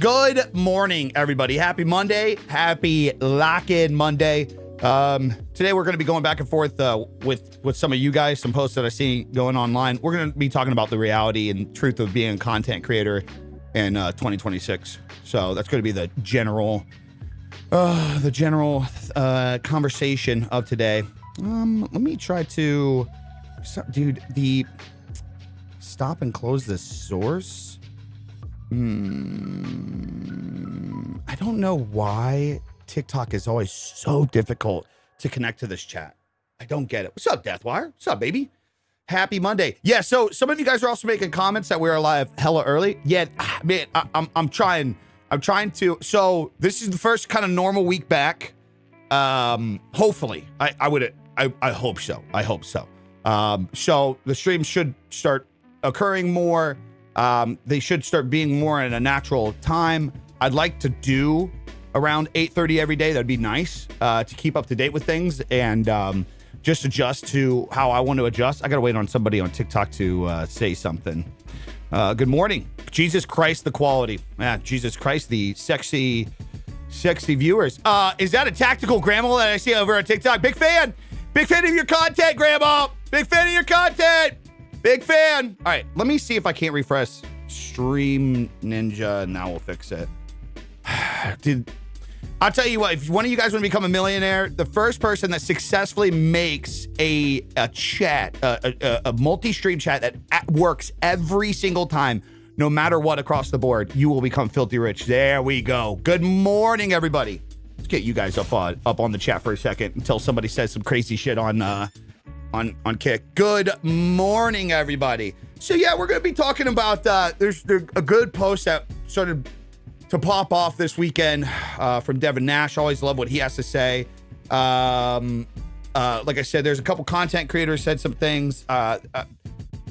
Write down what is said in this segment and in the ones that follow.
Good morning, everybody. Happy Monday. Happy lock-in Monday. Today we're going to be going back and forth with some of you guys, some posts that I see going online. We're going to be talking about the reality and truth of being a content creator in 2026. So that's going to be the general conversation of today. Let me try to, dude, the stop and close the source. I don't know why TikTok is always so difficult to connect to this chat. I don't get it. What's up, Deathwire? What's up, baby? Happy Monday. Yeah, so some of you guys are also making comments that we're live hella early. Yeah, man, I'm trying to. So this is the first kind of normal week back. Hopefully, I hope so. I hope so. So the streams should start occurring more. They should start being more in a natural time. I'd like to do around 8:30 every day. That'd be nice to keep up to date with things and just adjust to how I want to adjust. I gotta wait on somebody on TikTok to say something. Good morning. Jesus Christ, the quality. Jesus Christ, the sexy viewers. Is that a tactical grandma that I see over on TikTok? Big fan of your content, grandma. Big fan of your content. Big fan. All right, let me see if I can't refresh Stream Ninja, and now we'll fix it. Dude, I'll tell you what, if one of you guys want to become a millionaire, the first person that successfully makes a chat, a multi-stream chat that works every single time, no matter what across the board, you will become filthy rich. There we go. Good morning, everybody. Let's get you guys up on the chat for a second until somebody says some crazy shit on Kick. Good morning, everybody. So yeah, we're gonna be talking about there's a good post that started to pop off this weekend from Devin Nash. Always love what he has to say. Like I said, there's a couple content creators said some things. I've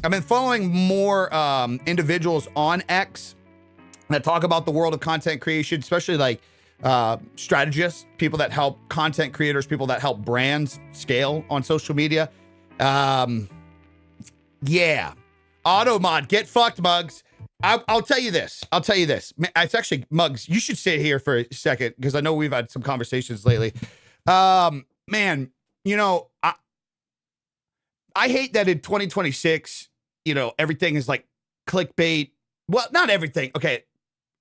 been following more individuals on X that talk about the world of content creation, especially like strategists, people that help content creators, people that help brands scale on social media. Yeah, Automod, get fucked, Mugs. I'll tell you this. It's actually, Mugs, you should sit here for a second because I know we've had some conversations lately. Man, you know, I hate that in 2026, you know, everything is like clickbait. Well, not everything. Okay,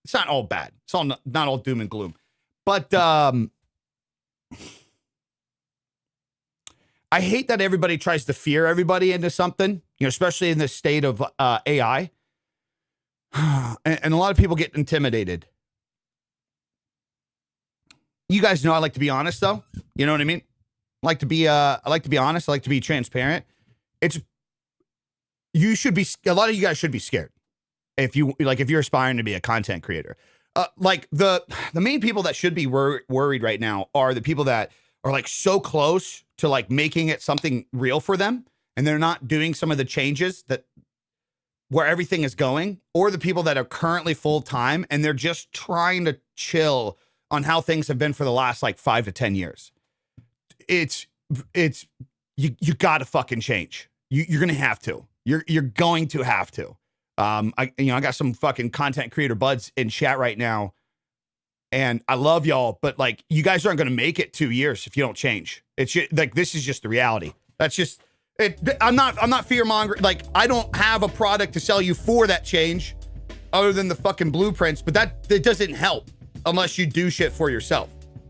it's not all bad. It's all not all doom and gloom. But I hate that everybody tries to fear everybody into something, you know, especially in this state of AI. And a lot of people get intimidated. You guys know I like to be honest, though. You know what I mean? I like to be honest. I like to be transparent. You should be, a lot of you guys should be scared if you're aspiring to be a content creator. Like the main people that should be worried right now are the people that are like so close to like making it something real for them, and they're not doing some of the changes that where everything is going, or the people that are currently full time and they're just trying to chill on how things have been for the last like 5 to 10 years. You gotta fucking change. You're gonna have to. You're going to have to. I got some fucking content creator buds in chat right now, and I love y'all, but like, you guys aren't going to make it 2 years if you don't change. It's just, like, this is just the reality. That's just it. I'm not fear mongering. Like, I don't have a product to sell you for that change other than the fucking blueprints, but that doesn't help unless you do shit for yourself.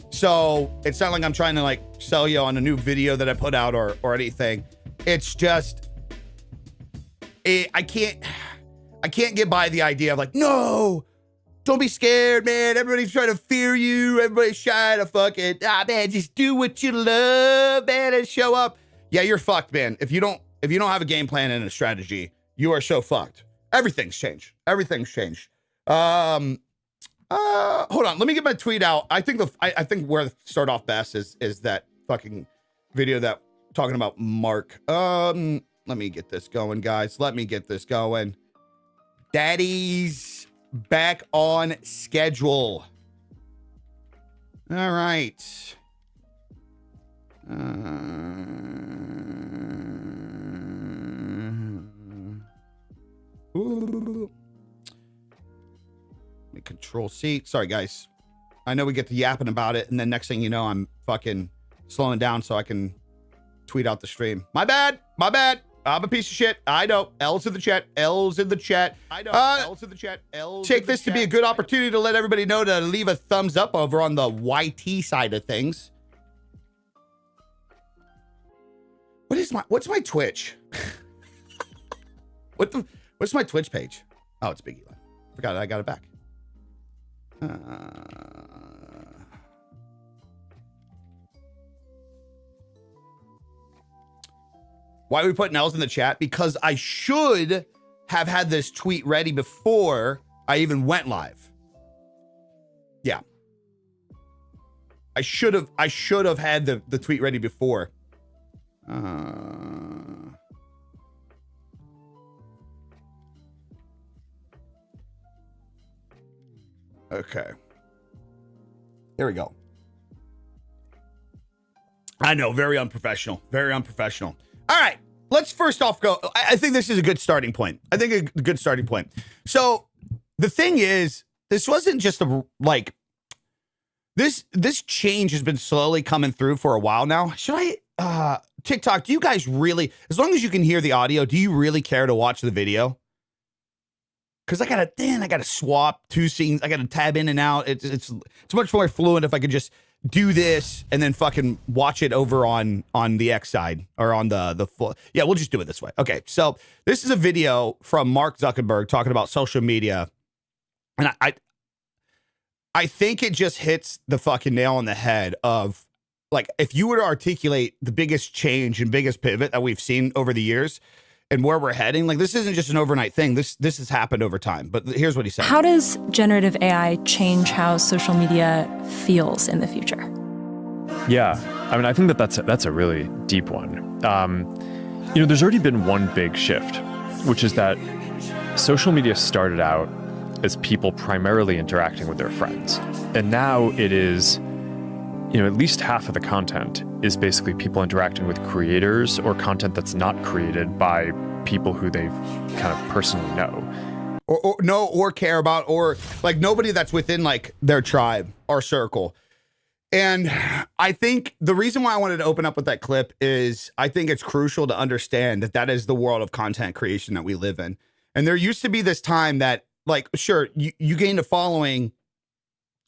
So it's not like I'm trying to like sell you on a new video that I put out or anything. It's just, I can't get by the idea of like, no, don't be scared, man. Everybody's trying to fear you. Everybody's trying to fucking, man, just do what you love, man, and show up. Yeah, you're fucked, man. If you don't have a game plan and a strategy, you are so fucked. Everything's changed. Hold on. Let me get my tweet out. I think where to start off best is that fucking video that talking about Mark. Let me get this going, guys. Let me get this going. Daddy's back on schedule. All right. Let me Control C. Sorry, guys. I know we get to yapping about it, and then next thing you know, I'm fucking slowing down so I can tweet out the stream. My bad. My bad. I'm a piece of shit. I know. L's in the chat. L's in the chat. I know. L's in the chat. L's. Take this to be a good opportunity to let everybody know to leave a thumbs up over on the YT side of things. What's my Twitch? What's my Twitch page? Oh, it's Biggie Live. Forgot I got it back. Why are we putting L's in the chat? Because I should have had this tweet ready before I even went live. Yeah. I should have had the tweet ready before. Okay. Here we go. I know, very unprofessional. Very unprofessional. All right, let's first off go. I think this is a good starting point. So the thing is, this wasn't just this change has been slowly coming through for a while now. Should I, TikTok, do you guys really, as long as you can hear the audio, do you really care to watch the video? Because I gotta swap two scenes. I gotta tab in and out. It's much more fluent if I could just do this and then fucking watch it over on the X side or on the full. Yeah, we'll just do it this way. Okay, so this is a video from Mark Zuckerberg talking about social media, and I think it just hits the fucking nail on the head of, like, if you were to articulate the biggest change and biggest pivot that we've seen over the years and where we're heading, like, this isn't just an overnight thing. This has happened over time. But here's what he said. How does generative AI change how social media feels in the future? Yeah, I mean, I think that's a really deep one. There's already been one big shift, which is that social media started out as people primarily interacting with their friends. And now it is, at least half of the content is basically people interacting with creators or content that's not created by people who they kind of personally know. Or know or care about, or like nobody that's within like their tribe or circle. And I think the reason why I wanted to open up with that clip is I think it's crucial to understand that is the world of content creation that we live in. And there used to be this time that, like, sure, you gained a following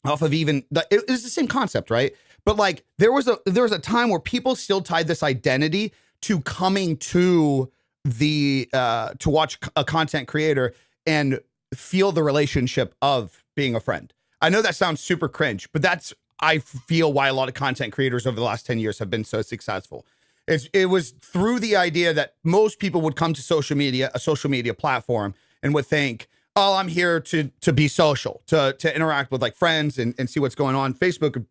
off of it was the same concept, right? But like there was a time where people still tied this identity to coming to to watch a content creator and feel the relationship of being a friend. I know that sounds super cringe, but I feel why a lot of content creators over the last 10 years have been so successful. It was through the idea that most people would come to social media, a social media platform, and would think, oh, I'm here to be social, to interact with like friends and see what's going on. Facebook,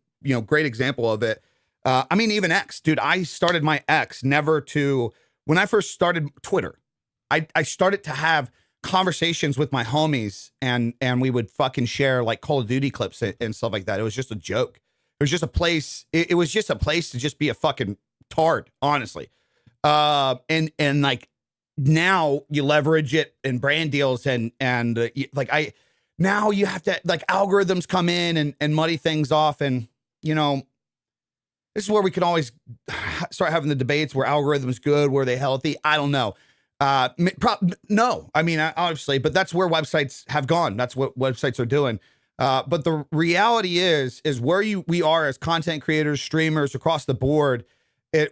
great example of it. I mean, even X, dude, I started my X when I first started Twitter, I started to have conversations with my homies and we would fucking share like Call of Duty clips and stuff like that. It was just a joke. It was just a place. It was just a place to just be a fucking tard, honestly. And like now you leverage it in brand deals and now you have to, like, algorithms come in and muddy things off. And, this is where we can always start having the debates. Were algorithms good? Were they healthy? I don't know. No, I mean, obviously, but that's where websites have gone. That's what websites are doing. But the reality is where we are as content creators, streamers across the board.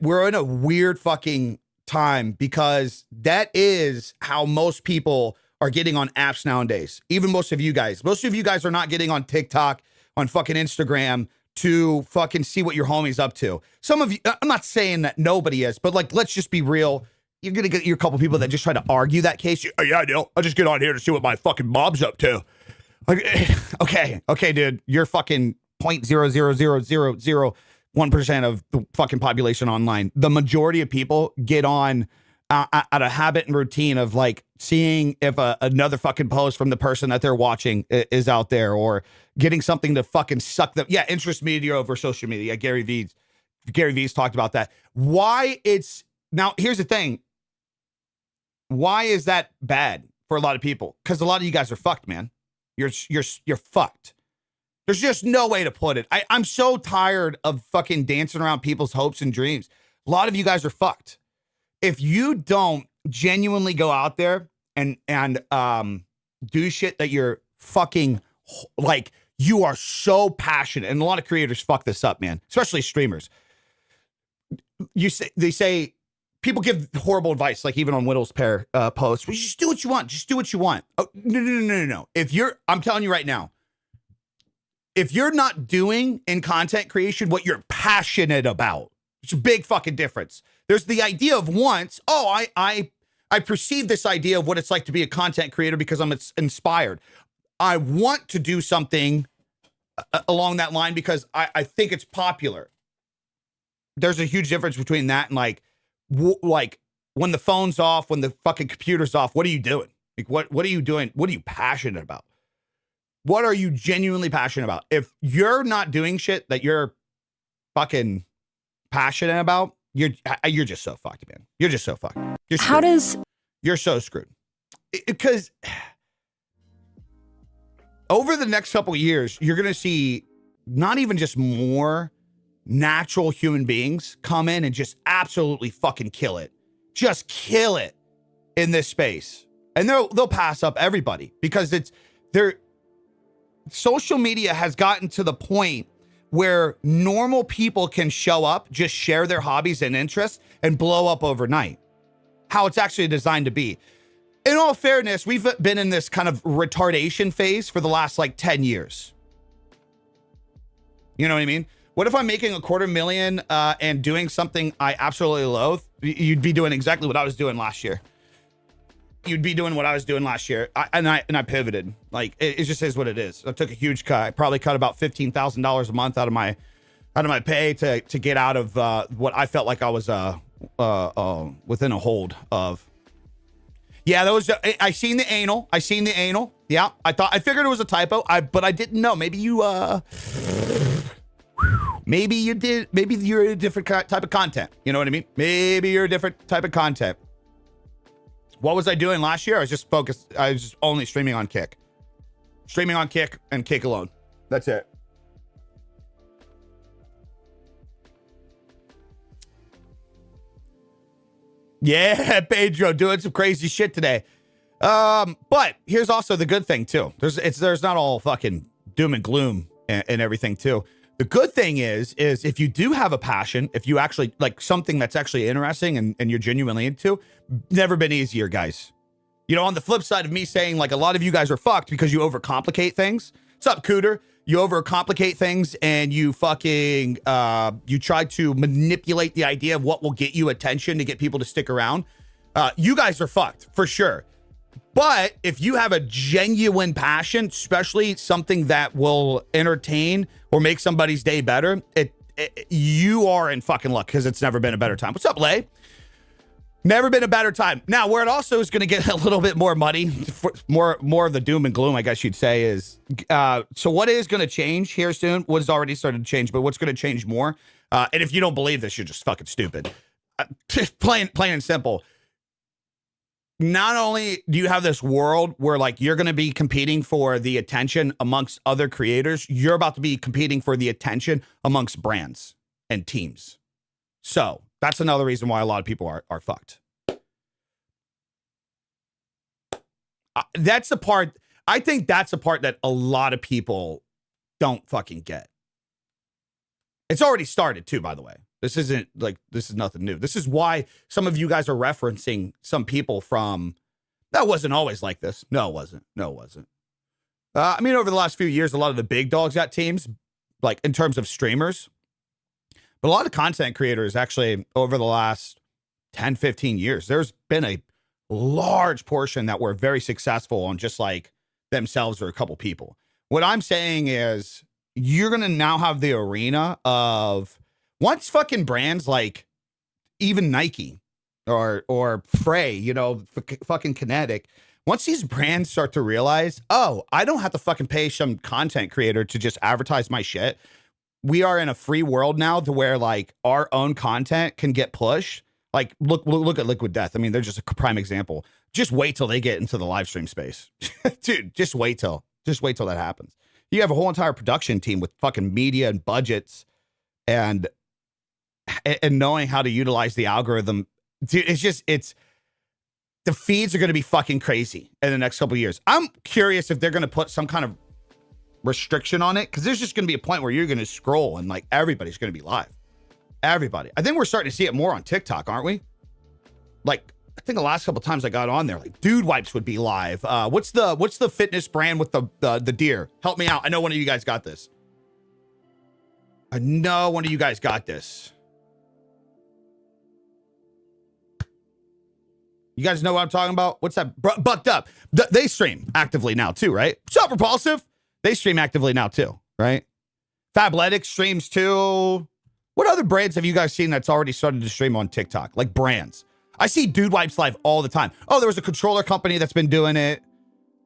We're in a weird fucking time because that is how most people are getting on apps nowadays. Even most of you guys are not getting on TikTok, on fucking Instagram to fucking see what your homie's up to. Some of you, I'm not saying that nobody is, but like, let's just be real. You're going to get your couple people that just try to argue that case. Yeah, I know. I'll just get on here to see what my fucking mom's up to. Like, okay, dude. You're fucking 0.00001% of the fucking population online. The majority of people get on out of habit and routine of like seeing if another fucking post from the person that they're watching is out there, or getting something to fucking suck them. Yeah, interest media over social media. Yeah, Gary V's talked about that. Now, here's the thing. Why is that bad for a lot of people? Because a lot of you guys are fucked, man. You're fucked. There's just no way to put it. I'm so tired of fucking dancing around people's hopes and dreams. A lot of you guys are fucked. If you don't genuinely go out there and do shit that you're fucking like, you are so passionate, and a lot of creators fuck this up, man, especially streamers. They say people give horrible advice, like even on Whittle's pair posts. Well, just do what you want. Just do what you want. Oh, no. I'm telling you right now, if you're not doing in content creation what you're passionate about, it's a big fucking difference. There's the idea of once, I perceive this idea of what it's like to be a content creator because I'm inspired. I want to do something along that line because I think it's popular. There's a huge difference between that and like when the phone's off, when the fucking computer's off, what are you doing? Like what are you doing? What are you passionate about? What are you genuinely passionate about? If you're not doing shit that you're fucking passionate about, you're just so fucked, man. You're just so fucked. You're so screwed. Because over the next couple of years, you're going to see not even just more natural human beings come in and just absolutely fucking kill it. Just kill it in this space. And they'll pass up everybody because social media has gotten to the point where normal people can show up, just share their hobbies and interests and blow up overnight. How it's actually designed to be. In all fairness, we've been in this kind of retardation phase for the last like 10 years. You know what I mean? What if I'm making $250,000 and doing something I absolutely loathe? You'd be doing exactly what I was doing last year. You'd be doing what I was doing last year. I pivoted. Like it just is what it is. I took a huge cut. I probably cut about $15,000 a month out of my pay to get out of what I felt like I was within a hold of. Yeah, that was. I seen the anal. Yeah, I figured it was a typo. But I didn't know. Maybe you did. Maybe you're a different type of content. You know what I mean? Maybe you're a different type of content. What was I doing last year? I was just focused. I was just only streaming on Kick. Streaming on Kick and Kick alone. That's it. Yeah, Pedro doing some crazy shit today. But here's also the good thing too. There's not all fucking doom and gloom and everything too. The good thing is if you do have a passion, if you actually like something that's actually interesting and you're genuinely into, never been easier, guys. You know, on the flip side of me saying like a lot of you guys are fucked because you overcomplicate things. What's up, Cooter? You overcomplicate things and you fucking, you try to manipulate the idea of what will get you attention to get people to stick around. You guys are fucked for sure. But if you have a genuine passion, especially something that will entertain or make somebody's day better, you are in fucking luck because it's never been a better time. What's up, Lay? Never been a better time. Now, where it also is going to get a little bit more muddy, more of the doom and gloom, I guess you'd say, is so what is going to change here soon? What has already started to change, but what's going to change more? And if you don't believe this, you're just fucking stupid. Plain and simple. Not only do you have this world where like you're going to be competing for the attention amongst other creators, you're about to be competing for the attention amongst brands and teams. So that's another reason why a lot of people are fucked. That's the part. I think that's the part that a lot of people don't fucking get. It's already started too, by the way. This is nothing new. This is why some of you guys are referencing some people from, that wasn't always like this. No, it wasn't. I mean, over the last few years, a lot of the big dogs got teams, like in terms of streamers. But a lot of content creators actually over the last 10, 15 years, there's been a large portion that were very successful on just like themselves or a couple people. What I'm saying is you're going to now have the arena of once fucking brands like even Nike or Frey, you know, fucking Kinetic, once these brands start to realize, oh, I don't have to fucking pay some content creator to just advertise my shit. We are in a free world now to where like our own content can get pushed. Like look at Liquid Death. I mean, they're just a prime example. Just wait till they get into the live stream space. Dude, just wait till. Just wait till that happens. You have a whole entire production team with fucking media and budgets and knowing how to utilize the algorithm. Dude, it's the feeds are going to be fucking crazy in the next couple of years. I'm curious if they're going to put some kind of restriction on it, because there's just going to be a point where you're going to scroll and like everybody's going to be live. Everybody. I think we're starting to see it more on TikTok, aren't we? Like, I think the last couple of times I got on there, like Dude Wipes would be live. What's the fitness brand with the deer? Help me out. I know one of you guys got this. You guys know what I'm talking about? What's that? Bucked Up. They stream actively now too, right? What's up, Repulsive? They stream actively now too, right? Fabletics streams too. What other brands have you guys seen that's already started to stream on TikTok? Like brands. I see Dude Wipes live all the time. Oh, there was a controller company that's been doing it.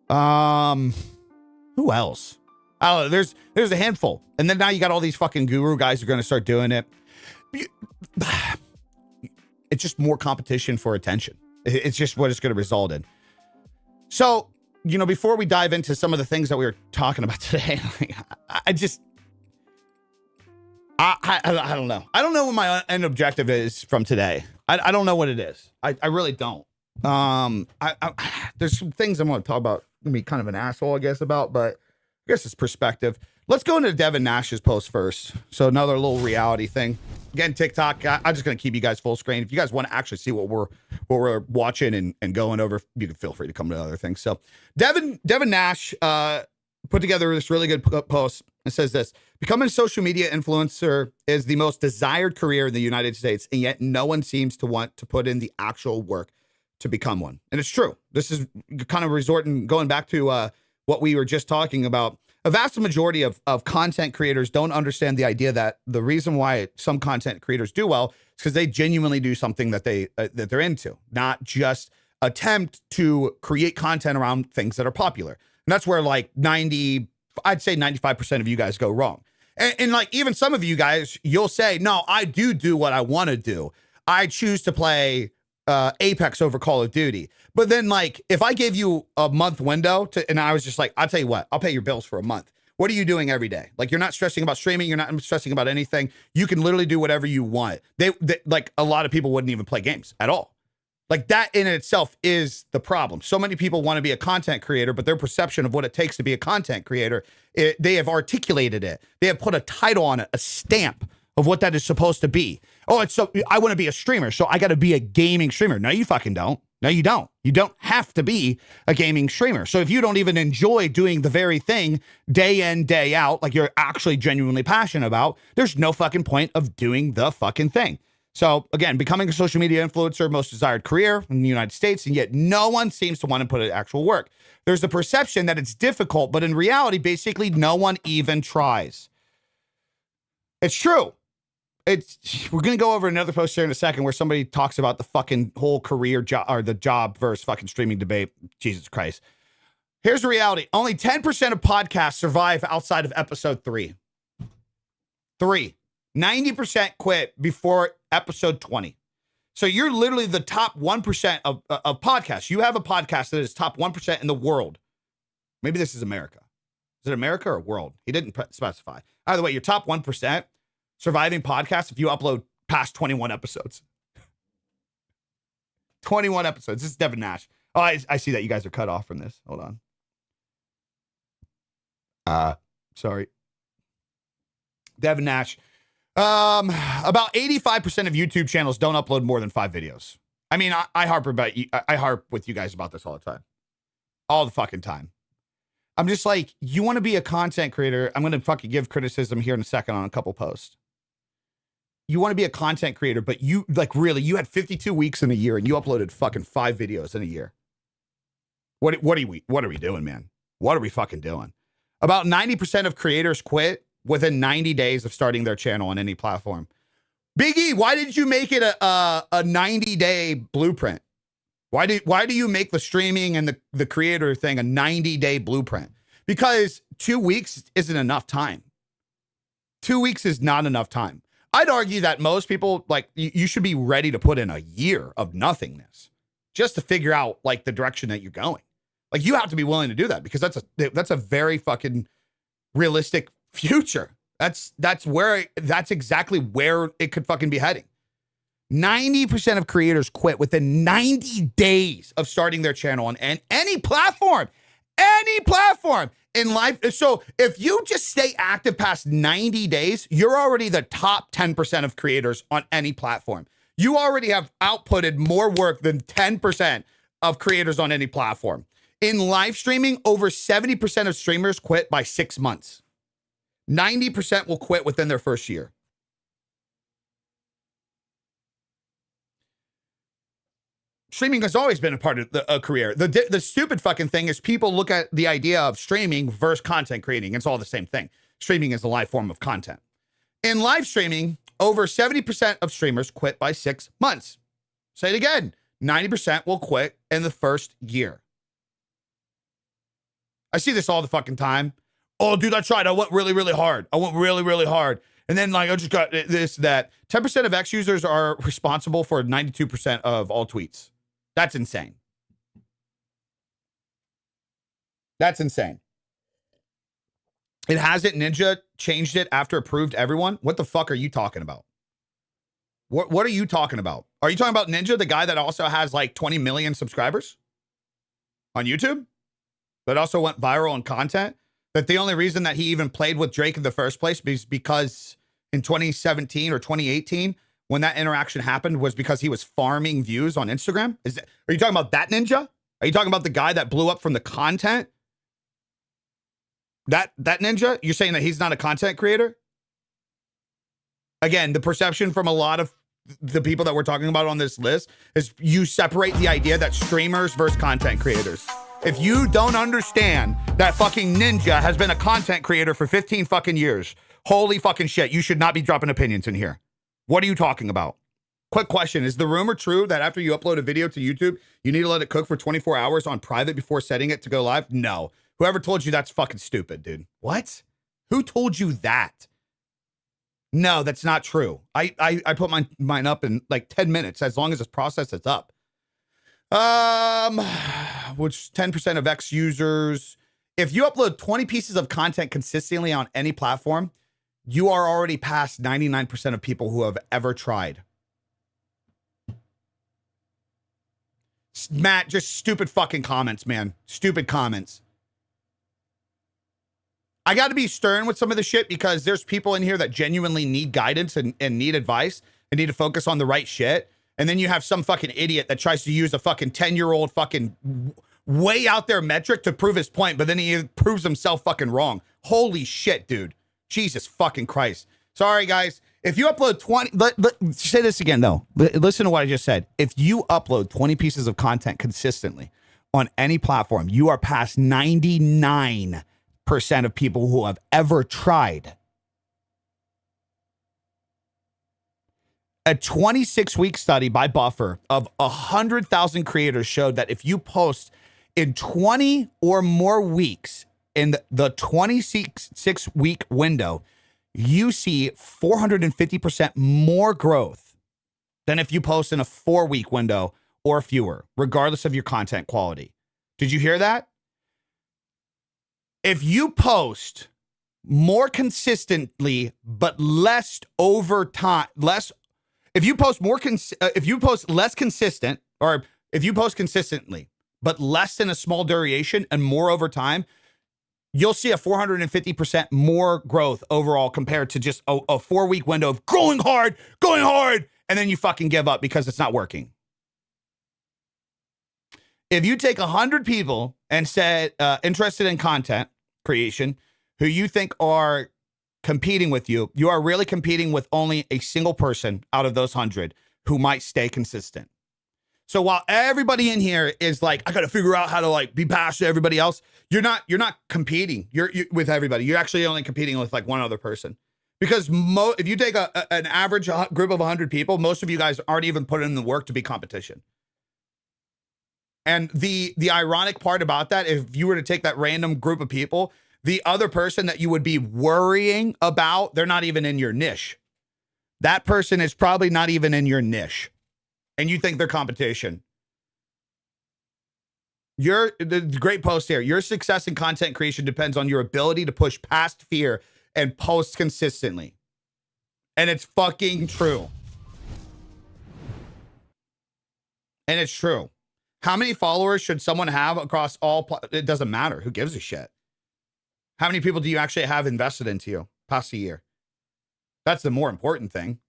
Who else? I don't know. There's a handful. And then now you got all these fucking guru guys who are going to start doing it. It's just more competition for attention. It's just what it's going to result in. So, you know, before we dive into some of the things that we were talking about today, I don't know. I don't know what my end objective is from today. I don't know what it is. I really don't. There's some things I'm going to talk about. I'm going to be kind of an asshole, I guess, about, but I guess it's perspective. Let's go into Devin Nash's post first. So another little reality thing. Again, TikTok, I'm just going to keep you guys full screen. If you guys want to actually see what we're watching and going over, you can feel free to come to other things. So Devin Nash put together this really good post. It says this: becoming a social media influencer is the most desired career in the United States, and yet no one seems to want to put in the actual work to become one. And it's true. This is kind of going back to what we were just talking about. A vast majority of content creators don't understand the idea that the reason why some content creators do well is because they genuinely do something that they're into, not just attempt to create content around things that are popular. And that's where like I'd say 95% of you guys go wrong. And like even some of you guys, you'll say, no, I do what I want to do. I choose to play Apex over Call of Duty. But then like, if I gave you a month window and I was just like, I'll tell you what, I'll pay your bills for a month. What are you doing every day? Like, you're not stressing about streaming. You're not stressing about anything. You can literally do whatever you want. They like a lot of people wouldn't even play games at all. Like that in itself is the problem. So many people want to be a content creator, but their perception of what it takes to be a content creator, they have articulated it. They have put a title on it, a stamp of what that is supposed to be. Oh, I want to be a streamer, so I got to be a gaming streamer. No, you fucking don't. No, you don't. You don't have to be a gaming streamer. So if you don't even enjoy doing the very thing day in, day out, like you're actually genuinely passionate about, there's no fucking point of doing the fucking thing. So again, becoming a social media influencer, most desired career in the United States, and yet no one seems to want to put in actual work. There's the perception that it's difficult, but in reality, basically no one even tries. It's true. We're going to go over another post here in a second where somebody talks about the fucking whole career job or the job versus fucking streaming debate. Jesus Christ. Here's the reality. Only 10% of podcasts survive outside of episode 3. 90% quit before episode 20. So you're literally the top 1% of podcasts. You have a podcast that is top 1% in the world. Maybe this is America. Is it America or world? He didn't specify. Either way, your top 1% surviving podcasts if you upload past 21 episodes. 21 episodes. This is Devin Nash. Oh, I see that you guys are cut off from this. Hold on. Sorry. Devin Nash. About 85% of YouTube channels don't upload more than 5 videos. I mean, I harp with you guys about this all the time. All the fucking time. I'm just like, you want to be a content creator. I'm going to fucking give criticism here in a second on a couple posts. You want to be a content creator, but you like really, you had 52 weeks in a year and you uploaded fucking 5 videos in a year. What are we doing, man? What are we fucking doing? About 90% of creators quit within 90 days of starting their channel on any platform. Big E, why did you make it a 90-day blueprint? Why do you make the streaming and the creator thing a 90-day blueprint? Because 2 weeks isn't enough time. 2 weeks is not enough time. I'd argue that most people, like, you should be ready to put in a year of nothingness just to figure out, like, the direction that you're going. Like, you have to be willing to do that because that's a very fucking realistic future. That's exactly where it could fucking be heading. 90% of creators quit within 90 days of starting their channel on any platform in life. So if you just stay active past 90 days, you're already the top 10% of creators on any platform. You already have outputted more work than 10% of creators on any platform. In live streaming, over 70% of streamers quit by 6 months. 90% will quit within their first year. Streaming has always been a part of a career. The stupid fucking thing is people look at the idea of streaming versus content creating. It's all the same thing. Streaming is a live form of content. In live streaming, over 70% of streamers quit by 6 months. Say it again. 90% will quit in the first year. I see this all the fucking time. Oh, dude, I tried. I went really, really hard. And then, like, I just got this, that. 10% of X users are responsible for 92% of all tweets. That's insane. That's insane. It hasn't Ninja changed it after approved everyone? What the fuck are you talking about? What are you talking about? Are you talking about Ninja, the guy that also has like 20 million subscribers on YouTube? That also went viral in content? That the only reason that he even played with Drake in the first place is because in 2017 or 2018, when that interaction happened, was because he was farming views on Instagram? Are you talking about that Ninja? Are you talking about the guy that blew up from the content? That Ninja? You're saying that he's not a content creator? Again, the perception from a lot of the people that we're talking about on this list is you separate the idea that streamers versus content creators. If you don't understand that fucking Ninja has been a content creator for 15 fucking years, holy fucking shit, you should not be dropping opinions in here. What are you talking about? Quick question. Is the rumor true that after you upload a video to YouTube, you need to let it cook for 24 hours on private before setting it to go live? No. Whoever told you that's fucking stupid, dude. What? Who told you that? No, that's not true. I put mine up in like 10 minutes. As long as it's processed, it's up. Which 10% of X users. If you upload 20 pieces of content consistently on any platform, you are already past 99% of people who have ever tried. Matt, just stupid fucking comments, man. Stupid comments. I got to be stern with some of the shit because there's people in here that genuinely need guidance and need advice and need to focus on the right shit. And then you have some fucking idiot that tries to use a fucking 10-year-old fucking way out there metric to prove his point, but then he proves himself fucking wrong. Holy shit, dude. Jesus fucking Christ. Sorry, guys. If you upload 20... say this again, though. Listen to what I just said. If you upload 20 pieces of content consistently on any platform, you are past 99% of people who have ever tried. A 26-week study by Buffer of 100,000 creators showed that if you post in 20 or more weeks in the 26-week window, you see 450% more growth than if you post in a 4-week window or fewer, regardless of your content quality. Did you hear that? If you post more consistently, but less over time, if you post less consistent, or if you post consistently, but less than a small duration and more over time, you'll see a 450% more growth overall compared to just a 4-week window of going hard, and then you fucking give up because it's not working. If you take 100 people and said interested in content creation who you think are competing with you, you are really competing with only a single person out of those 100 who might stay consistent. So while everybody in here is like, I got to figure out how to like be past everybody else, you're not competing. You're with everybody. You're actually only competing with like one other person. Because if you take an average group of 100 people, most of you guys aren't even putting in the work to be competition. And the ironic part about that, if you were to take that random group of people, the other person that you would be worrying about, they're not even in your niche. That person is probably not even in your niche. And you think they're competition. The great post here. Your success in content creation depends on your ability to push past fear and post consistently. And it's fucking true. And it's true. How many followers should someone have across all? It doesn't matter. Who gives a shit? How many people do you actually have invested into you past a year? That's the more important thing.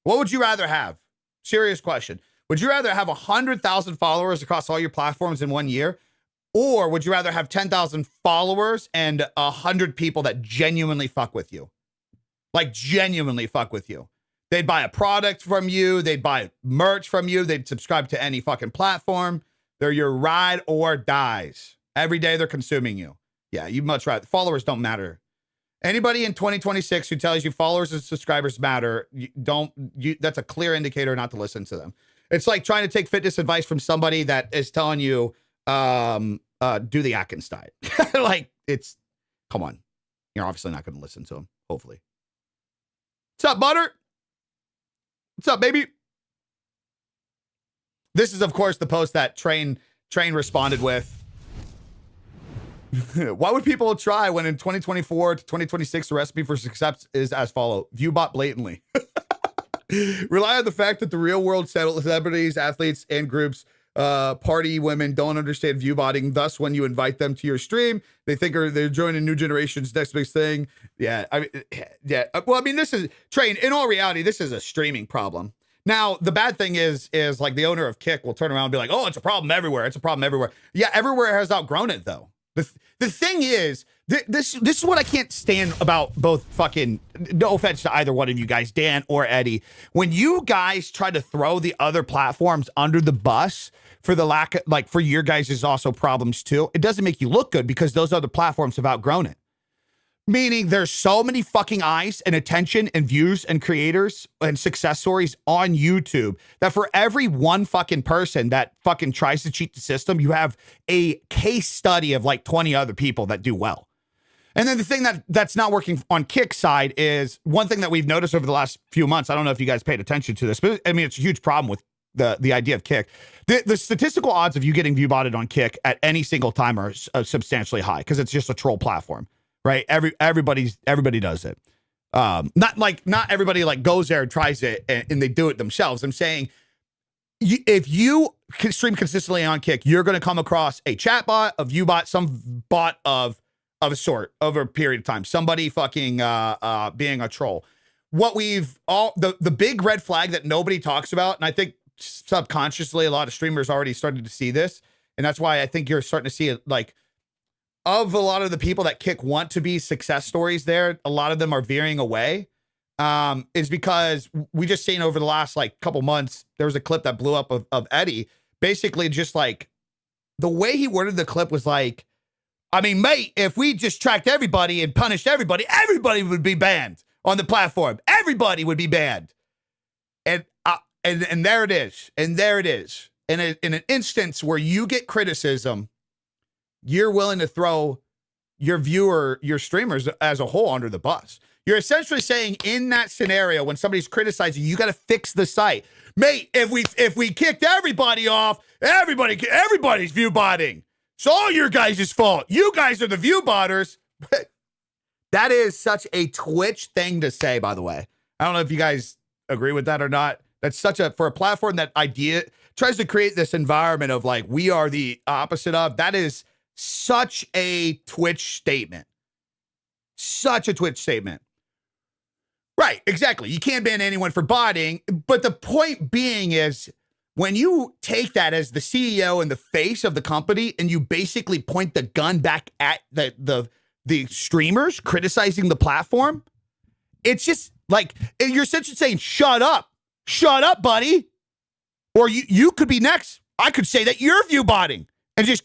What would you rather have? Serious question. Would you rather have 100,000 followers across all your platforms in 1 year? Or would you rather have 10,000 followers and 100 people that genuinely fuck with you? Like genuinely fuck with you. They'd buy a product from you. They'd buy merch from you. They'd subscribe to any fucking platform. They're your ride or dies. Every day they're consuming you. Yeah, you'd much rather. Followers don't matter. Anybody in 2026 who tells you followers and subscribers matter, that's a clear indicator not to listen to them. It's like trying to take fitness advice from somebody that is telling you, do the Atkins diet. Like, come on. You're obviously not going to listen to them, hopefully. What's up, Butter? What's up, baby? This is, of course, the post that Train responded with. Why would people try when in 2024 to 2026 the recipe for success is as follow? View bot blatantly. Rely on the fact that the real world celebrities, athletes, and groups, party women don't understand view botting. Thus, when you invite them to your stream, they think they're joining new generation's next big thing. Yeah, Well, I mean, this is Train. In all reality, this is a streaming problem. Now, the bad thing is like the owner of Kick will turn around and be like, "Oh, it's a problem everywhere. It's a problem everywhere." Yeah, everywhere has outgrown it though. The thing is, this is what I can't stand about both fucking, no offense to either one of you guys, Dan or Eddie. When you guys try to throw the other platforms under the bus for the lack of, like, for your guys' also problems too, it doesn't make you look good because those other platforms have outgrown it. Meaning there's so many fucking eyes and attention and views and creators and success stories on YouTube that for every one fucking person that fucking tries to cheat the system, you have a case study of like 20 other people that do well. And then the thing that's not working on Kick's side is one thing that we've noticed over the last few months. I don't know if you guys paid attention to this, but I mean, it's a huge problem with the idea of Kick. The statistical odds of you getting view botted on Kick at any single time are substantially high because it's just a troll platform. Right. Everybody does it. Not everybody like goes there and tries it and they do it themselves. I'm saying if you stream consistently on Kick, you're going to come across a chat bot, a view bot, some bot of a sort over a period of time, somebody fucking being a troll. What the big red flag that nobody talks about, and I think subconsciously a lot of streamers already started to see this, and that's why I think you're starting to see it, like, of a lot of the people that Kick want to be success stories there, a lot of them are veering away. Is because we just seen over the last like couple months, there was a clip that blew up of Eddie. Basically, just like the way he worded the clip was like, I mean, mate, if we just tracked everybody and punished everybody, everybody would be banned on the platform. Everybody would be banned. And there it is. And there it is. In an instance where you get criticism, you're willing to throw your streamers as a whole under the bus. You're essentially saying in that scenario, when somebody's criticizing you, got to fix the site. Mate, if we kicked everybody off, everybody's view botting. It's all your guys' fault. You guys are the view botters. That is such a Twitch thing to say, by the way. I don't know if you guys agree with that or not. That's for a platform that tries to create this environment of like, we are the opposite of, that is such a Twitch statement. Such a Twitch statement. Right, exactly. You can't ban anyone for botting, but the point being is when you take that as the CEO and the face of the company and you basically point the gun back at the streamers criticizing the platform, it's just like you're essentially saying, shut up, buddy. Or you could be next. I could say that you're view botting. And just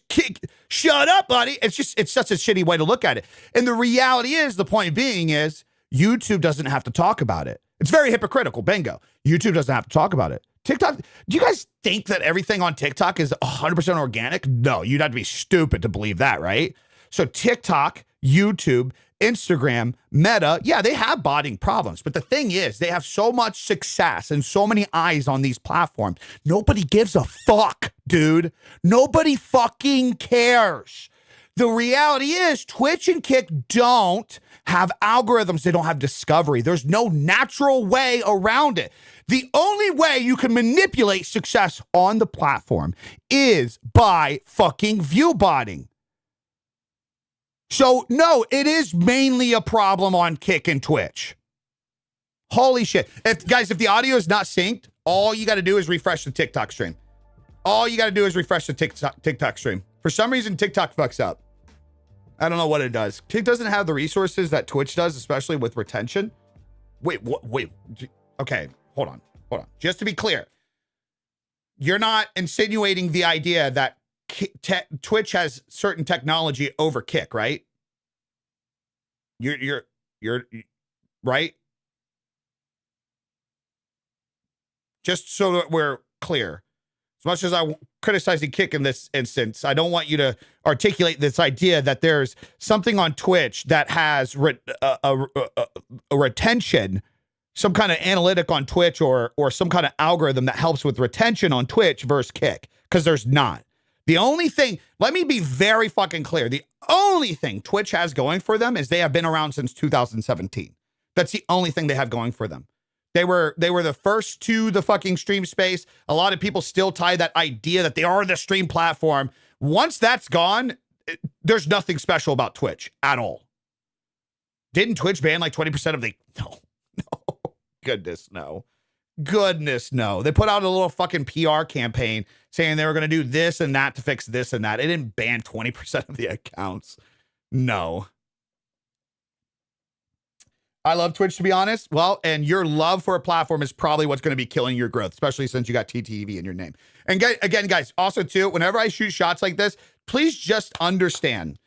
shut up, buddy. It's such a shitty way to look at it. And the reality is, the point being is, YouTube doesn't have to talk about it. It's very hypocritical. Bingo. YouTube doesn't have to talk about it. TikTok, do you guys think that everything on TikTok is 100% organic? No, you'd have to be stupid to believe that, right? So TikTok, YouTube, Instagram, Meta, yeah, they have botting problems. But the thing is, they have so much success and so many eyes on these platforms. Nobody gives a fuck, dude. Nobody fucking cares. The reality is Twitch and Kick don't have algorithms. They don't have discovery. There's no natural way around it. The only way you can manipulate success on the platform is by fucking view botting. So, no, it is mainly a problem on Kick and Twitch. Holy shit. If the audio is not synced, all you got to do is refresh the TikTok stream. All you got to do is refresh the TikTok stream. For some reason, TikTok fucks up. I don't know what it does. Kick doesn't have the resources that Twitch does, especially with retention. Wait. Okay, hold on. Just to be clear, you're not insinuating the idea that Twitch has certain technology over Kick, right? You're right. Just so that we're clear. As much as I'm criticizing Kick in this instance, I don't want you to articulate this idea that there's something on Twitch that has a retention, some kind of analytic on Twitch or some kind of algorithm that helps with retention on Twitch versus Kick, because there's not. The only thing, let me be very fucking clear. The only thing Twitch has going for them is they have been around since 2017. That's the only thing they have going for them. They were the first to the fucking stream space. A lot of people still tie that idea that they are the stream platform. Once that's gone, there's nothing special about Twitch at all. Didn't Twitch ban like 20% of the... No. Goodness, no. They put out a little fucking PR campaign saying they were going to do this and that to fix this and that. It didn't ban 20% of the accounts. No. I love Twitch, to be honest. Well, and your love for a platform is probably what's going to be killing your growth, especially since you got TTV in your name. And again, guys, also too, whenever I shoot shots like this, please just understand.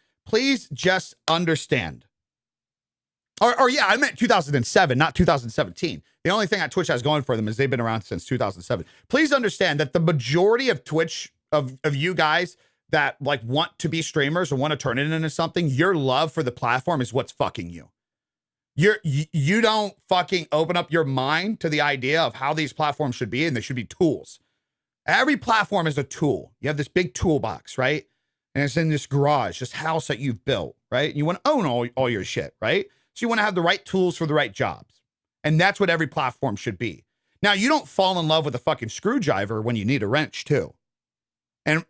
Or yeah, I meant 2007, not 2017. The only thing that Twitch has going for them is they've been around since 2007. Please understand that the majority of Twitch, of you guys that like want to be streamers or want to turn it into something, your love for the platform is what's fucking you. You don't fucking open up your mind to the idea of how these platforms should be, and they should be tools. Every platform is a tool. You have this big toolbox, right? And it's in this garage, this house that you've built, right? You want to own all your shit, right? So you want to have the right tools for the right jobs. And that's what every platform should be. Now, you don't fall in love with a fucking screwdriver when you need a wrench too. And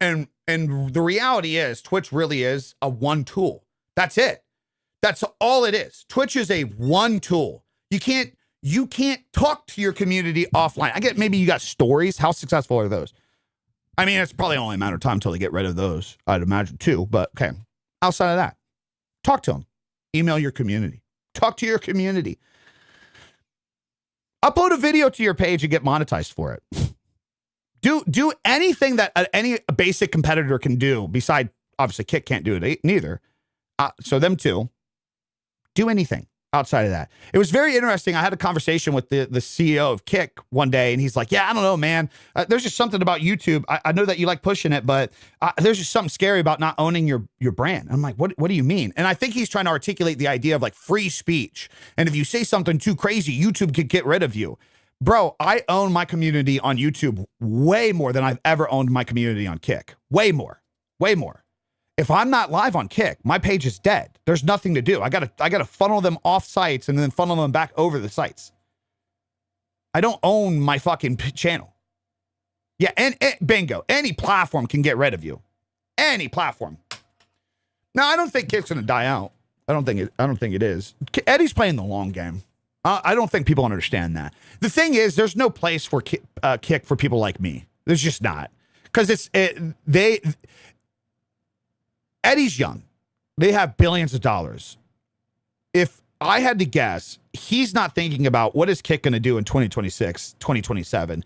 the reality is Twitch really is a one tool. That's it. That's all it is. Twitch is a one tool. You can't talk to your community offline. I get maybe you got stories. How successful are those? I mean, it's probably only a matter of time until they get rid of those, I'd imagine too. But okay, outside of that, talk to them. Email your community. Talk to your community. Upload a video to your page and get monetized for it. Do anything that any basic competitor can do. Beside, obviously, Kick can't do it neither. So them too. Do anything outside of that. It was very interesting. I had a conversation with the CEO of Kick one day, and he's like, yeah, I don't know, man. There's just something about YouTube. I know that you like pushing it, but there's just something scary about not owning your brand. I'm like, what do you mean? And I think he's trying to articulate the idea of like free speech. And if you say something too crazy, YouTube could get rid of you. Bro, I own my community on YouTube way more than I've ever owned my community on Kick. Way more. If I'm not live on Kick, my page is dead. There's nothing to do. I gotta funnel them off sites and then funnel them back over the sites. I don't own my fucking channel. Yeah, and bingo. Any platform can get rid of you. Any platform. Now, I don't think Kick's gonna die out. I don't think it is. Eddie's playing the long game. I don't think people understand that. The thing is, there's no place for Kick for people like me. There's just not, because Eddie's young. They have billions of dollars. If I had to guess, he's not thinking about what is Kick going to do in 2026, 2027.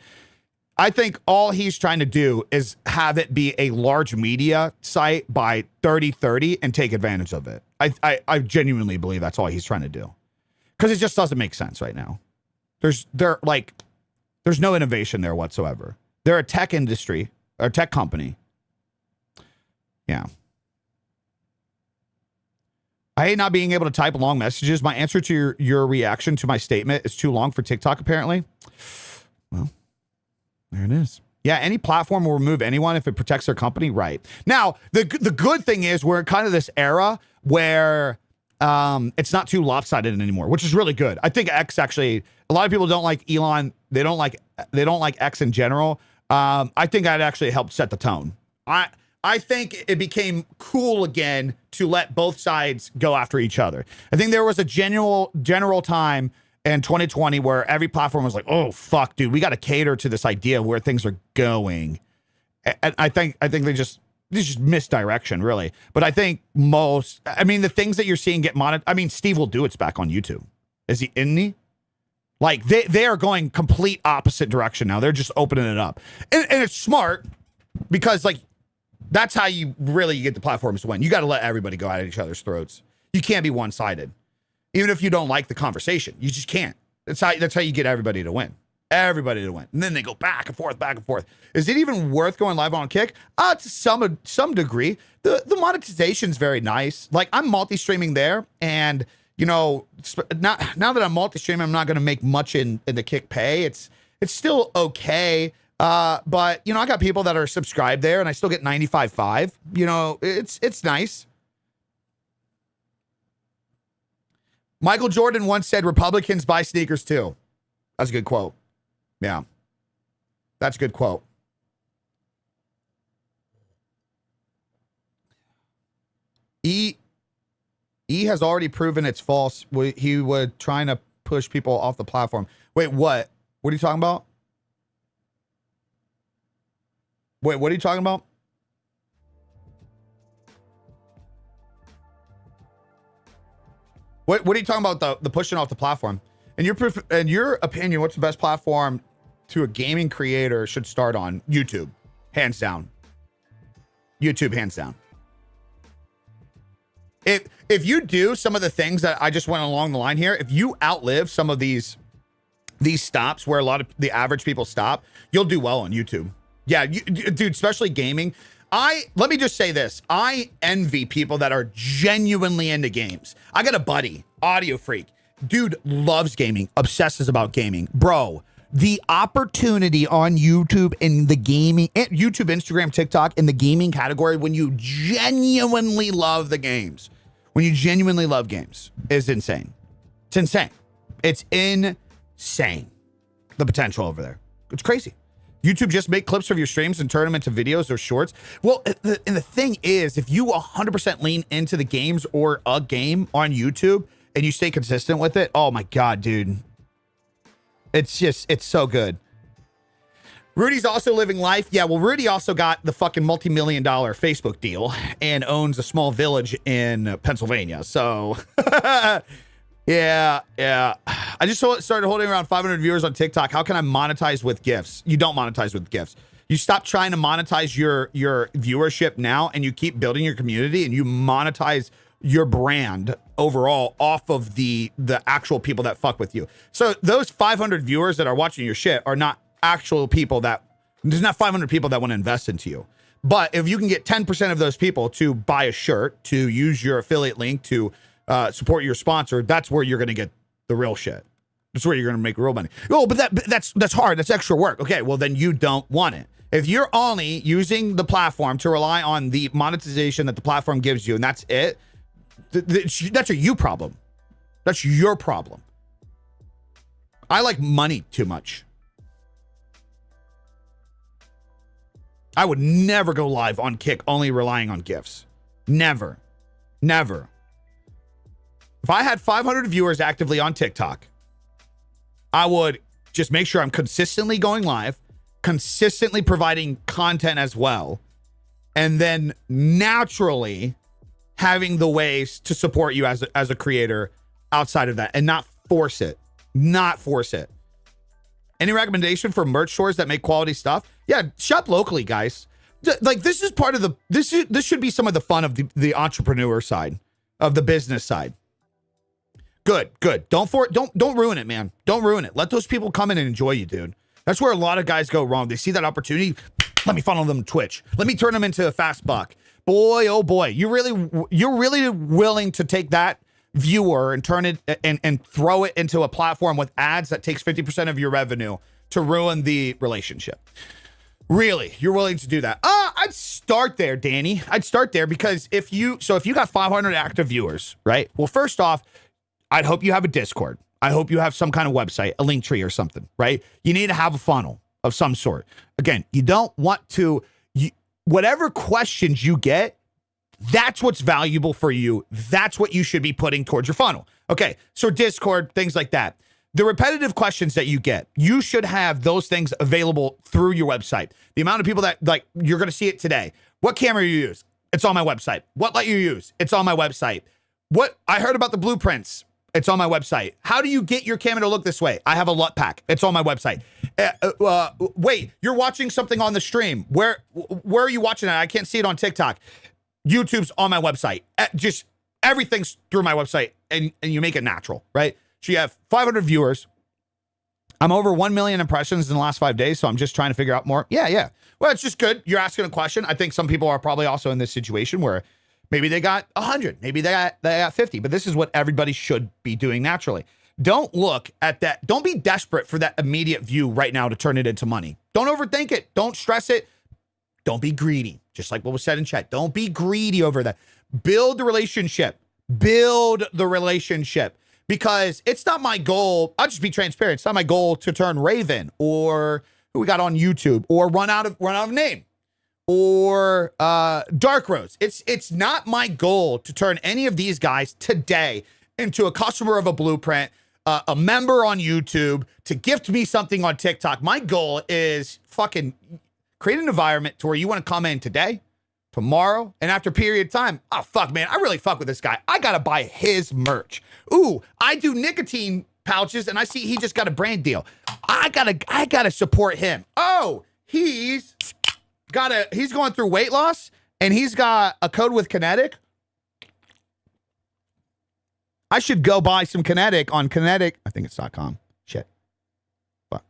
I think all he's trying to do is have it be a large media site by 2030 and take advantage of it. I genuinely believe that's all he's trying to do, because it just doesn't make sense right now. There's no innovation there whatsoever. They're a tech industry or tech company. Yeah. I hate not being able to type long messages. My answer to your reaction to my statement is too long for TikTok, apparently. Well, there it is. Yeah, any platform will remove anyone if it protects their company. Right. Now, the good thing is we're in kind of this era where it's not too lopsided anymore, which is really good. I think X actually, a lot of people don't like Elon. They don't like X in general. I think that actually helped set the tone. I think it became cool again to let both sides go after each other. I think there was a general time in 2020 where every platform was like, oh, fuck, dude, we got to cater to this idea of where things are going. And I think they just misdirection, really. But I think the things that you're seeing get monetized. I mean, Steve will do it's back on YouTube. Isn't he? Like, they are going complete opposite direction now. They're just opening it up. And it's smart because, like, that's how you really get the platforms to win. You got to let everybody go at each other's throats. You can't be one-sided. Even if you don't like the conversation, you just can't. That's how you get everybody to win. Everybody to win. And then they go back and forth, back and forth. Is it even worth going live on Kick? To some degree. The monetization is very nice. Like, I'm multi-streaming there, and now that I'm multi-streaming, I'm not going to make much in the Kick pay. It's still okay. But I got people that are subscribed there, and I still get 95.5. It's nice. Michael Jordan once said, Republicans buy sneakers too. That's a good quote. Yeah. That's a good quote. E has already proven it's false. He was trying to push people off the platform. Wait, what? What are you talking about? Wait, what are you talking about? What are you talking about? The pushing off the platform? In your opinion, what's the best platform to a gaming creator should start on? YouTube, hands down. YouTube, hands down. If you do some of the things that I just went along the line here, if you outlive some of these stops where a lot of the average people stop, you'll do well on YouTube. Yeah, dude, especially gaming. Let me just say this. I envy people that are genuinely into games. I got a buddy, audio freak. Dude loves gaming, obsesses about gaming. Bro, the opportunity on YouTube in the gaming, YouTube, Instagram, TikTok, in the gaming category, when you genuinely love the games, is insane. It's insane. It's insane. The potential over there. It's crazy. YouTube just make clips of your streams and turn them into videos or shorts. Well, and the thing is, if you 100% lean into the games or a game on YouTube and you stay consistent with it, oh my God, dude. It's so good. Rudy's also living life. Yeah, well, Rudy also got the fucking multi-million-dollar Facebook deal and owns a small village in Pennsylvania. So, yeah. I just started holding around 500 viewers on TikTok. How can I monetize with gifts? You don't monetize with gifts. You stop trying to monetize your viewership now, and you keep building your community, and you monetize your brand overall off of the actual people that fuck with you. So those 500 viewers that are watching your shit are not actual people there's not 500 people that want to invest into you. But if you can get 10% of those people to buy a shirt, to use your affiliate link, to support your sponsor, that's where you're going to get the real shit. That's where you're going to make real money. Oh, but that's hard. That's extra work. Okay, well, then you don't want it. If you're only using the platform to rely on the monetization that the platform gives you, and that's it, that's a you problem. That's your problem. I like money too much. I would never go live on Kick only relying on gifts. Never. If I had 500 viewers actively on TikTok, I would just make sure I'm consistently going live, consistently providing content as well, and then naturally having the ways to support you as a creator outside of that, and not force it. Any recommendation for merch stores that make quality stuff? Yeah, shop locally, guys. This is part of this should be some of the fun of the entrepreneur side, of the business side. Good. Don't ruin it, man. Don't ruin it. Let those people come in and enjoy you, dude. That's where a lot of guys go wrong. They see that opportunity. Let me funnel them to Twitch. Let me turn them into a fast buck. boy, oh boy, you're really willing to take that viewer and turn it and throw it into a platform with ads that takes 50% of your revenue to ruin the relationship. Really, you're willing to do that? I'd start there, Danny. I'd start there because if you got 500 active viewers, right? Well, first off, I'd hope you have a Discord. I hope you have some kind of website, a link tree or something, right? You need to have a funnel of some sort. Again, you don't want to, whatever questions you get, that's what's valuable for you. That's what you should be putting towards your funnel. Okay, so Discord, things like that. The repetitive questions that you get, you should have those things available through your website. The amount of people that, like, you're going to see it today. What camera you use? It's on my website. What light you use? It's on my website. What I heard about the blueprints? It's on my website. How do you get your camera to look this way? I have a LUT pack. It's on my website. Wait, you're watching something on the stream. Where are you watching it? I can't see it on TikTok. YouTube's on my website. Just everything's through my website, and you make it natural, right? So you have 500 viewers. I'm over 1 million impressions in the last 5 days, so I'm just trying to figure out more. Yeah. Well, it's just good. You're asking a question. I think some people are probably also in this situation where maybe they got 100, maybe they got 50, but this is what everybody should be doing naturally. Don't look at that. Don't be desperate for that immediate view right now to turn it into money. Don't overthink it. Don't stress it. Don't be greedy. Just like what was said in chat. Don't be greedy over that. Build the relationship. Build the relationship. Because it's not my goal. I'll just be transparent. It's not my goal to turn Raven or who we got on YouTube or run out of name or Dark Rose. It's not my goal to turn any of these guys today into a customer of a blueprint, a member on YouTube, to gift me something on TikTok. My goal is fucking create an environment to where you want to come in today, tomorrow, and after a period of time. Oh, fuck, man. I really fuck with this guy. I got to buy his merch. Ooh, I do nicotine pouches, and I see he just got a brand deal. I gotta support him. Oh, he's going through weight loss, and he's got a code with Kinetic. I should go buy some Kinetic on Kinetic. I think it's .com. Shit. Fuck.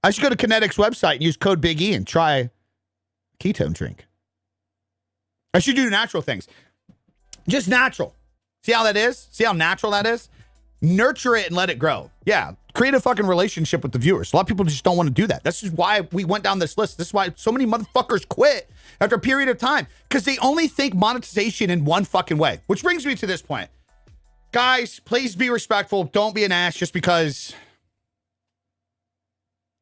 I should go to Kinetic's website and use code Big E and try a ketone drink. I should do natural things. Just natural. See how that is? See how natural that is? Nurture it and let it grow. Yeah. Create a fucking relationship with the viewers. A lot of people just don't want to do that. This is why we went down this list. This is why so many motherfuckers quit after a period of time. Because they only think monetization in one fucking way. Which brings me to this point. Guys, please be respectful. Don't be an ass just because...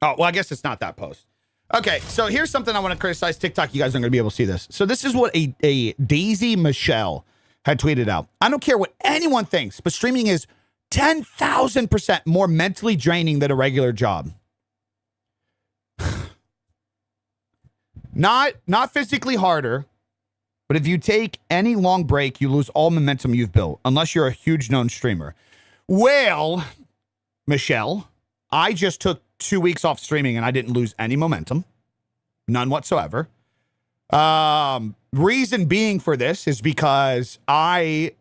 Oh, well, I guess it's not that post. Okay, so here's something I want to criticize TikTok. You guys aren't going to be able to see this. So this is what a Daisy Michelle had tweeted out. I don't care what anyone thinks, but streaming is 10,000% more mentally draining than a regular job. Not physically harder, but if you take any long break, you lose all momentum you've built, unless you're a huge known streamer. Well, Michelle, I just took 2 weeks off streaming and I didn't lose any momentum. None whatsoever. Reason being for this is because I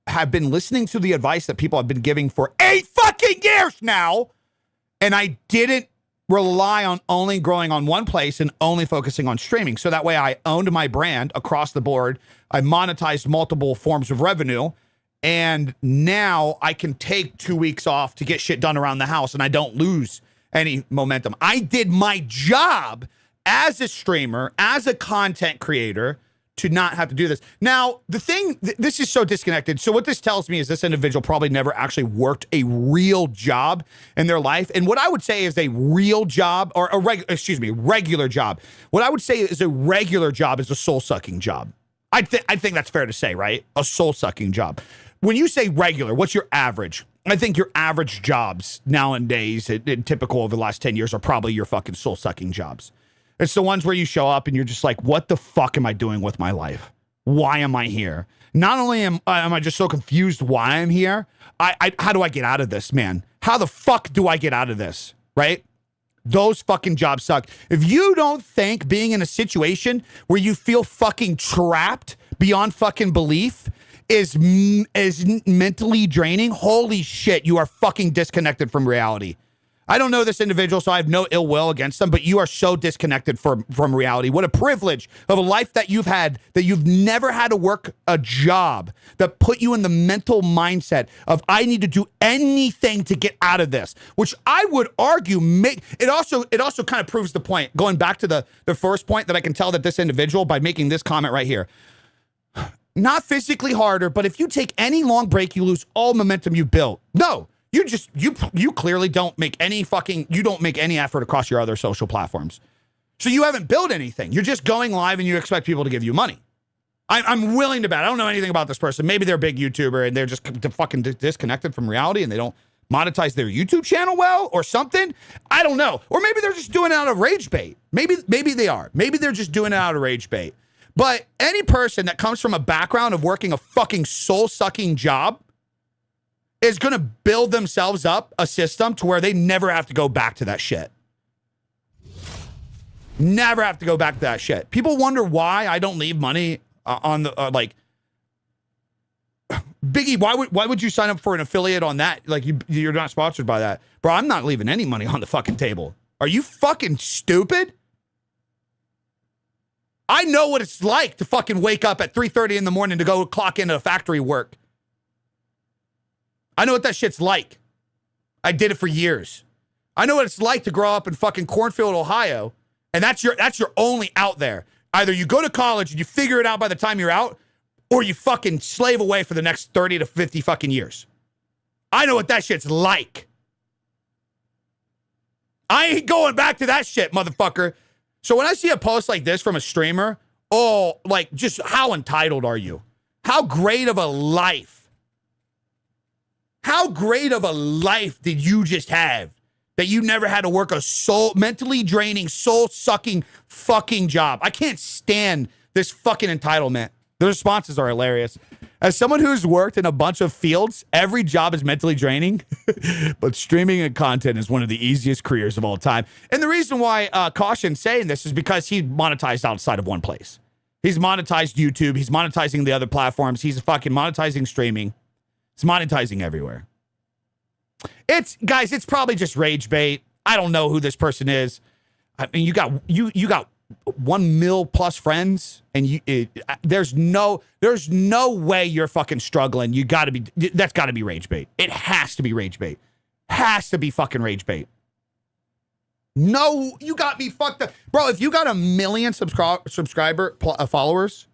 have been listening to the advice that people have been giving for 8 fucking years now. And I didn't rely on only growing on one place and only focusing on streaming. So that way I owned my brand across the board. I monetized multiple forms of revenue. And now I can take 2 weeks off to get shit done around the house and I don't lose any momentum. I did my job as a streamer, as a content creator, to not have to do this. Now, the thing, this is so disconnected. So what this tells me is this individual probably never actually worked a real job in their life. And what I would say is a real job, or regular job. What I would say is a regular job is a soul-sucking job. I think that's fair to say, right? A soul-sucking job. When you say regular, what's your average? I think your average jobs nowadays, typical over the last 10 years, are probably your fucking soul-sucking jobs. It's the ones where you show up and you're just like, what the fuck am I doing with my life? Why am I here? Not only am I just so confused why I'm here, how do I get out of this, man? How the fuck do I get out of this, right? Those fucking jobs suck. If you don't think being in a situation where you feel fucking trapped beyond fucking belief is mentally draining, holy shit, you are fucking disconnected from reality. I don't know this individual, so I have no ill will against them, but you are so disconnected from reality. What a privilege of a life that you've had, that you've never had to work a job that put you in the mental mindset of, I need to do anything to get out of this, which I would argue it also kind of proves the point. Going back to the first point, that I can tell that this individual, by making this comment right here, not physically harder, but if you take any long break, you lose all momentum you built. No. You clearly don't make any effort across your other social platforms. So you haven't built anything. You're just going live and you expect people to give you money. I'm willing to bet. I don't know anything about this person. Maybe they're a big YouTuber and they're just fucking disconnected from reality and they don't monetize their YouTube channel well or something. I don't know. Or maybe they're just doing it out of rage bait. Maybe they are. Maybe they're just doing it out of rage bait. But any person that comes from a background of working a fucking soul-sucking job is going to build themselves up a system to where they never have to go back to that shit. Never have to go back to that shit. People wonder why I don't leave money on the, Biggie, why would you sign up for an affiliate on that? Like, you're not sponsored by that. Bro, I'm not leaving any money on the fucking table. Are you fucking stupid? I know what it's like to fucking wake up at 3:30 in the morning to go clock into factory work. I know what that shit's like. I did it for years. I know what it's like to grow up in fucking Cornfield, Ohio, and that's your only out there. Either you go to college and you figure it out by the time you're out, or you fucking slave away for the next 30 to 50 fucking years. I know what that shit's like. I ain't going back to that shit, motherfucker. So when I see a post like this from a streamer, just how entitled are you? How great of a life? How great of a life did you just have that you never had to work a mentally draining, soul-sucking fucking job? I can't stand this fucking entitlement. The responses are hilarious. As someone who's worked in a bunch of fields, every job is mentally draining, but streaming and content is one of the easiest careers of all time. And the reason why Caution's saying this is because he monetized outside of one place. He's monetized YouTube. He's monetizing the other platforms. He's fucking monetizing streaming. It's monetizing everywhere. It's probably just rage bait. I don't know who this person is. I mean, you got 1 mil plus friends, and there's no way you're fucking struggling. That's got to be rage bait. It has to be rage bait. Has to be fucking rage bait. No, you got me fucked up, bro. If you got 1 million subscriber followers,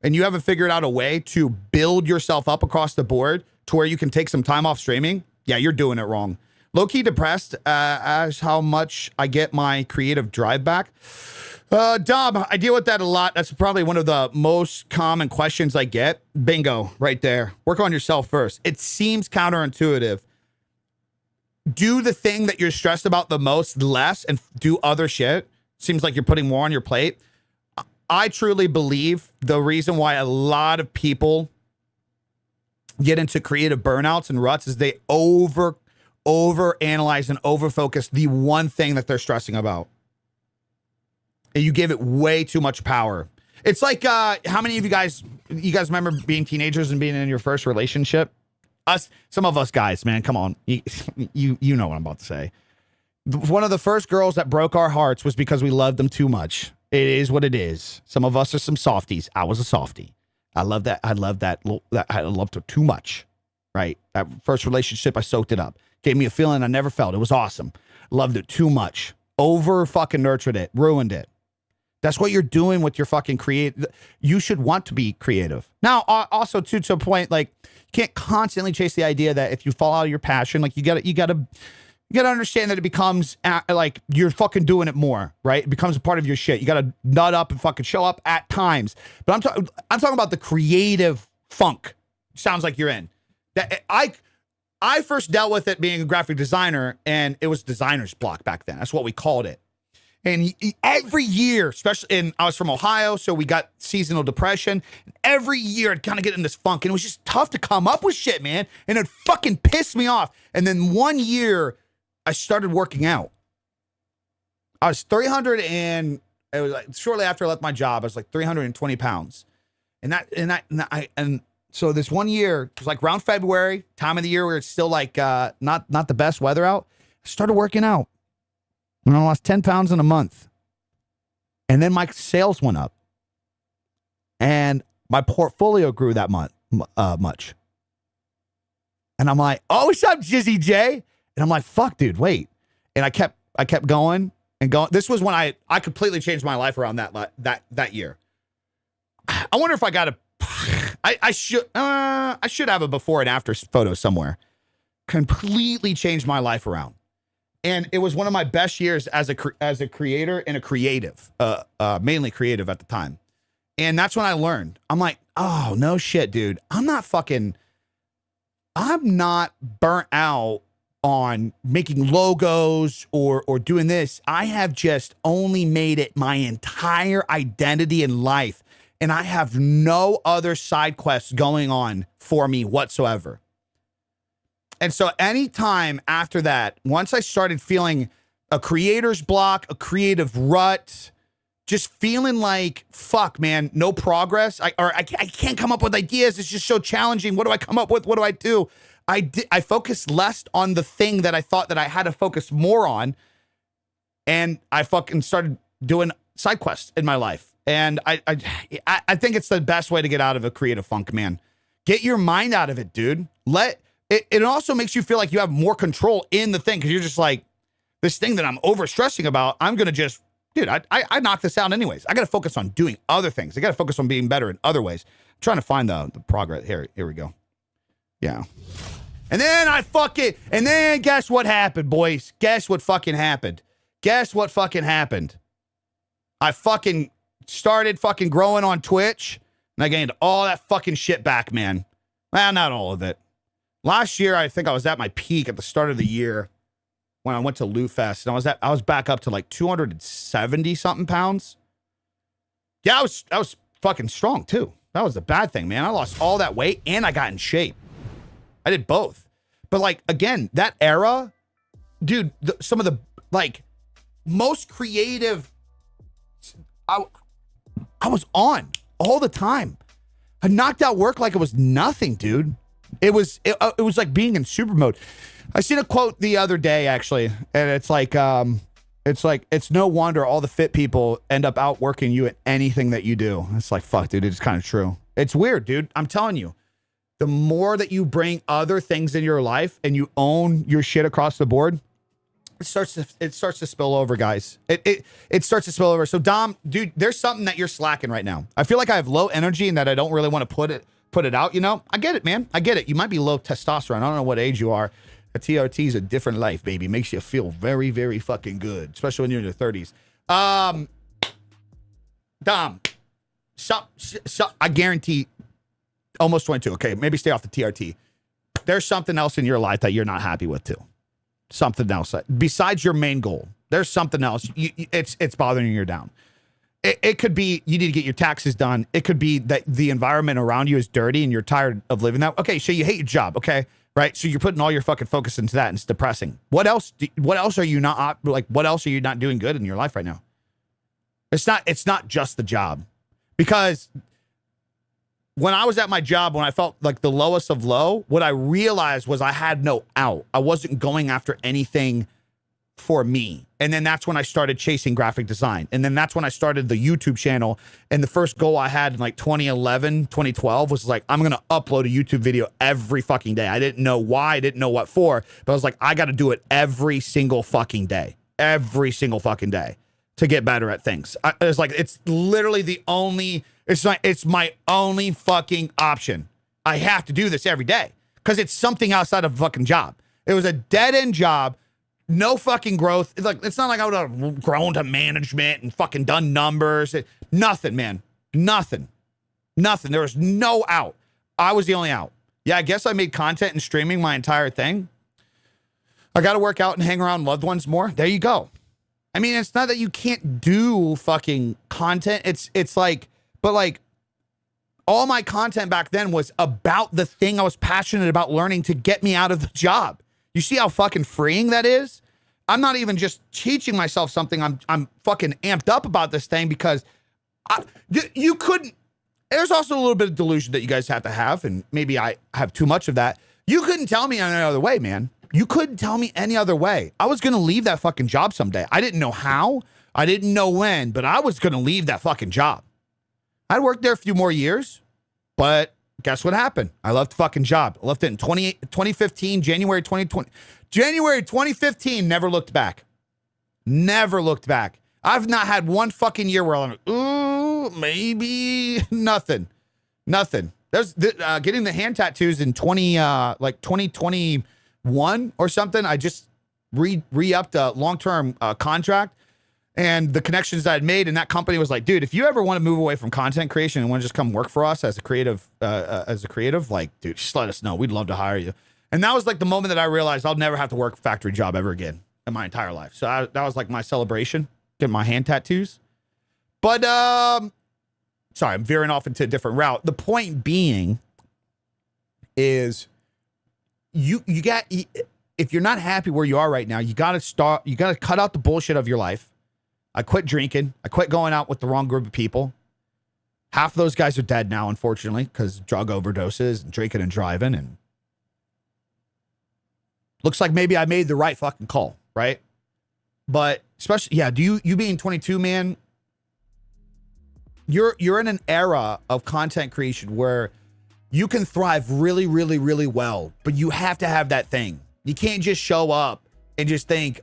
and you haven't figured out a way to build yourself up across the board to where you can take some time off streaming, yeah, you're doing it wrong. Low-key depressed as how much I get my creative drive back. Dom, I deal with that a lot. That's probably one of the most common questions I get. Bingo, right there. Work on yourself first. It seems counterintuitive. Do the thing that you're stressed about the most less and do other shit. Seems like you're putting more on your plate. I truly believe the reason why a lot of people get into creative burnouts and ruts is they over analyze and over focus the one thing that they're stressing about. And you give it way too much power. It's like, how many of you guys remember being teenagers and being in your first relationship? Some of us guys, man, come on. You know what I'm about to say. One of the first girls that broke our hearts was because we loved them too much. It is what it is. Some of us are some softies. I was a softie. I love that. I loved her too much, right? That first relationship, I soaked it up. Gave me a feeling I never felt. It was awesome. Loved it too much. Over fucking nurtured it. Ruined it. That's what you're doing with your fucking You should want to be creative. Now, also to a point, like, you can't constantly chase the idea that if you fall out of your passion, like, you gotta understand that it becomes like you're fucking doing it more, right? It becomes a part of your shit. You gotta nut up and fucking show up at times. But I'm talking about the creative funk. Sounds like you're in. That I first dealt with it being a graphic designer, and it was designer's block back then. That's what we called it. And every year, especially I was from Ohio, so we got seasonal depression. Every year I'd kind of get in this funk, and it was just tough to come up with shit, man. And it fucking pissed me off. And then one year I started working out. I was 300 and it was like shortly after I left my job, I was like 320 pounds. And so this one year, it was like around February, time of the year where it's still like not the best weather out. started working out. And I lost 10 pounds in a month. And then my sales went up. And my portfolio grew that much. And I'm like, oh, what's up, Jizzy J? And I'm like, fuck, dude, wait. And I kept going and going. This was when I completely changed my life around that year. I wonder if I got I should have a before and after photo somewhere. Completely changed my life around. And it was one of my best years as a creator and a creative, mainly creative at the time. And that's when I learned. I'm like, oh, no shit, dude. I'm not burnt out on making logos or doing this. I have just only made it my entire identity in life. And I have no other side quests going on for me whatsoever. And so anytime after that, once I started feeling a creator's block, a creative rut, just feeling like, fuck, man, no progress. I can't come up with ideas. It's just so challenging. What do I come up with? What do I do? I focused less on the thing that I thought that I had to focus more on. And I fucking started doing side quests in my life. And I think it's the best way to get out of a creative funk, man. Get your mind out of it, dude. It also makes you feel like you have more control in the thing, because you're just like, this thing that I'm over stressing about, I'm going to just, dude, I knock this out anyways. I got to focus on doing other things. I got to focus on being better in other ways. I'm trying to find the progress. Here we go. Yeah. And then guess what happened, boys? Guess what fucking happened? I fucking started fucking growing on Twitch, and I gained all that fucking shit back, man. Well, not all of it. Last year, I think I was at my peak at the start of the year when I went to Loot Fest, and I was back up to like 270 something pounds. Yeah, I was fucking strong too. That was the bad thing, man. I lost all that weight and I got in shape. I did both. But like, again, that era, dude, some of the like most creative, I was on all the time. I knocked out work like it was nothing, dude. It was like being in super mode. I seen a quote the other day, actually, and it's like it's no wonder all the fit people end up outworking you at anything that you do. It's like, fuck, dude, it's kind of true. It's weird, dude. I'm telling you, the more that you bring other things in your life and you own your shit across the board, it starts to spill over, guys. It starts to spill over. So Dom, dude, there's something that you're slacking right now. I feel like I have low energy and that I don't really want to put it out, you know? I get it, man. I get it. You might be low testosterone. I don't know what age you are. A TRT is a different life, baby. Makes you feel very, very fucking good, especially when you're in your 30s. Dom, I guarantee almost 22. Okay, maybe stay off the TRT. There's something else in your life that you're not happy with too. Something else besides your main goal. There's something else. It's bothering you down. It could be you need to get your taxes done. It could be that the environment around you is dirty and you're tired of living that. Okay, so you hate your job, okay? Right? So you're putting all your fucking focus into that and it's depressing. What else are you not doing good in your life right now? It's not just the job. Because when I was at my job, when I felt like the lowest of low, what I realized was I had no out. I wasn't going after anything for me. And then that's when I started chasing graphic design. And then that's when I started the YouTube channel. And the first goal I had in like 2011, 2012 was like, I'm going to upload a YouTube video every fucking day. I didn't know why. I didn't know what for. But I was like, I got to do it every single fucking day. Every single fucking day to get better at things. It's literally it's my only fucking option. I have to do this every day because it's something outside of a fucking job. It was a dead end job. No fucking growth. It's not like I would have grown to management and fucking done numbers. Nothing, man. Nothing. There was no out. I was the only out. Yeah, I guess I made content and streaming my entire thing. I got to work out and hang around loved ones more. There you go. I mean, it's not that you can't do fucking content. It's like, but like all my content back then was about the thing I was passionate about learning to get me out of the job. You see how fucking freeing that is? I'm not even just teaching myself something. I'm fucking amped up about this thing because you couldn't. There's also a little bit of delusion that you guys have to have, and maybe I have too much of that. You couldn't tell me any other way, man. You couldn't tell me any other way. I was going to leave that fucking job someday. I didn't know how. I didn't know when, but I was going to leave that fucking job. I'd worked there a few more years, but guess what happened? I left the fucking job. I left it in 2015, January 2020. January 2015, never looked back. Never looked back. I've not had one fucking year where I'm like, ooh, maybe nothing. There's getting the hand tattoos in 2021 or something. I just re-upped a long-term contract, and the connections that I'd made in that company was like, dude, if you ever want to move away from content creation and want to just come work for us as a creative, like, dude, just let us know. We'd love to hire you. And that was like the moment that I realized I'll never have to work a factory job ever again in my entire life. So that was like my celebration, getting my hand tattoos. But sorry, I'm veering off into a different route. The point being is you got, if you're not happy where you are right now, you got to cut out the bullshit of your life. I quit drinking. I quit going out with the wrong group of people. Half of those guys are dead now, unfortunately, because drug overdoses and drinking and driving. And looks like maybe I made the right fucking call, right? But especially, yeah, you being 22, man, you're in an era of content creation where you can thrive really, really, really well, but you have to have that thing. You can't just show up and just think,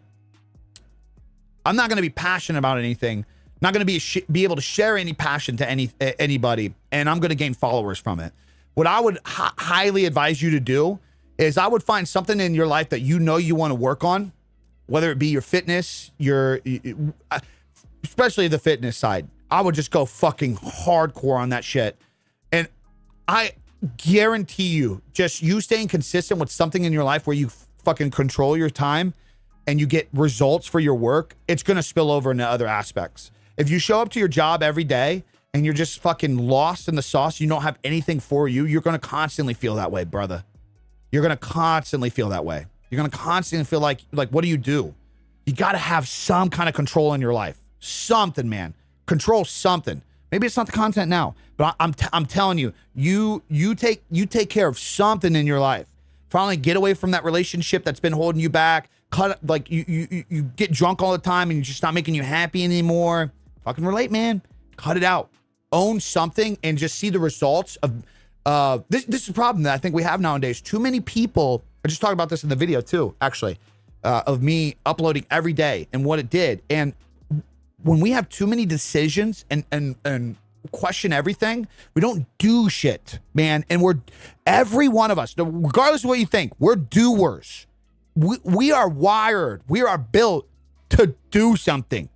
I'm not going to be passionate about anything. Not going to be able to share any passion to anybody, and I'm going to gain followers from it. What I would highly advise you to do is I would find something in your life that you know you want to work on, whether it be your fitness, especially the fitness side. I would just go fucking hardcore on that shit. And I guarantee you, just you staying consistent with something in your life where you fucking control your time and you get results for your work, it's going to spill over into other aspects. If you show up to your job every day and you're just fucking lost in the sauce, you don't have anything for you, you're going to constantly feel that way, brother. You're going to constantly feel that way. You're going to constantly feel like, what do? You got to have some kind of control in your life. Something, man. Control something. Maybe it's not the content now, but I'm telling you, you take care of something in your life. Finally get away from that relationship that's been holding you back. Cut, like you get drunk all the time and you're just not making you happy anymore. Fucking relate, man. Cut it out. Own something and just see the results of this is a problem that I think we have nowadays. Too many people, I just talked about this in the video too, actually, of me uploading every day and what it did. And when we have too many decisions and question everything, we don't do shit, man. And every one of us, regardless of what you think, we're doers. We are wired. We are built to do something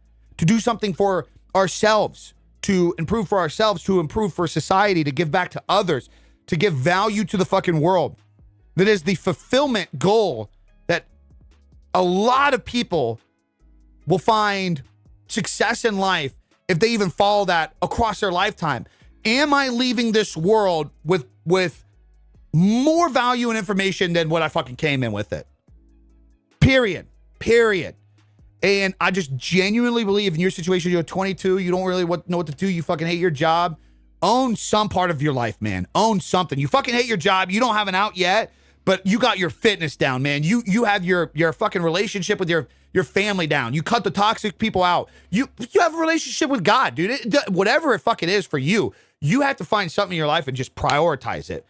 for ourselves, to improve for ourselves, to improve for society, to give back to others, to give value to the fucking world. That is the fulfillment goal that a lot of people will find success in life if they even follow that across their lifetime. Am I leaving this world with more value and information than what I fucking came in with it? Period. And I just genuinely believe in your situation, you're 22, you don't really know what to do, you fucking hate your job. Own some part of your life, man. Own something. You fucking hate your job, you don't have an out yet, but you got your fitness down, man. You have your fucking relationship with your family down. You cut the toxic people out. You have a relationship with God, dude. Whatever it fucking is for you, you have to find something in your life and just prioritize it.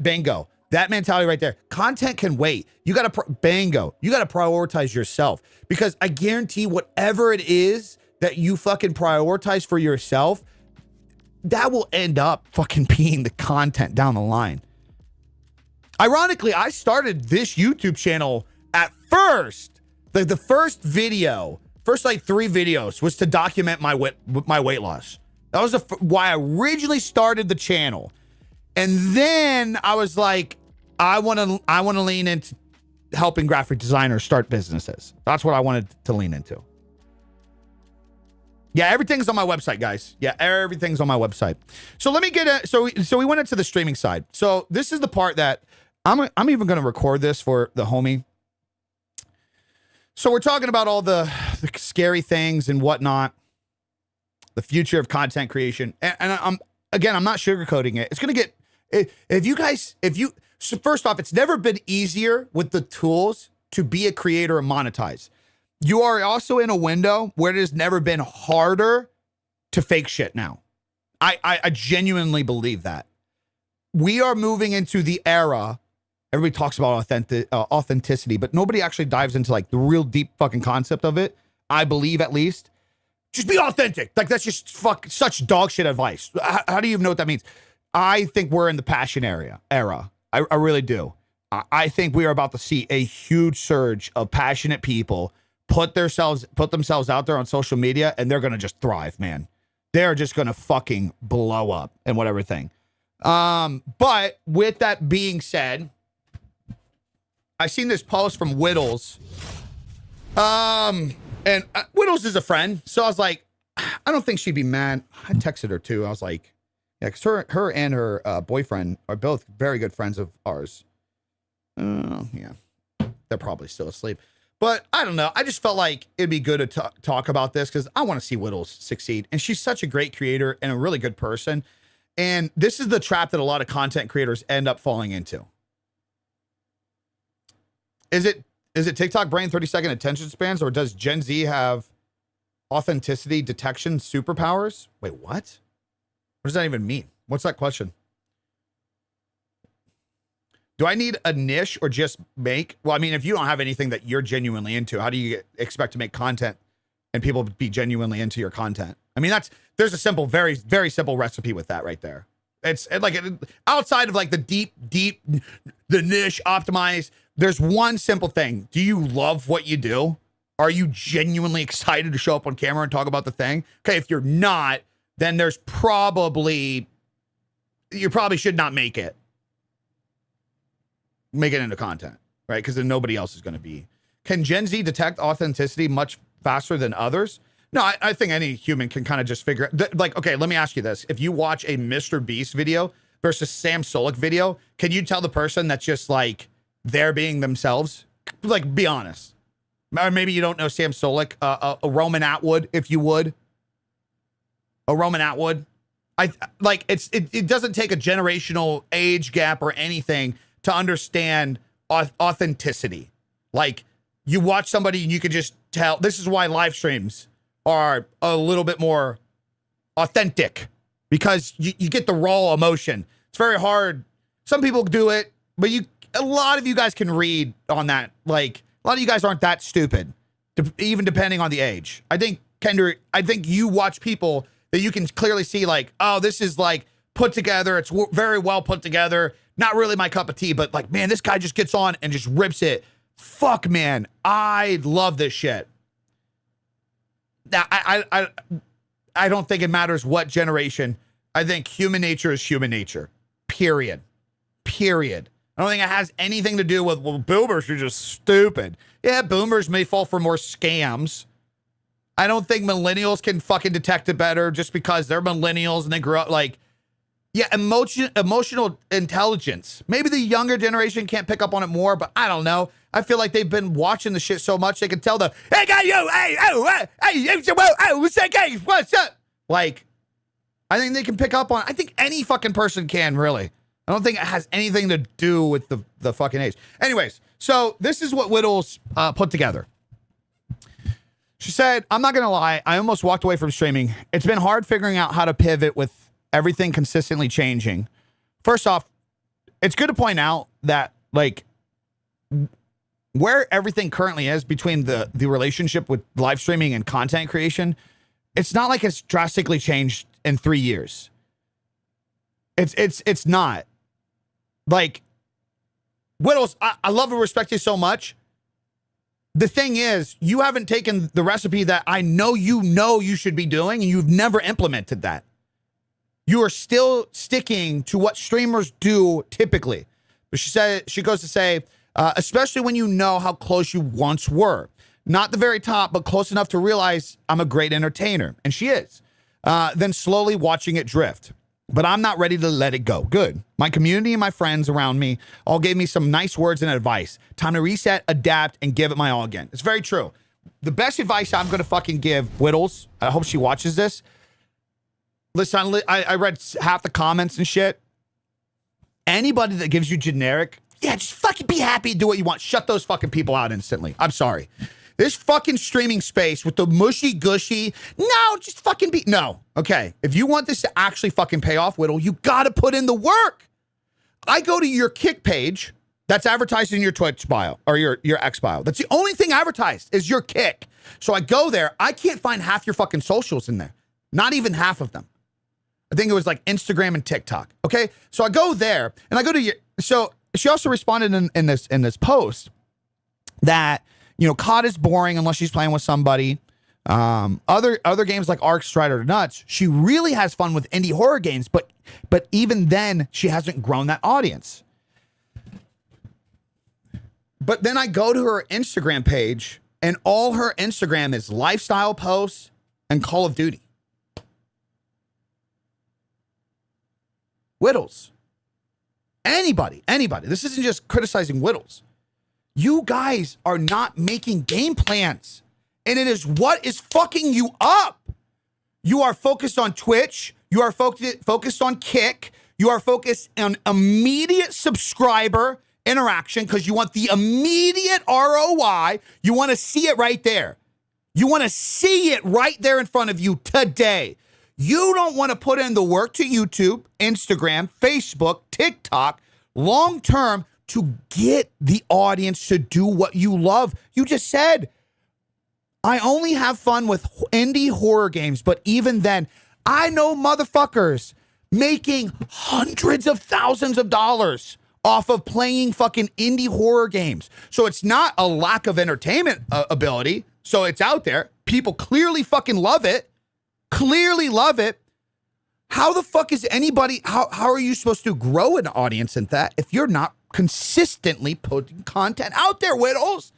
Bingo. That mentality right there. Content can wait. You got to, bingo. You got to prioritize yourself, because I guarantee whatever it is that you fucking prioritize for yourself, that will end up fucking being the content down the line. Ironically, I started this YouTube channel at first. The first video, like 3 videos was to document my weight loss. That was why I originally started the channel. And then I was like, I want to lean into helping graphic designers start businesses. That's what I wanted to lean into. Yeah, everything's on my website, guys. Yeah, everything's on my website. So let me get so we went into the streaming side. So this is the part that I'm even going to record this for the homie. So we're talking about all the scary things and whatnot, the future of content creation. And I'm not sugarcoating it. It's going to get, So first off, it's never been easier with the tools to be a creator and monetize. You are also in a window where it has never been harder to fake shit now. I genuinely believe that. We are moving into the era, everybody talks about authenticity, but nobody actually dives into like the real deep fucking concept of it. I believe, at least. Just be authentic. Like, that's just such dog shit advice. How do you even know what that means? I think we're in the passion era. I really do. I think we are about to see a huge surge of passionate people put themselves out there on social media, and they're going to just thrive, man. They're just going to fucking blow up and whatever thing. But with that being said, I seen this post from Whittles. And Whittles is a friend. So I was like, I don't think she'd be mad. I texted her too. I was like, yeah, because her and her boyfriend are both very good friends of ours. Yeah, they're probably still asleep. But I don't know. I just felt like it'd be good to talk about this because I want to see Whittles succeed. And she's such a great creator and a really good person. And this is the trap that a lot of content creators end up falling into. Is it TikTok brain 30-second attention spans, or does Gen Z have authenticity detection superpowers? Wait, what? What does that even mean? What's that question? Do I need a niche or just make? Well, I mean, if you don't have anything that you're genuinely into, how do you expect to make content and people be genuinely into your content? I mean, there's a simple, very, very simple recipe with that right there. It's like outside of like the deep, the niche optimized. There's one simple thing. Do you love what you do? Are you genuinely excited to show up on camera and talk about the thing? Okay, if you're not, then you probably should not make it into content, right? Because then nobody else is going to be. Can Gen Z detect authenticity much faster than others? No, I think any human can kind of just figure it. Like, okay, let me ask you this. If you watch a Mr. Beast video versus Sam Solik video, can you tell the person that's just like, they're being themselves? Like, be honest. Or maybe you don't know Sam Solik, a Roman Atwood, if you would. A Roman Atwood. It doesn't take a generational age gap or anything to understand authenticity. Like, you watch somebody and you can just tell. This is why live streams are a little bit more authentic, because you get the raw emotion. It's very hard. Some people do it, but a lot of you guys can read on that. Like, a lot of you guys aren't that stupid, even depending on the age. I think, Kendra, you watch people that you can clearly see like, oh, this is like put together. It's very well put together. Not really my cup of tea, but like, man, this guy just gets on and just rips it. Fuck, man. I love this shit. Now, I don't think it matters what generation. I think human nature is human nature. Period. I don't think it has anything to do with, well, boomers are just stupid. Yeah, boomers may fall for more scams. I don't think millennials can fucking detect it better just because they're millennials and they grew up like, yeah, emotional intelligence. Maybe the younger generation can't pick up on it more, but I don't know. I feel like they've been watching the shit so much they can tell hey, guy, you, what's up? Like, I think they can pick up on. I think any fucking person can, really. I don't think it has anything to do with the fucking age. Anyways, so this is what Whittles put together. She said, I'm not going to lie. I almost walked away from streaming. It's been hard figuring out how to pivot with everything consistently changing. First off, it's good to point out that, like, where everything currently is between the relationship with live streaming and content creation, it's not like it's drastically changed in 3 years. It's not. Like, Whittles, I love and respect you so much. The thing is, you haven't taken the recipe that I know you should be doing, and you've never implemented that. You are still sticking to what streamers do typically. But she goes to say, especially when you know how close you once were. Not the very top, but close enough to realize I'm a great entertainer. And she is. Then slowly watching it drift. But I'm not ready to let it go. Good. My community and my friends around me all gave me some nice words and advice. Time to reset, adapt, and give it my all again. It's very true. The best advice I'm going to fucking give Whittles, I hope she watches this. Listen, I read half the comments and shit. Anybody that gives you generic, yeah, just fucking be happy, do what you want. Shut those fucking people out instantly. I'm sorry. This fucking streaming space with the mushy gushy, no, just fucking be, no. Okay, if you want this to actually fucking pay off, Whittle, you gotta put in the work. I go to your Kick page, that's advertised in your Twitch bio, or your X bio. That's the only thing advertised is your Kick. So I go there, I can't find half your fucking socials in there. Not even half of them. I think it was like Instagram and TikTok. Okay, so I go there and I go to your. So she also responded in this post that COD is boring unless she's playing with somebody. Other games like Ark, Strider, or Nuts, she really has fun with indie horror games, but even then she hasn't grown that audience. But then I go to her Instagram page and all her Instagram is lifestyle posts and Call of Duty. Whittles. Anybody. This isn't just criticizing Whittles. You guys are not making game plans. And it is what is fucking you up. You are focused on Twitch. You are focused on Kick. You are focused on immediate subscriber interaction because you want the immediate ROI. You want to see it right there. You want to see it right there in front of you today. You don't want to put in the work to YouTube, Instagram, Facebook, TikTok, long term to get the audience to do what you love. You just said, I only have fun with indie horror games, but even then, I know motherfuckers making hundreds of thousands of dollars off of playing fucking indie horror games. So it's not a lack of entertainment ability. So it's out there. People clearly fucking love it. Clearly love it. How the fuck is anybody, how are you supposed to grow an audience in that if you're not consistently putting content out there, Whittles?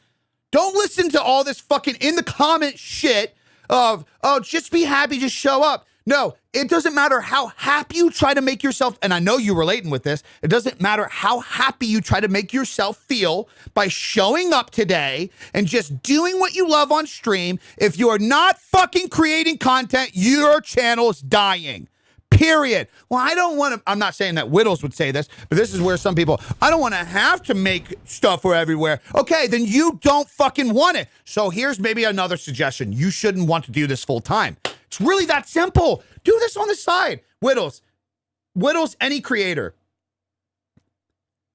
Don't listen to all this fucking in the comment shit of, oh, just be happy, just show up. No, it doesn't matter how happy you try to make yourself, and I know you're relating with this, it doesn't matter how happy you try to make yourself feel by showing up today and just doing what you love on stream. If you are not fucking creating content, your channel is dying. Period. Well, I don't want to, I'm not saying that Whittles would say this, but this is where some people, I don't want to have to make stuff for everywhere. Okay, then you don't fucking want it. So here's maybe another suggestion. You shouldn't want to do this full time. It's really that simple. Do this on the side. Whittles, any creator,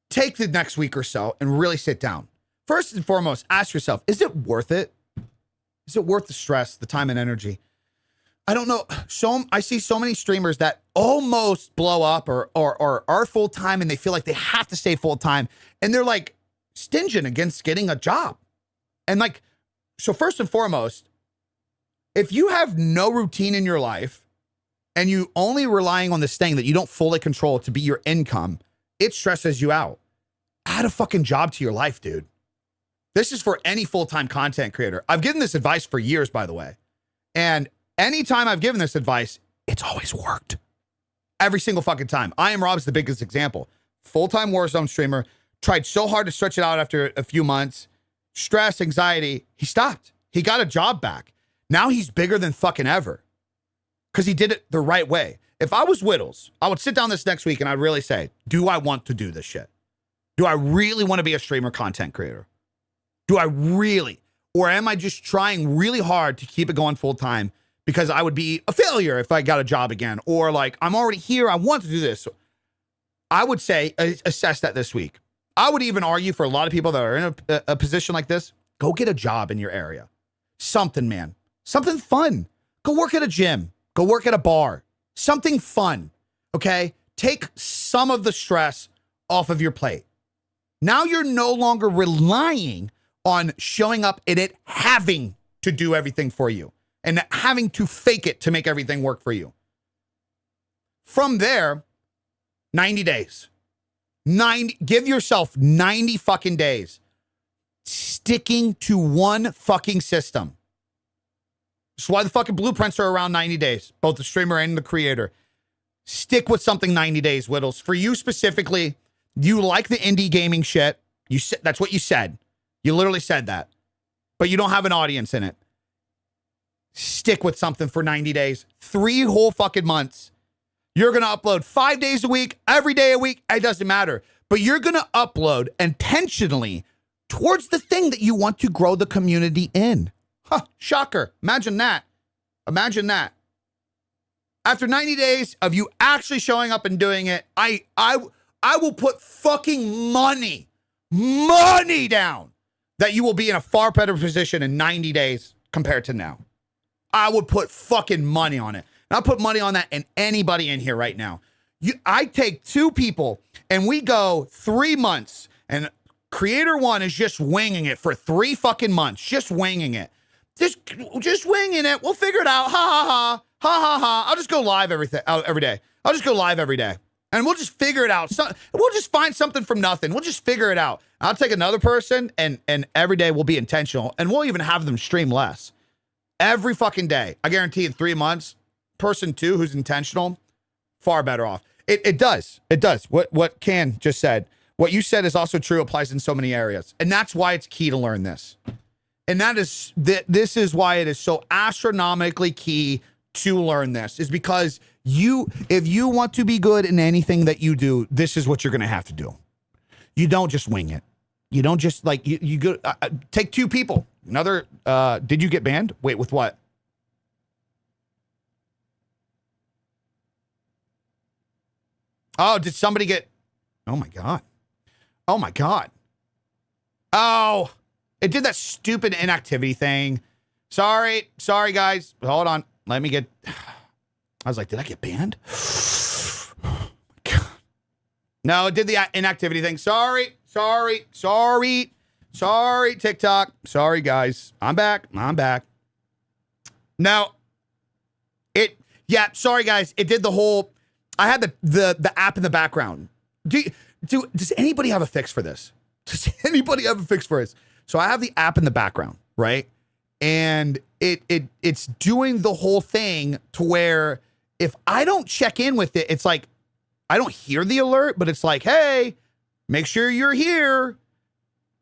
take the next week or so and really sit down. First and foremost, ask yourself, is it worth it? Is it worth the stress, the time and energy? I don't know. I see so many streamers that almost blow up or are full-time and they feel like they have to stay full-time and they're like stinging against getting a job. And like, so first and foremost, if you have no routine in your life and you only relying on this thing that you don't fully control to be your income, it stresses you out. Add a fucking job to your life, dude. This is for any full-time content creator. I've given this advice for years, by the way. And anytime I've given this advice, it's always worked. Every single fucking time. I Am Rob's the biggest example. Full-time Warzone streamer, tried so hard to stretch it out after a few months. Stress, anxiety, he stopped. He got a job back. Now he's bigger than fucking ever because he did it the right way. If I was Whittles, I would sit down this next week and I'd really say, do I want to do this shit? Do I really want to be a streamer content creator? Do I really? Or am I just trying really hard to keep it going full time because I would be a failure if I got a job again? Or like, I'm already here, I want to do this. I would say, assess that this week. I would even argue for a lot of people that are in a position like this, go get a job in your area. Something, man. Something fun. Go work at a gym. Go work at a bar. Something fun, okay? Take some of the stress off of your plate. Now you're no longer relying on showing up and it having to do everything for you and having to fake it to make everything work for you. From there, 90 days. Give yourself 90 fucking days sticking to one fucking system. That's why the fucking blueprints are around 90 days, both the streamer and the creator. Stick with something 90 days, Whittles. For you specifically, you like the indie gaming shit. That's what you said. You literally said that. But you don't have an audience in it. Stick with something for 90 days. 3 whole fucking months. You're going to upload 5 days a week, every day a week. It doesn't matter. But you're going to upload intentionally towards the thing that you want to grow the community in. Huh, shocker. Imagine that. Imagine that. After 90 days of you actually showing up and doing it, I will put fucking money down that you will be in a far better position in 90 days compared to now. I would put fucking money on it. And I'll put money on that and anybody in here right now. I take 2 people and we go 3 months and creator 1 is just winging it for 3 fucking months. Just winging it. Just winging it. We'll figure it out. Ha ha ha. Ha ha ha. I'll just go live every day. I'll just go live every day. And we'll just figure it out. We'll just find something from nothing. We'll just figure it out. I'll take another person and every day we'll be intentional. And we'll even have them stream less. Every fucking day. I guarantee in 3 months, person 2 who's intentional, far better off. It does. It does. What Can just said. What you said is also true, applies in so many areas. And that's why it's key to learn this. And this is why it is so astronomically key to learn this, is because if you want to be good in anything that you do, this is what you're going to have to do. You don't just wing it. You don't just like, you go, take 2 people. Another, did you get banned? Wait, with what? Oh, did somebody get, oh my God. Oh my God. Oh, it did that stupid inactivity thing. Sorry, guys. Hold on. Let me get, I was like, did I get banned? Oh my God. No, it did the inactivity thing. Sorry, TikTok. Sorry, guys. I'm back. Now, sorry, guys. It did the whole, I had the app in the background. Does anybody have a fix for this? So I have the app in the background, right? And it's doing the whole thing to where if I don't check in with it, it's like, I don't hear the alert, but it's like, hey, make sure you're here.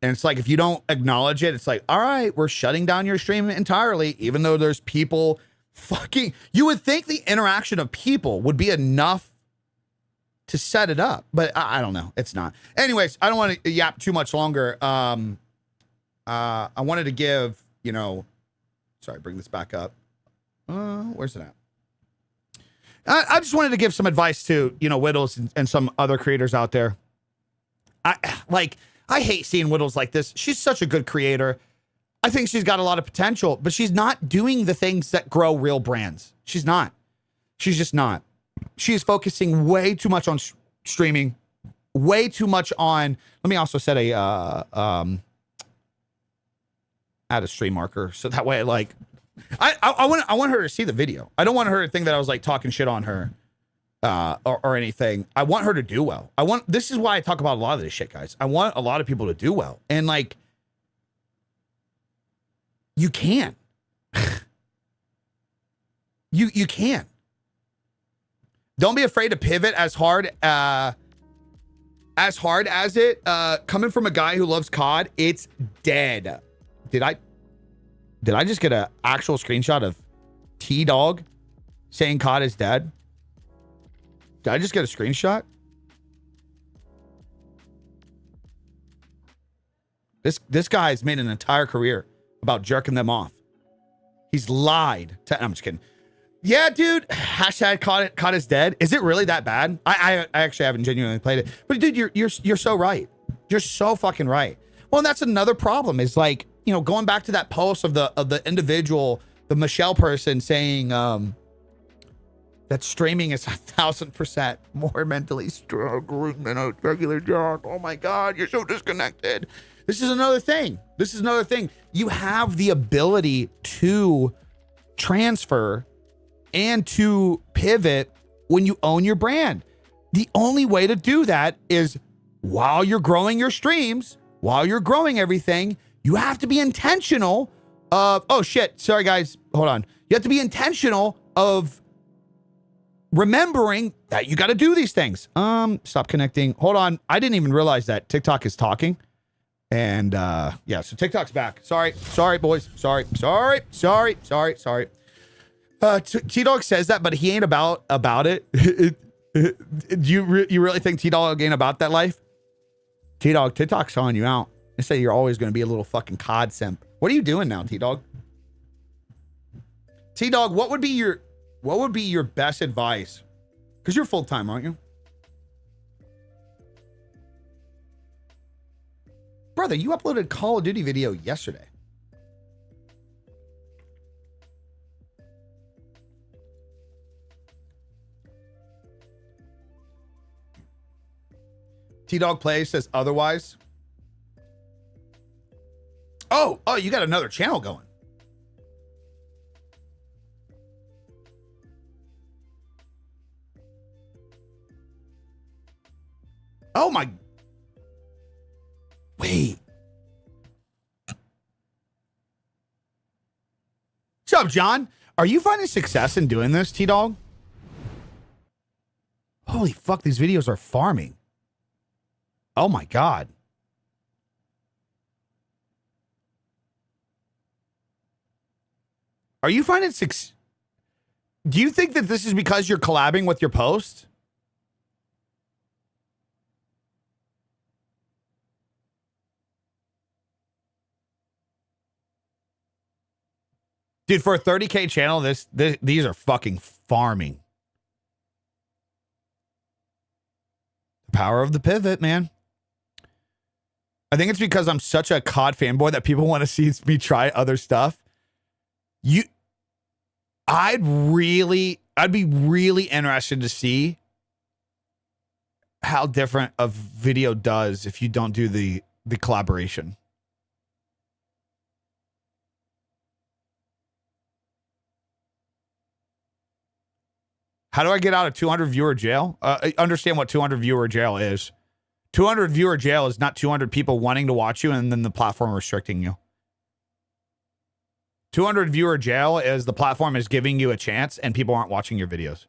And it's like, if you don't acknowledge it, it's like, all right, we're shutting down your stream entirely, even though there's people fucking, you would think the interaction of people would be enough to set it up, but I don't know. It's not. Anyways, I don't want to yap too much longer. I wanted to give, sorry, bring this back up. Where's it at? I just wanted to give some advice to, Whittles and some other creators out there. I hate seeing Whittles like this. She's such a good creator. I think she's got a lot of potential, but she's not doing the things that grow real brands. She's not. She's just not. She is focusing way too much on streaming, way too much on, let me also set add a stream marker. So that way, like, I want her to see the video. I don't want her to think that I was like talking shit on her or anything. I want her to do well. This is why I talk about a lot of this shit, guys. I want a lot of people to do well. And like, you can. You can. Don't be afraid to pivot as hard as it. Coming from a guy who loves COD, it's dead. Did I just get an actual screenshot of T-Dog saying COD is dead? Did I just get a screenshot? This guy's made an entire career about jerking them off. He's lied to, I'm just kidding. Yeah, dude. Hashtag COD is dead. Is it really that bad? I actually haven't genuinely played it. But dude, you're so right. You're so fucking right. Well, and that's another problem is like, going back to that post of the individual, the Michelle person saying that streaming is 1,000% more mentally struggling than a regular job. Oh my God, you're so disconnected. This is another thing. You have the ability to transfer and to pivot when you own your brand. The only way to do that is while you're growing your streams, while you're growing everything, you have to be intentional of, oh shit, sorry guys, hold on. You have to be intentional of remembering that you got to do these things. Stop connecting. Hold on. I didn't even realize that TikTok is talking. And yeah, so TikTok's back. Sorry, boys. Sorry. T-Dog says that, but he ain't about it. Do you really think T-Dog ain't about that life? T-Dog, TikTok's calling you out. They say you're always going to be a little fucking COD simp. What are you doing now, T-Dog? T-Dog, what would be your best advice? Because you're full-time, aren't you? Brother, you uploaded a Call of Duty video yesterday. T-Dog Plays says otherwise. Oh, you got another channel going. Oh my. Wait. What's up, John? Are you finding success in doing this, T-Dog? Holy fuck, these videos are farming. Oh my God. Are you finding success? Do you think that this is because you're collabing with your post? Dude, for a 30K channel, these are fucking farming. The power of the pivot, man. I think it's because I'm such a COD fanboy that people want to see me try other stuff. I'd be really interested to see how different a video does if you don't do the collaboration. How do I get out of 200 viewer jail? Understand what 200 viewer jail is. 200 viewer jail is not 200 people wanting to watch you and then the platform restricting you. 200 viewer jail is the platform is giving you a chance and people aren't watching your videos.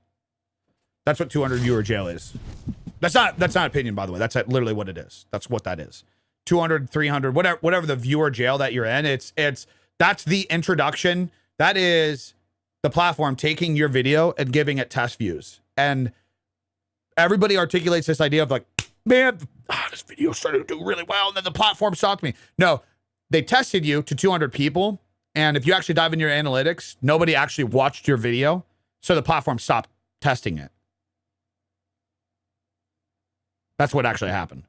That's what 200 viewer jail is. That's not opinion, by the way. That's literally what it is. That's what that is. 200, 300, whatever the viewer jail that you're in, that's the introduction. That is the platform taking your video and giving it test views. And everybody articulates this idea of like, man, this video started to do really well, and then the platform stopped me. No, they tested you to 200 people, and if you actually dive in your analytics, nobody actually watched your video, so the platform stopped testing it. That's what actually happened.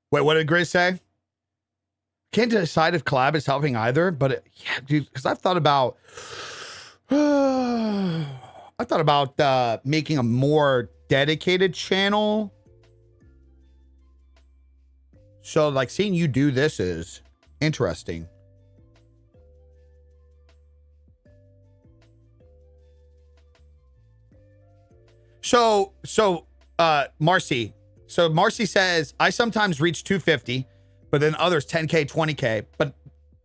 Wait, what did Grace say? Can't decide if collab is helping either, but yeah, dude, because I've thought about making a more dedicated channel. So like seeing you do this is interesting. So Marcy. So Marcy says, I sometimes reach 250, but then others 10K, 20K, but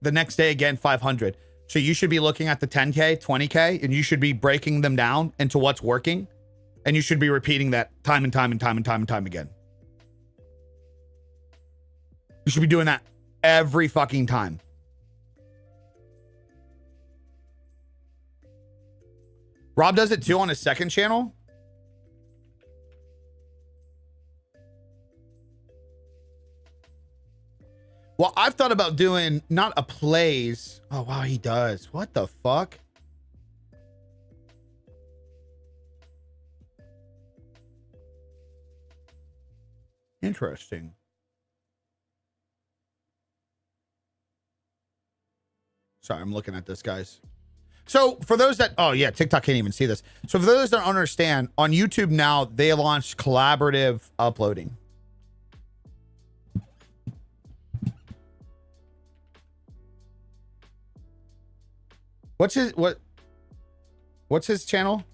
the next day again, 500. So you should be looking at the 10K, 20K, and you should be breaking them down into what's working. And you should be repeating that time and time and time and time and time again. You should be doing that every fucking time. Rob does it too on his second channel. Well, I've thought about doing not a plays. Oh, wow, he does. What the fuck? Interesting. Sorry, I'm looking at this, guys. So for those that, oh yeah, TikTok can't even see this. So for those that don't understand, on YouTube now, they launched collaborative uploading. What's his channel?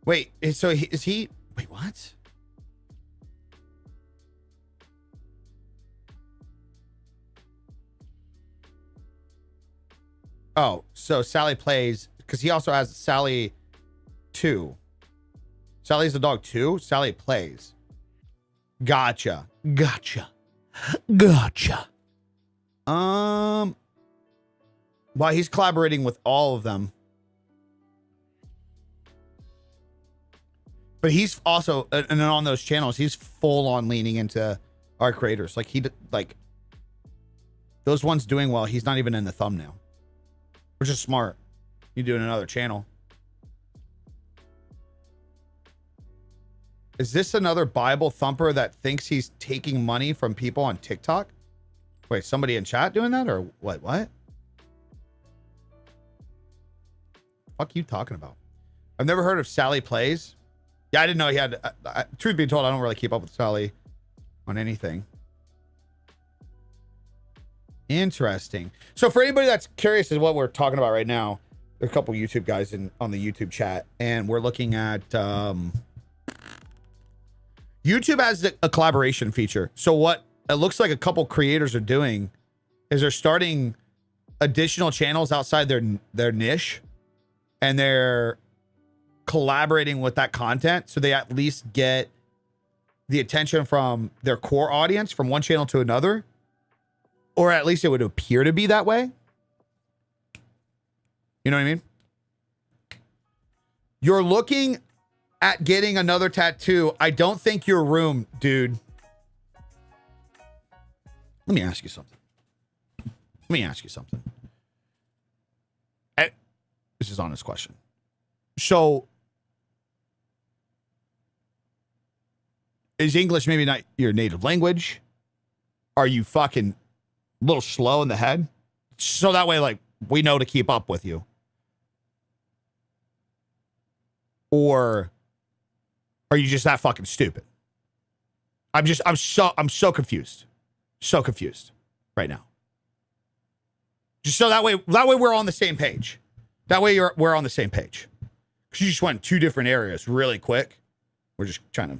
Wait, so is he, wait, what? Oh, so Sally plays because he also has Sally 2. Sally's the dog 2. Sally plays. Gotcha. Well, he's collaborating with all of them. But he's also, and on those channels, he's full on leaning into our creators. Like those ones doing well, he's not even in the thumbnail, which is smart. You doing another channel. Is this another Bible thumper that thinks he's taking money from people on TikTok? Wait, somebody in chat doing that or what? What? Fuck you talking about? I've never heard of Sally Plays. Yeah, I didn't know he had. Truth be told, I don't really keep up with Sally on anything. Interesting. So for anybody that's curious as what we're talking about right now, there are a couple YouTube guys on the YouTube chat, and we're looking at YouTube has a collaboration feature. So what it looks like a couple creators are doing is they're starting additional channels outside their niche, and they're collaborating with that content so they at least get the attention from their core audience from one channel to another, or at least it would appear to be that way. You know what I mean? You're looking at getting another tattoo. I don't think your room, dude. Let me ask you something. This is an honest question. So, is English maybe not your native language? Are you fucking a little slow in the head? So that way, like, we know to keep up with you. Or are you just that fucking stupid? I'm so confused. So confused right now. Just so that way we're on the same page. That way we're on the same page. Because you just went two different areas really quick. We're just trying to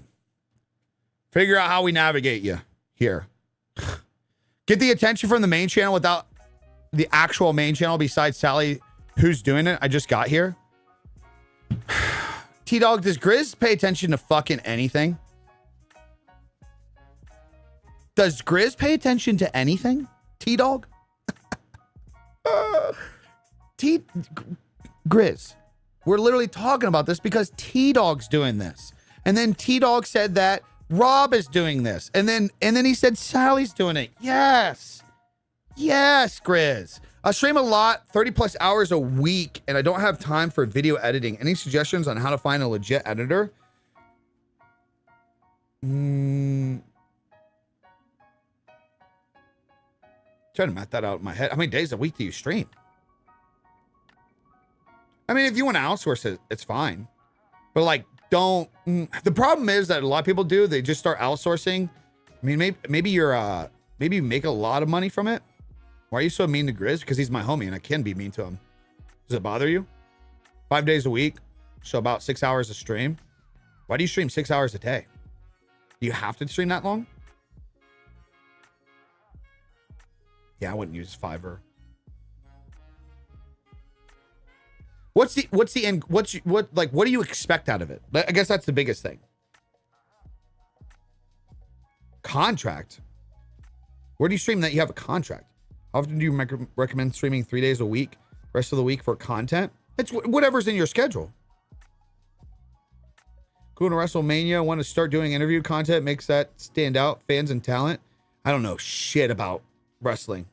figure out how we navigate you here. Get the attention from the main channel without the actual main channel besides Sally, who's doing it. I just got here. T-Dog, does Grizz pay attention to fucking anything? Does Grizz pay attention to anything? T-Dog? Grizz. We're literally talking about this because T-Dog's doing this. And then T-Dog said that Rob is doing this. And then he said Sally's doing it. Yes. Yes, Grizz. I stream a lot, 30 plus hours a week, and I don't have time for video editing. Any suggestions on how to find a legit editor? Trying to map that out in my head. How many days a week do you stream? I mean, if you want to outsource it, it's fine. But like, don't. The problem is that a lot of people do. They just start outsourcing. I mean, maybe you make a lot of money from it. Why are you so mean to Grizz? Because he's my homie and I can be mean to him. Does it bother you? 5 days a week, so about 6 hours a stream. Why do you stream 6 hours a day? Do you have to stream that long? Yeah, I wouldn't use Fiverr. What do you expect out of it? I guess that's the biggest thing. Contract? Where do you stream that you have a contract? How often do you recommend streaming 3 days a week, rest of the week for content? It's whatever's in your schedule. Cool to WrestleMania. Want to start doing interview content, makes that stand out, fans and talent. I don't know shit about wrestling.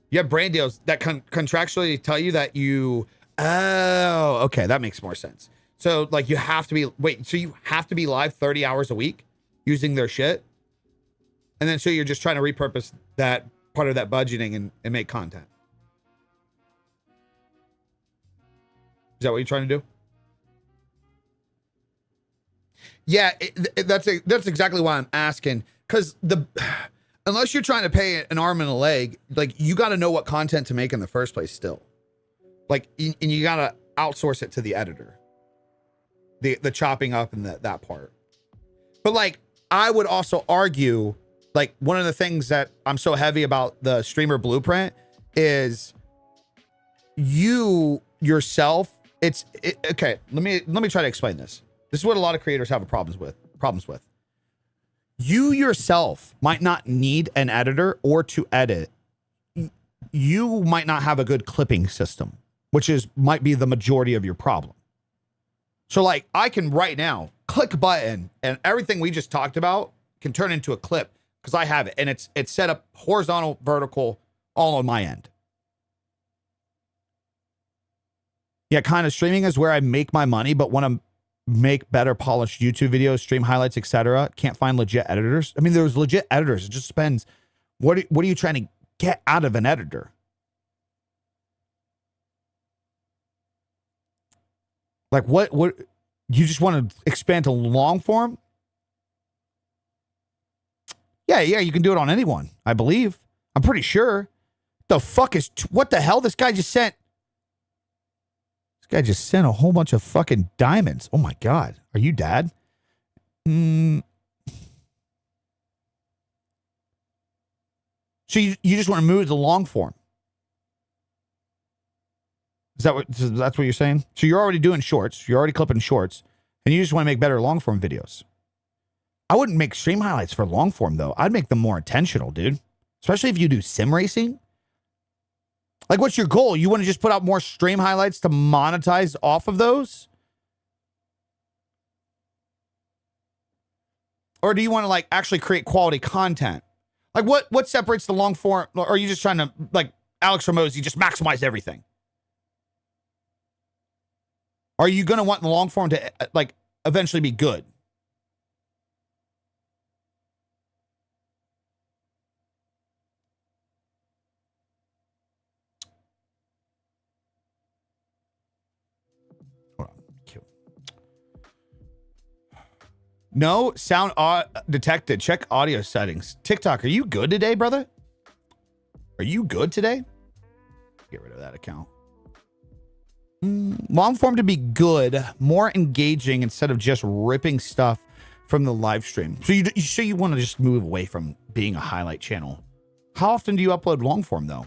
You have brand deals that contractually tell you that you, oh, okay, that makes more sense. So like you have to be live 30 hours a week using their shit. And then so you're just trying to repurpose that part of that budgeting and make content. Is that what you're trying to do? Yeah, that's exactly why I'm asking. Because unless you're trying to pay an arm and a leg, like you got to know what content to make in the first place still. Like, and you got to outsource it to the editor. The chopping up and that part. But like, I would also argue like one of the things that I'm so heavy about the streamer blueprint is you yourself. Okay. Let me try to explain this. This is what a lot of creators have problems with. You yourself might not need an editor or to edit. You might not have a good clipping system, which might be the majority of your problem. So like I can right now click a button and everything we just talked about can turn into a clip because I have it and it's set up horizontal, vertical, all on my end. Yeah, kind of streaming is where I make my money, but when I'm make better polished YouTube videos, stream highlights, etc. Can't find legit editors. I mean, there's legit editors. It just depends. What are you trying to get out of an editor? Like what you just want to expand to long form? Yeah, you can do it on anyone, I believe. I'm pretty sure. The fuck is what the hell? This guy just sent a whole bunch of fucking diamonds. Oh my God. Are you dad? So you just want to move to the long form. That's what you're saying? So you're already doing shorts. You're already clipping shorts and you just want to make better long form videos. I wouldn't make stream highlights for long form though. I'd make them more intentional, dude. Especially if you do sim racing. Like, what's your goal? You want to just put out more stream highlights to monetize off of those? Or do you want to, like, actually create quality content? Like, what separates the long form? Or are you just trying to, like, Alex Ramosi, just maximize everything? Are you going to want the long form to, like, eventually be good? No sound detected. Check audio settings. TikTok, are you good today, brother? Are you good today? Get rid of that account. Long form to be good, more engaging instead of just ripping stuff from the live stream. So you want to just move away from being a highlight channel. How often do you upload long form though?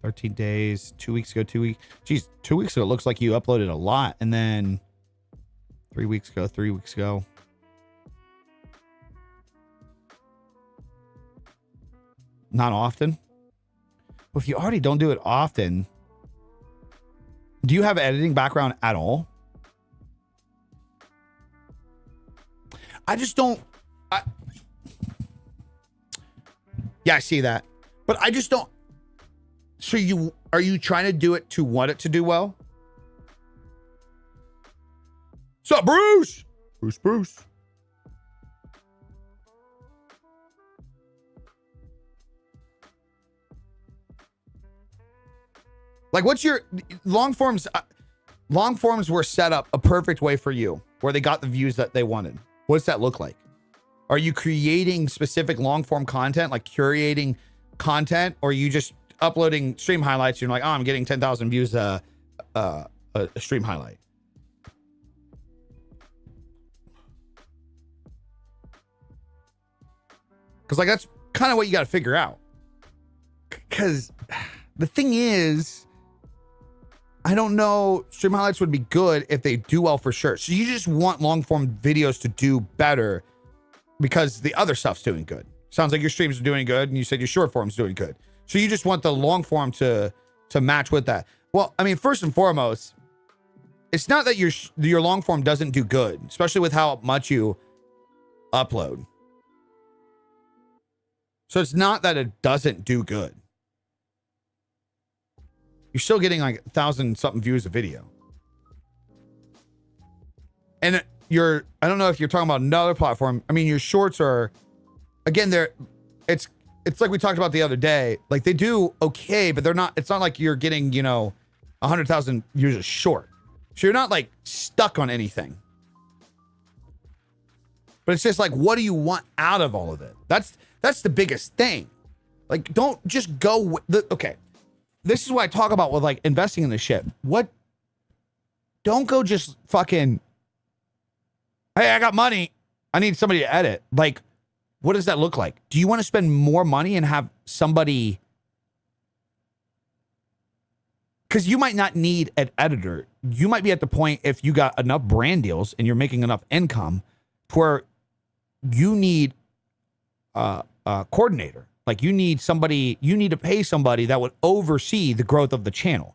13 days, 2 weeks ago, 2 weeks. Geez, 2 weeks ago, it looks like you uploaded a lot. And then 3 weeks ago. Not often. Well, if you already don't do it often, do you have an editing background at all? I just don't. Yeah, I see that. But I just don't. So are you trying to do it to want it to do well? What's up, Bruce? Bruce. Like, what's your long forms? Long forms were set up a perfect way for you, where they got the views that they wanted. What does that look like? Are you creating specific long form content, like curating content, or are you just uploading stream highlights? You're like, oh, I'm getting 10,000 views a stream highlight. Because like that's kind of what you got to figure out. Because the thing is, I don't know, stream highlights would be good if they do well for sure. So you just want long form videos to do better because the other stuff's doing good. Sounds like your streams are doing good, and you said your short form's doing good. So you just want the long form to match with that. Well, I mean, first and foremost, it's not that your long form doesn't do good, especially with how much you upload. So it's not that it doesn't do good. You're still getting like 1,000 something views a video. And I don't know if you're talking about another platform. I mean, your shorts are, again, it's like we talked about the other day. Like they do okay, but it's not like you're getting, 100,000 views a short. So you're not like stuck on anything. But it's just like, what do you want out of all of it? That's the biggest thing. Like, don't just go okay. This is what I talk about with like investing in this shit. Don't go just fucking Hey, I got money. I need somebody to edit. Like, what does that look like? Do you want to spend more money and have somebody? Because you might not need an editor. You might be at the point, if you got enough brand deals and you're making enough income, where you need a coordinator. Like, you need somebody, you need to pay somebody that would oversee the growth of the channel.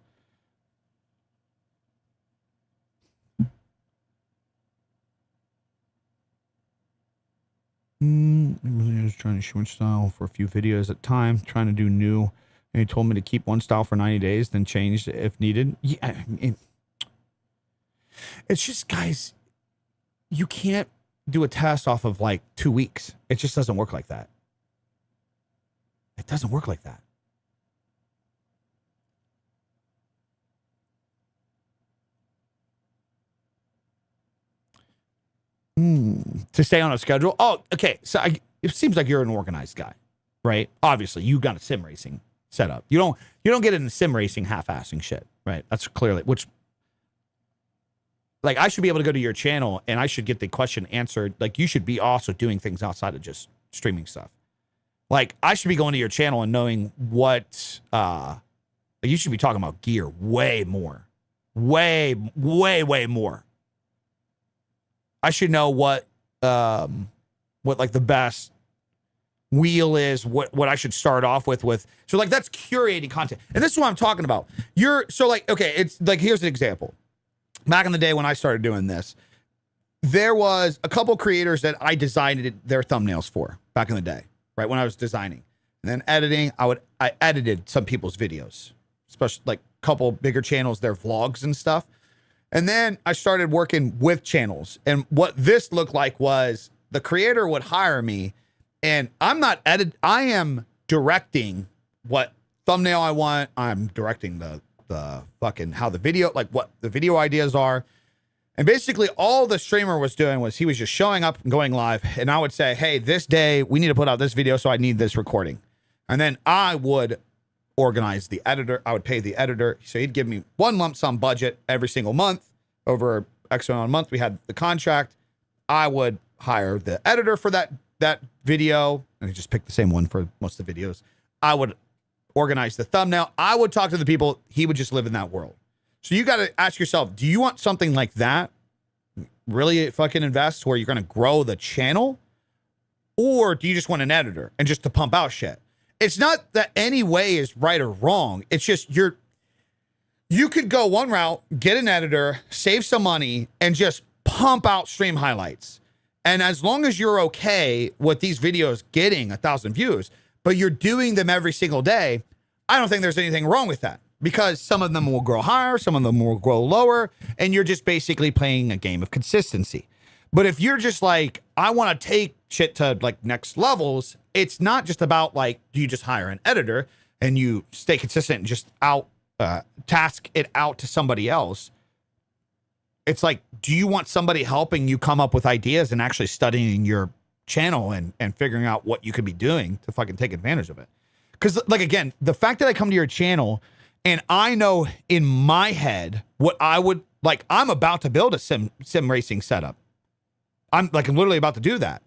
I was trying to switch style for a few videos at a time, trying to do new. And he told me to keep one style for 90 days, then change if needed. Yeah, it's just, guys, you can't do a test off of like 2 weeks. It just doesn't work like that. It doesn't work like that. To stay on a schedule. Oh, okay. So it seems like you're an organized guy, right? Obviously, you got a sim racing setup. You don't get into sim racing half-assing shit, right? That's clearly, which, like, I should be able to go to your channel and I should get the question answered. Like, you should be also doing things outside of just streaming stuff. Like, I should be going to your channel and knowing what, like, you should be talking about gear way more. Way more. I should know what like the best wheel is, what I should start off with. So like, that's curating content. And this is what I'm talking about. So like, okay, it's like, here's an example. Back in the day when I started doing this, there was a couple creators that I designed their thumbnails for back in the day, right? When I was designing and then editing, I edited some people's videos, especially like a couple bigger channels, their vlogs and stuff. And then I started working with channels. And what this looked like was the creator would hire me and I am directing what thumbnail I want. I'm directing the fucking, how the video, like what the video ideas are. And basically all the streamer was doing was he was just showing up and going live. And I would say, hey, this day we need to put out this video. So I need this recording. And then I would organize the editor. I would pay the editor. So he'd give me one lump sum budget every single month. Over X amount of months, we had the contract. I would hire the editor for that video, and I just picked the same one for most of the videos. I would organize the thumbnail. I would talk to the people. He would just live in that world. So you got to ask yourself, do you want something like that? Really fucking invest where you're going to grow the channel? Or do you just want an editor and just to pump out shit? It's not that any way is right or wrong. It's just you could go one route, get an editor, save some money, and just pump out stream highlights. And as long as you're okay with these videos getting 1,000 views, but you're doing them every single day, I don't think there's anything wrong with that, because some of them will grow higher, some of them will grow lower, and you're just basically playing a game of consistency. But if you're just like, I want to take shit to like next levels, it's not just about like, do you just hire an editor and you stay consistent and just task it out to somebody else? It's like, do you want somebody helping you come up with ideas and actually studying your channel and figuring out what you could be doing to fucking take advantage of it? Because like, again, the fact that I come to your channel and I know in my head what I would like, I'm about to build a sim racing setup. I'm literally about to do that.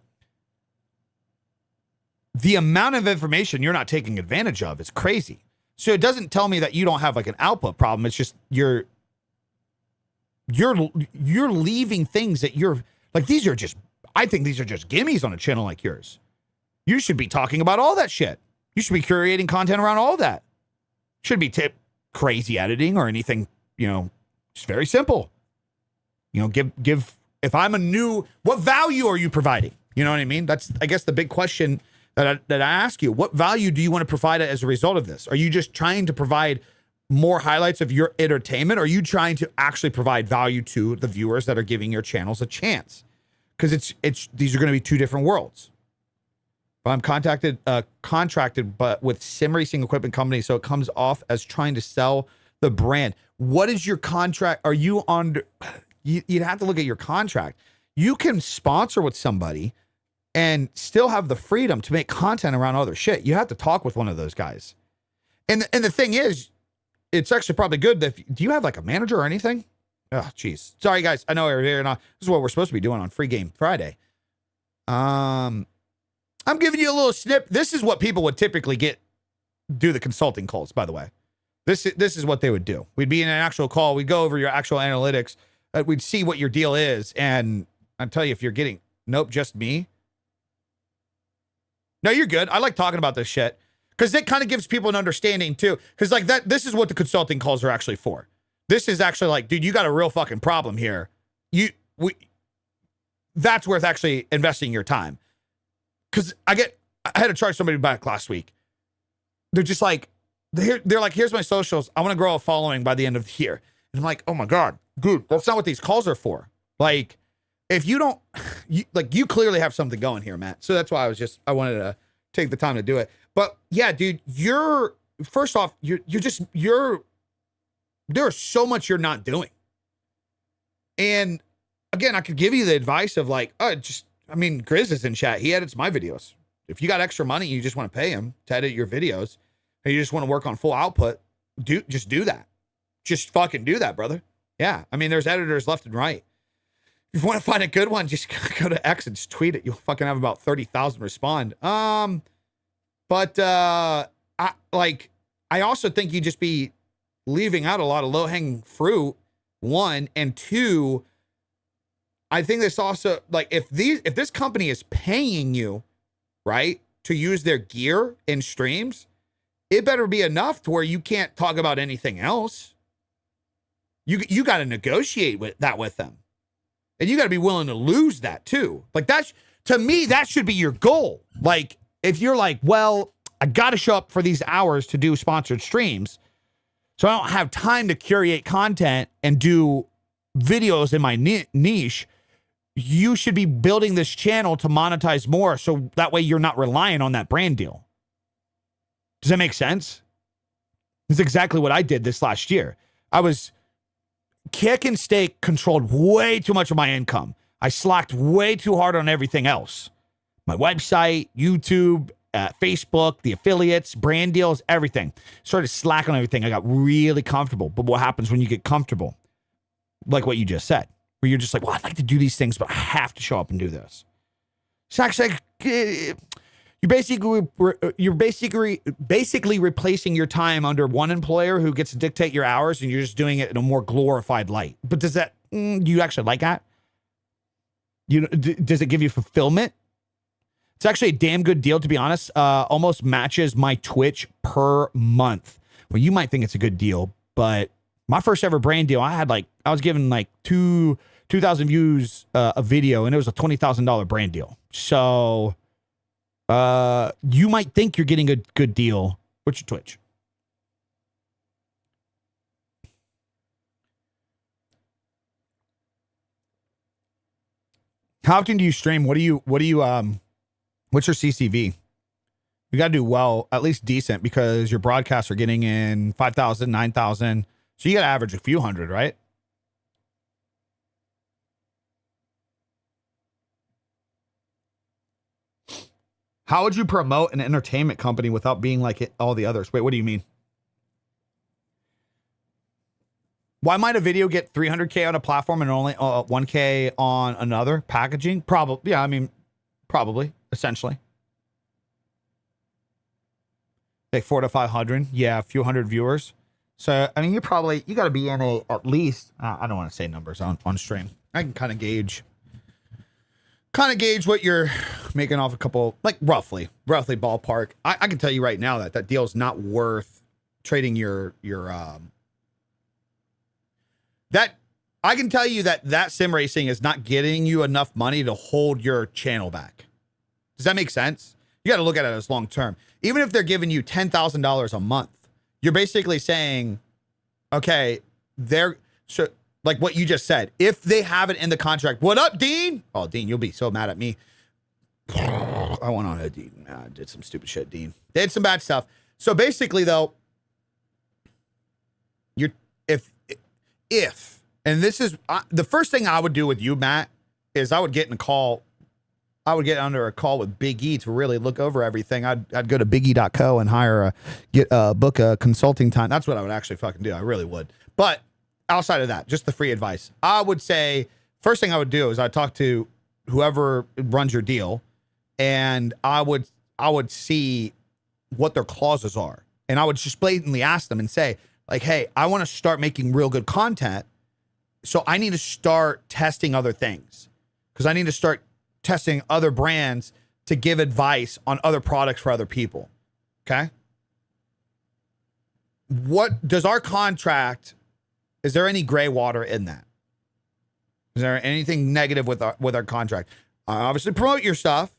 The amount of information you're not taking advantage of is crazy. So it doesn't tell me that you don't have like an output problem. It's just you're leaving things that you're like, these are just, I think these are just gimmies on a channel like yours. You should be talking about all that shit. You should be curating content around all that. Should be crazy editing or anything, just very simple. Give, if I'm what value are you providing? You know what I mean? That's, I guess, the big question that I ask you. What value do you want to provide as a result of this? Are you just trying to provide more highlights of your entertainment? Or are you trying to actually provide value to the viewers that are giving your channels a chance? Because these are going to be two different worlds. But I'm contracted, but with sim racing equipment company, so it comes off as trying to sell the brand. What is your contract? Are you on? You'd have to look at your contract. You can sponsor with somebody and still have the freedom to make content around other shit. You have to talk with one of those guys. And the thing is, it's actually probably good that do you have like a manager or anything? Oh, jeez. Sorry, guys. I know we're here. This is what we're supposed to be doing on Free Game Friday. I'm giving you a little snip. This is what people would typically do the consulting calls, by the way. This is what they would do. We'd be in an actual call. We'd go over your actual analytics. We'd see what your deal is. And I'll tell you, if you're getting, nope, just me. No, you're good. I like talking about this shit because it kind of gives people an understanding too. Because like that, this is what the consulting calls are actually for. This is actually like, dude, you got a real fucking problem here. That's worth actually investing your time. Because I had to charge somebody back last week. They're just like, they're like, here's my socials. I want to grow a following by the end of the year. And I'm like, oh my God, dude, that's not what these calls are for. Like, if you don't, you clearly have something going here, Matt. So that's why I wanted to take the time to do it. But yeah, dude, first off, there's so much you're not doing. And again, I could give you the advice of like, Grizz is in chat. He edits my videos. If you got extra money, you just want to pay him to edit your videos and you just want to work on full output, just do that. Just fucking do that, brother. Yeah. I mean, there's editors left and right. If you want to find a good one, just go to X and just tweet it. You'll fucking have about 30,000 respond. I also think you just be leaving out a lot of low-hanging fruit, one, and two, I think this also, like, if this company is paying you, right, to use their gear in streams, it better be enough to where you can't talk about anything else. You got to negotiate with them. And you got to be willing to lose that too. Like to me, that should be your goal. Like if you're like, well, I got to show up for these hours to do sponsored streams. So I don't have time to curate content and do videos in my niche. You should be building this channel to monetize more. So that way you're not relying on that brand deal. Does that make sense? That's exactly what I did this last year. I was Kick and Stake controlled way too much of my income. I slacked way too hard on everything else. My website, YouTube, Facebook, the affiliates, brand deals, everything. Started slacking on everything. I got really comfortable. But what happens when you get comfortable? Like what you just said, where you're just like, well, I'd like to do these things, but I have to show up and do this. It's actually, you're basically replacing your time under one employer who gets to dictate your hours, and you're just doing it in a more glorified light. But do you actually like that? Does it give you fulfillment? It's actually a damn good deal, to be honest. Almost matches my Twitch per month. Well, you might think it's a good deal, but my first ever brand deal, I was given like 2,000 views a video, and it was a $20,000 brand deal. So you might think you're getting a good deal. What's your Twitch? How often do you stream? What's your CCV? You got to do well, at least decent, because your broadcasts are getting in 5,000, 9,000. So you got to average a few hundred, right? How would you promote an entertainment company without being like all the others? Wait, what do you mean? Why might a video get 300K on a platform and only 1K on another? Packaging? Probably. Yeah, I mean, probably, essentially. Like 400 to 500. Yeah, a few hundred viewers. So, I mean, you got to be in at least, I don't want to say numbers on stream. I can kind of gauge what you're making off a couple, like roughly ballpark. I can tell you right now that deal is not worth trading that I can tell you that sim racing is not getting you enough money to hold your channel back. Does that make sense? You got to look at it as long term. Even if they're giving you $10,000 a month, you're basically saying, okay, so like what you just said, if they have it in the contract, what up, Dean? Oh, Dean, you'll be so mad at me. I went on a Dean. I did some stupid shit, Dean. Did some bad stuff. So basically, though, if, and this is the first thing I would do with you, Matt, is I would get under a call with Big E to really look over everything. I'd go to bige.co and book a consulting time. That's what I would actually fucking do. I really would. But outside of that, just the free advice, I would say first thing I would do is I'd talk to whoever runs your deal, and I would see what their clauses are, and I would just blatantly ask them and say, like, hey, I want to start making real good content, so I need to start testing other things, because I need to start testing other brands to give advice on other products for other people. Okay. What does our contract, is there any gray water in that? Is there anything negative with our contract? I obviously promote your stuff.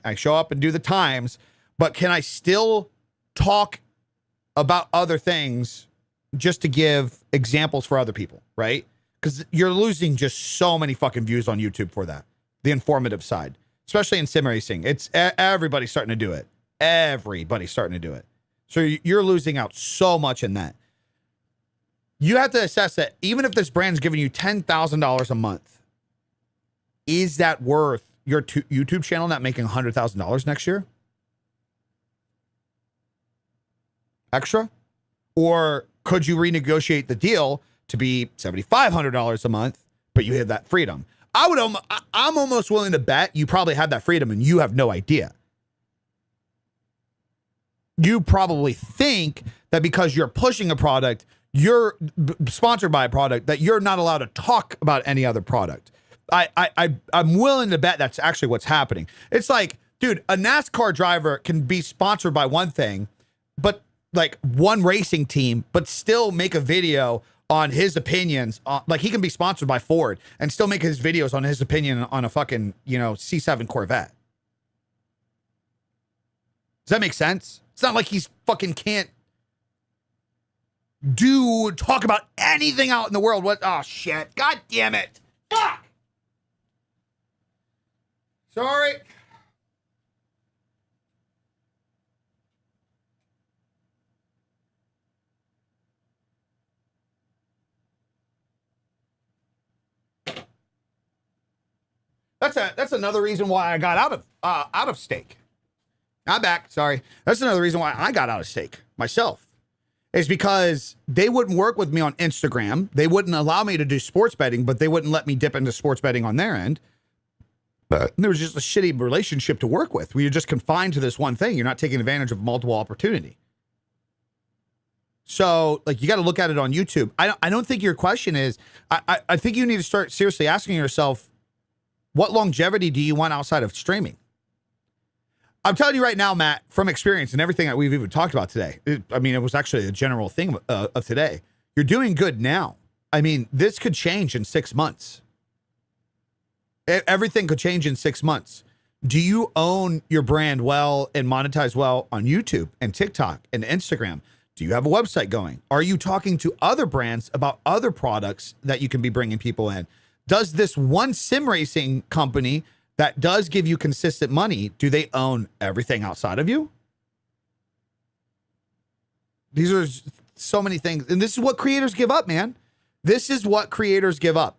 I show up and do the times, but can I still talk about other things just to give examples for other people, right? Because you're losing just so many fucking views on YouTube for that. The informative side, especially in sim racing. It's everybody's starting to do it. Everybody's starting to do it. So you're losing out so much in that. You have to assess that even if this brand's giving you $10,000 a month, is that worth your YouTube channel not making $100,000 next year? Extra? Or could you renegotiate the deal to be $7,500 a month, but you have that freedom? I'm almost willing to bet you probably have that freedom and you have no idea. You probably think that because you're pushing a product, you're sponsored by a product, that you're not allowed to talk about any other product. I'm willing to bet that's actually what's happening. It's like, dude, a NASCAR driver can be sponsored by one thing, but like one racing team, but still make a video on his opinions. Like he can be sponsored by Ford and still make his videos on his opinion on a fucking, C7 Corvette. Does that make sense? It's not like he's fucking can't talk about anything out in the world. What? Oh, shit. God damn it. Fuck. Sorry. That's another reason why I got out of stake. I'm back. Sorry. That's another reason why I got out of stake myself, is because they wouldn't work with me on Instagram. They wouldn't allow me to do sports betting, but they wouldn't let me dip into sports betting on their end. But there was just a shitty relationship to work with, where you're just confined to this one thing. You're not taking advantage of multiple opportunity. So, like, you got to look at it on YouTube. I don't think your question is, I think you need to start seriously asking yourself, what longevity do you want outside of streaming? I'm telling you right now, Matt, from experience and everything that we've even talked about today. It was actually a general thing of today. You're doing good now. I mean, this could change in 6 months. Everything could change in 6 months. Do you own your brand well and monetize well on YouTube and TikTok and Instagram? Do you have a website going? Are you talking to other brands about other products that you can be bringing people in? Does this one sim racing company that does give you consistent money, do they own everything outside of you? These are so many things. And this is what creators give up, man. This is what creators give up.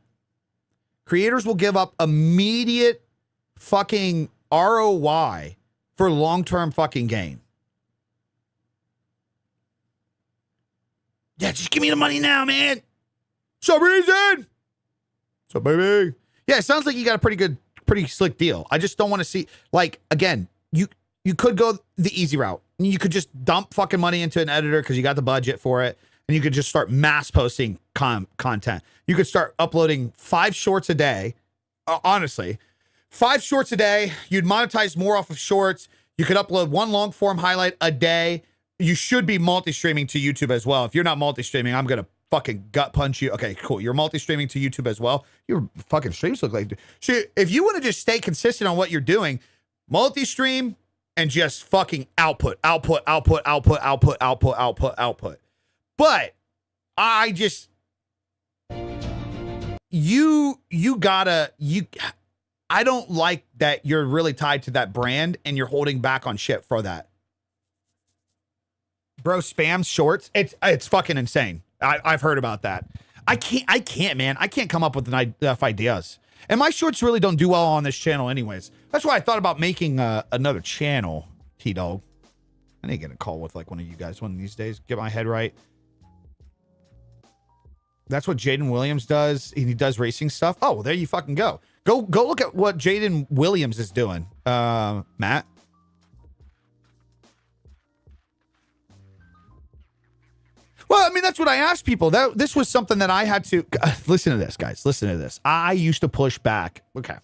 Creators will give up immediate fucking ROI for long-term fucking gain. Yeah, just give me the money now, man. Some reason. So, baby. Yeah, it sounds like you got a pretty slick deal. I just don't want to see, like, again, you could go the easy route. You could just dump fucking money into an editor because you got the budget for it, and you could just start mass posting content. You could start uploading 5 shorts a day. Honestly, 5 shorts a day. You'd monetize more off of shorts. You could upload 1 long form highlight a day. You should be multi-streaming to YouTube as well. If you're not multi-streaming, I'm going to fucking gut punch you. Okay, cool. You're multi-streaming to YouTube as well. Your fucking streams look like shit. If you want to just stay consistent on what you're doing, multi-stream and just fucking output. But I just, I don't like that you're really tied to that brand and you're holding back on shit for that. Bro, spam shorts. It's fucking insane. I've heard about that. I can't, man. I can't come up with enough ideas. And my shorts really don't do well on this channel anyways. That's why I thought about making another channel, T-Dog. I need to get a call with like one of you guys one of these days. Get my head right. That's what Jaden Williams does. He does racing stuff. Oh, well, there you fucking go. Go look at what Jaden Williams is doing. Matt. Well, I mean, that's what I asked people. This was something that I had to listen to this, guys. Listen to this. I used to push back. Okay.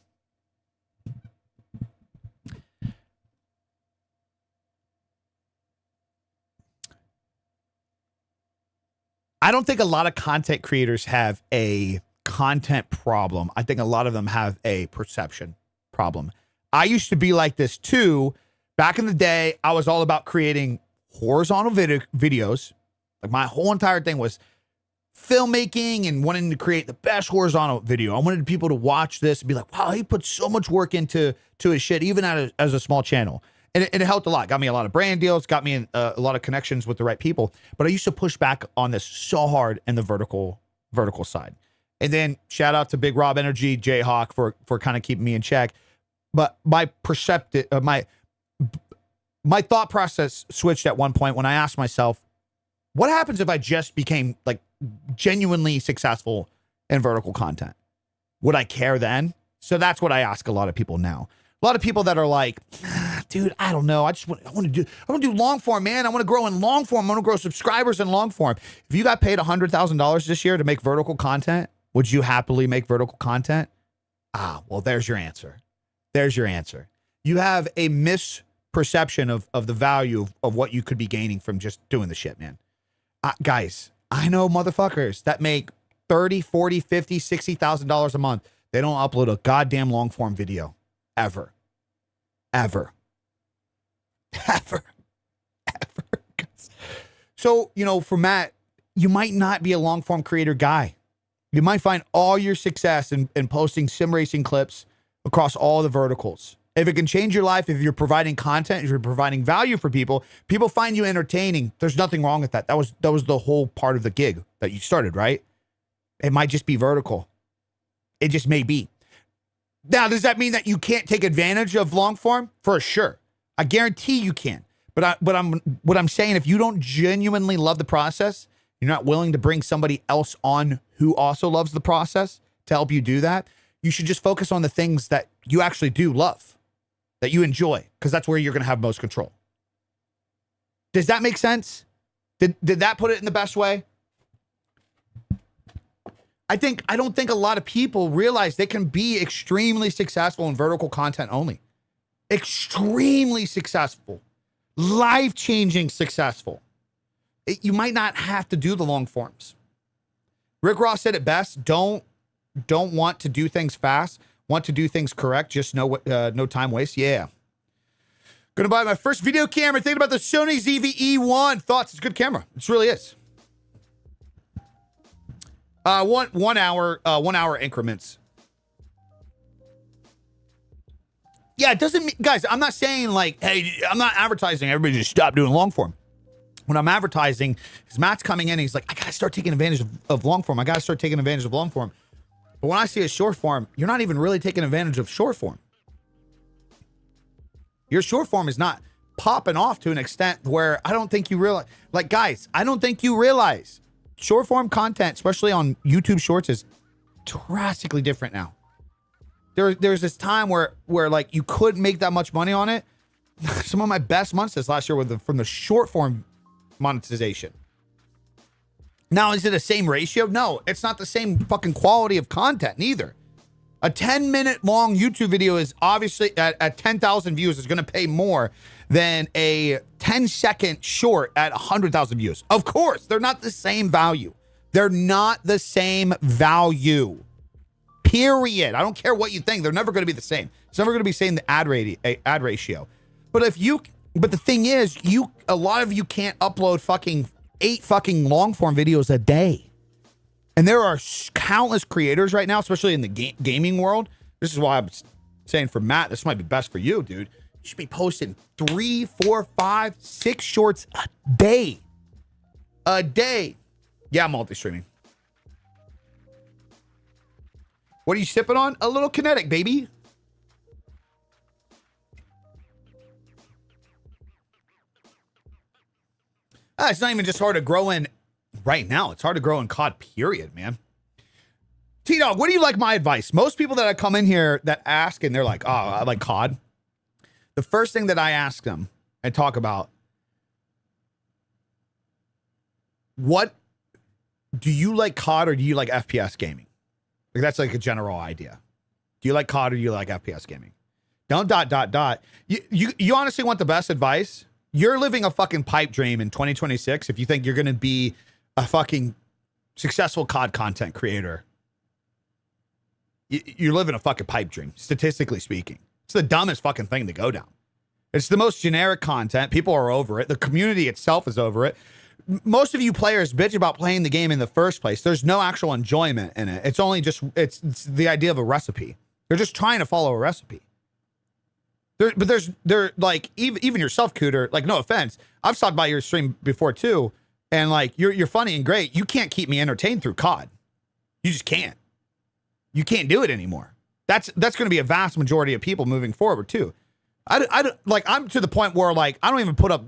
I don't think a lot of content creators have a content problem. I think a lot of them have a perception problem. I used to be like this too. Back in the day, I was all about creating horizontal videos. Like my whole entire thing was filmmaking and wanting to create the best horizontal video. I wanted people to watch this and be like, wow, he put so much work into his shit, even as a small channel. And it helped a lot. Got me a lot of brand deals, got me a lot of connections with the right people. But I used to push back on this so hard in the vertical side. And then shout out to Big Rob Energy, Jayhawk for kind of keeping me in check. But my thought process switched at one point when I asked myself, what happens if I just became like genuinely successful in vertical content? Would I care then? So that's what I ask a lot of people now. A lot of people that are like, dude, I don't know. I want to do long form, man. I want to grow in long form. I want to grow subscribers in long form. If you got paid $100,000 this year to make vertical content, would you happily make vertical content? Well, there's your answer. There's your answer. You have a misperception of the value of what you could be gaining from just doing the shit, man. Guys, I know motherfuckers that make $30, $40, $50, $60,000 a month. They don't upload a goddamn long form video. Ever. So, for Matt, you might not be a long form creator guy. You might find all your success in posting sim racing clips across all the verticals. If it can change your life, if you're providing content, if you're providing value for people find you entertaining. There's nothing wrong with that. That was the whole part of the gig that you started, right? It might just be vertical. It just may be. Now, does that mean that you can't take advantage of long form? For sure. I guarantee you can. But what I'm saying, if you don't genuinely love the process, you're not willing to bring somebody else on who also loves the process to help you do that, you should just focus on the things that you actually do love, that you enjoy, because that's where you're going to have most control. Does that make sense? Did that put it in the best way? I don't think a lot of people realize they can be extremely successful in vertical content only. Extremely successful. Life-changing successful. You might not have to do the long forms. Rick Ross said it best. Don't want to do things fast. Want to do things correct. Just no time waste. Yeah. Gonna buy my first video camera. Thinking about the Sony ZV-E1. Thoughts? It's a good camera. It really is. 1 hour increments. Yeah, it doesn't, guys, I'm not saying like, hey, I'm not advertising everybody just stop doing long form. When I'm advertising, because Matt's coming in and he's like, I gotta start taking advantage of long form. I gotta start taking advantage of long form. But when I see a short form, you're not even really taking advantage of short form. Your short form is not popping off to an extent where I don't think you realize, like, guys, I don't think you realize short form content, especially on YouTube Shorts, is drastically different now. There's this time where like you couldn't make that much money on it. Some of my best months this last year were from the short form monetization. Now, is it the same ratio? No, it's not the same fucking quality of content neither. A 10-minute long YouTube video is obviously at 10,000 views is going to pay more than a 10-second short at 100,000 views. Of course, they're not the same value. They're not the same value. Period. I don't care what you think. They're never going to be the same. It's never going to be the same the ad ratio. But the thing is, a lot of you can't upload 8 fucking long form videos a day. And there are countless creators right now, especially in the gaming world. This is why I'm saying for Matt, this might be best for you, dude. You should be posting 3, 4, 5, 6 shorts a day. A day. Yeah, I'm multi-streaming. What are you sipping on? A little Kinetic, baby. It's not even just hard to grow in right now. It's hard to grow in COD, period, man. T-Dog, what do you like my advice? Most people that I come in here that ask and they're like, oh, I like COD. The first thing that I ask them and talk about, what do you like COD or do you like FPS gaming? Like that's like a general idea. Do you like COD or do you like FPS gaming? Don't ... You honestly want the best advice? You're living a fucking pipe dream in 2026 if you think you're going to be a fucking successful COD content creator. You're living a fucking pipe dream, statistically speaking. It's the dumbest fucking thing to go down. It's the most generic content. People are over it. The community itself is over it. Most of you players bitch about playing the game in the first place. There's no actual enjoyment in it. It's only just, it's the idea of a recipe. They're just trying to follow a recipe. They're like, even yourself, Cooter, like, no offense. I've talked about your stream before too. And like, you're funny and great. You can't keep me entertained through COD. You just can't. You can't do it anymore. That's going to be a vast majority of people moving forward too. I'm to the point where like, I don't even put up,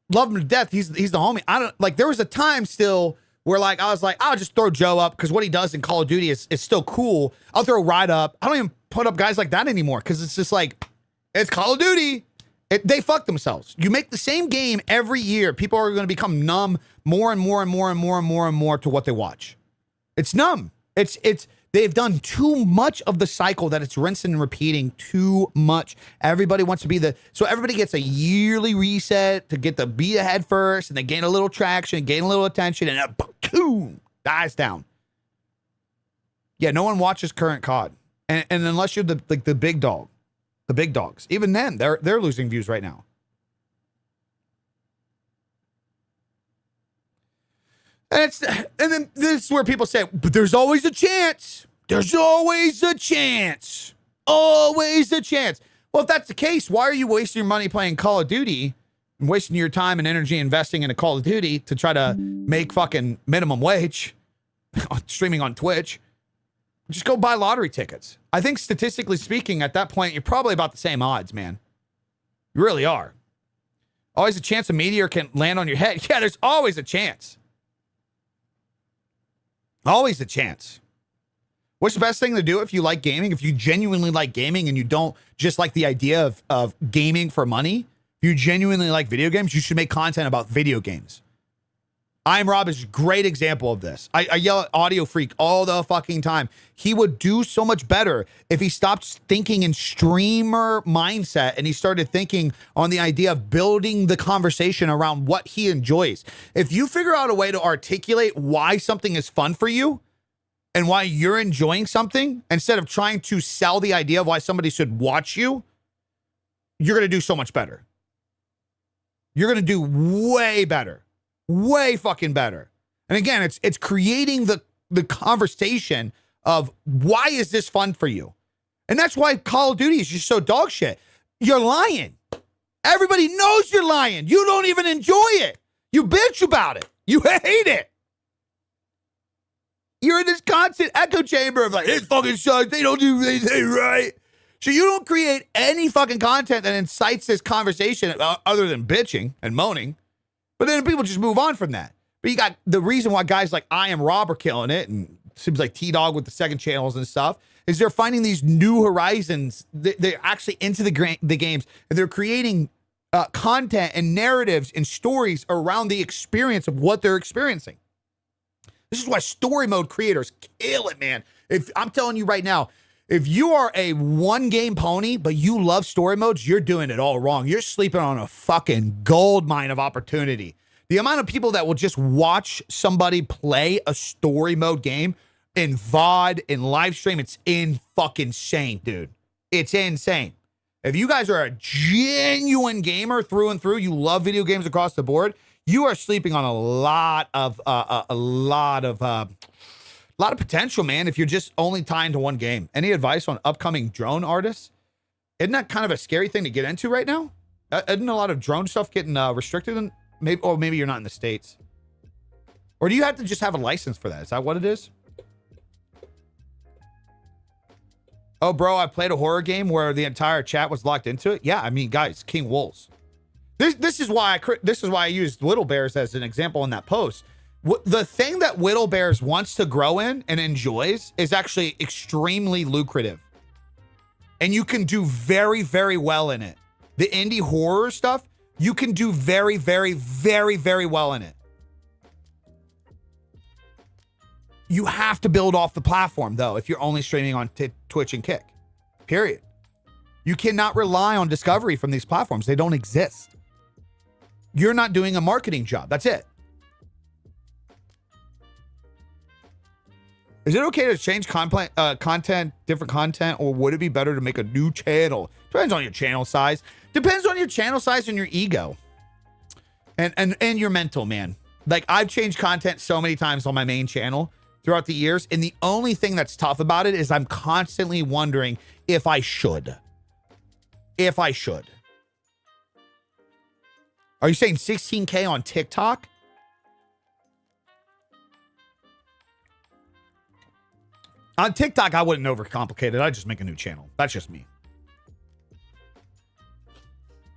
love him to death. He's the homie. I don't like, there was a time still where like, I was like, I'll just throw Joe up because what he does in Call of Duty is still cool. I'll throw Ride up. I don't even put up guys like that anymore because it's just like, it's Call of Duty. They fuck themselves. You make the same game every year. People are going to become numb more and more and more and more and more and more to what they watch. It's numb. They've done too much of the cycle that it's rinsing and repeating too much. Everybody wants to be so everybody gets a yearly reset to get the be ahead first, and they gain a little traction, gain a little attention, and boom, dies down. Yeah, no one watches current COD, and unless you're the big dog, the big dogs. Even then, they're losing views right now. And then this is where people say, but there's always a chance. There's always a chance. Always a chance. Well, if that's the case, why are you wasting your money playing Call of Duty and wasting your time and energy investing in a Call of Duty to try to make fucking minimum wage streaming on Twitch? Just go buy lottery tickets. I think statistically speaking, at that point, you're probably about the same odds, man. You really are. Always a chance a meteor can land on your head. Yeah, there's always a chance. Always a chance. What's the best thing to do if you like gaming? If you genuinely like gaming and you don't just like the idea of gaming for money, if you genuinely like video games, you should make content about video games. I Am Rob is a great example of this. I yell at Audio Freak all the fucking time. He would do so much better if he stopped thinking in streamer mindset and he started thinking on the idea of building the conversation around what he enjoys. If you figure out a way to articulate why something is fun for you and why you're enjoying something, instead of trying to sell the idea of why somebody should watch you, you're going to do so much better. You're going to do way better. Way fucking better. And again, it's creating the conversation of why is this fun for you? And that's why Call of Duty is just so dog shit. You're lying. Everybody knows you're lying. You don't even enjoy it. You bitch about it. You hate it. You're in this constant echo chamber of like, it fucking sucks. They don't do anything right. So you don't create any fucking content that incites this conversation other than bitching and moaning. But then people just move on from that. But you got the reason why guys like I Am Rob are killing it, and seems like T-Dog with the second channels and stuff, is they're finding these new horizons. They're actually into the games, and they're creating content and narratives and stories around the experience of what they're experiencing. This is why story mode creators kill it, man. If I'm telling you right now, if you are a one game pony, but you love story modes, you're doing it all wrong. You're sleeping on a fucking gold mine of opportunity. The amount of people that will just watch somebody play a story mode game in VOD, in live stream, it's fucking insane, dude. It's insane. If you guys are a genuine gamer through and through, you love video games across the board, you are sleeping on a lot of potential, man, if you're just only tied to one game. Any advice on upcoming drone artists? Isn't that kind of a scary thing to get into right now? Isn't a lot of drone stuff getting restricted? And maybe you're not in the States. Or do you have to just have a license for that? Is that what it is? Oh, bro, I played a horror game where the entire chat was locked into it. Yeah, I mean, guys, King Wolves. This is why I used Little Bears as an example in that post. The thing that Whittle Bears wants to grow in and enjoys is actually extremely lucrative. And you can do very, very well in it. The indie horror stuff, you can do very, very, very, very well in it. You have to build off the platform, though, if you're only streaming on Twitch and Kick. Period. You cannot rely on discovery from these platforms. They don't exist. You're not doing a marketing job. That's it. Is it okay to change content, different content, or would it be better to make a new channel? Depends on your channel size. Depends on your channel size and your ego. And your mental, man. Like, I've changed content so many times on my main channel throughout the years, and the only thing that's tough about it is I'm constantly wondering if I should. If I should. Are you saying 16K on TikTok? On TikTok, I wouldn't overcomplicate it. I'd just make a new channel. That's just me.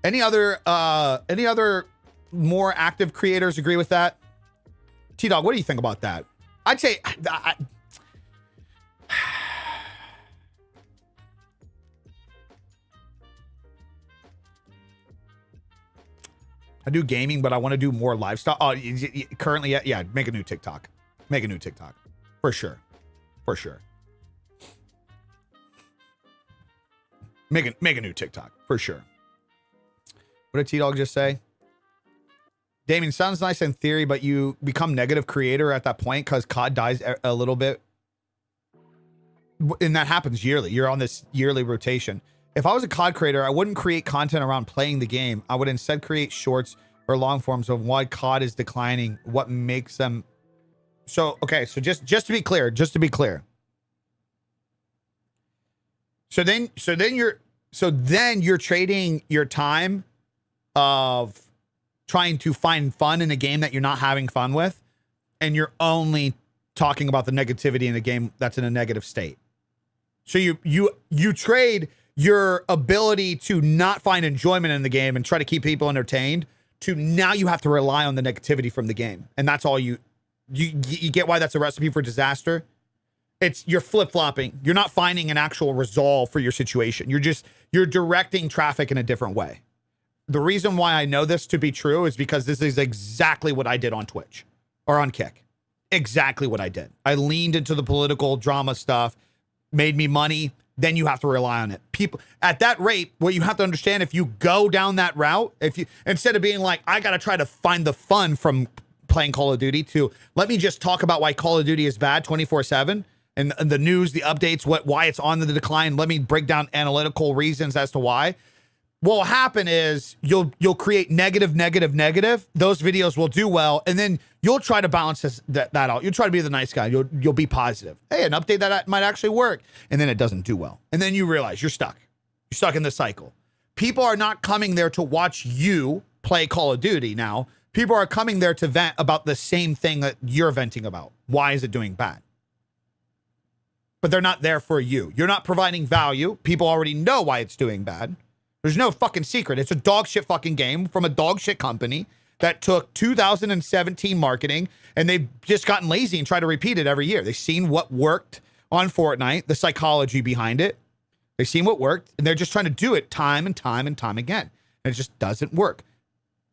Any other more active creators agree with that? T-Dog, what do you think about that? I'd say I do gaming, but I want to do more lifestyle. Oh, currently, yeah, make a new TikTok. Make a new TikTok. For sure. For sure. Make a new TikTok. For sure. What did T-Dog just say? Damien, sounds nice in theory, but you become negative creator at that point because COD dies a little bit. And that happens yearly. You're on this yearly rotation. If I was a COD creator, I wouldn't create content around playing the game. I would instead create shorts or long forms of why COD is declining, what makes them. So, okay, so just to be clear, So then you're trading your time of trying to find fun in a game that you're not having fun with, and you're only talking about the negativity in a game that's in a negative state. So you trade your ability to not find enjoyment in the game and try to keep people entertained to now you have to rely on the negativity from the game. And that's all you get why that's a recipe for disaster. You're flip-flopping. You're not finding an actual resolve for your situation. You're directing traffic in a different way. The reason why I know this to be true is because this is exactly what I did on Twitch or on Kick. Exactly what I did. I leaned into the political drama stuff, made me money. Then you have to rely on it. People at that rate, what you have to understand, if you go down that route, if you, instead of being like, I got to try to find the fun from playing Call of Duty to let me just talk about why Call of Duty is bad 24/7 and the news, the updates, why it's on the decline. Let me break down analytical reasons as to why. What will happen is you'll create negative. Those videos will do well, and then you'll try to balance that out. You'll try to be the nice guy. You'll be positive. Hey, an update that might actually work, and then it doesn't do well, and then you realize you're stuck. You're stuck in the cycle. People are not coming there to watch you play Call of Duty now. People are coming there to vent about the same thing that you're venting about. Why is it doing bad? But they're not there for you. You're not providing value. People already know why it's doing bad. There's no fucking secret. It's a dog shit fucking game from a dog shit company that took 2017 marketing and they've just gotten lazy and try to repeat it every year. They've seen what worked on Fortnite, the psychology behind it. They've seen what worked and they're just trying to do it time and time and time again. And it just doesn't work.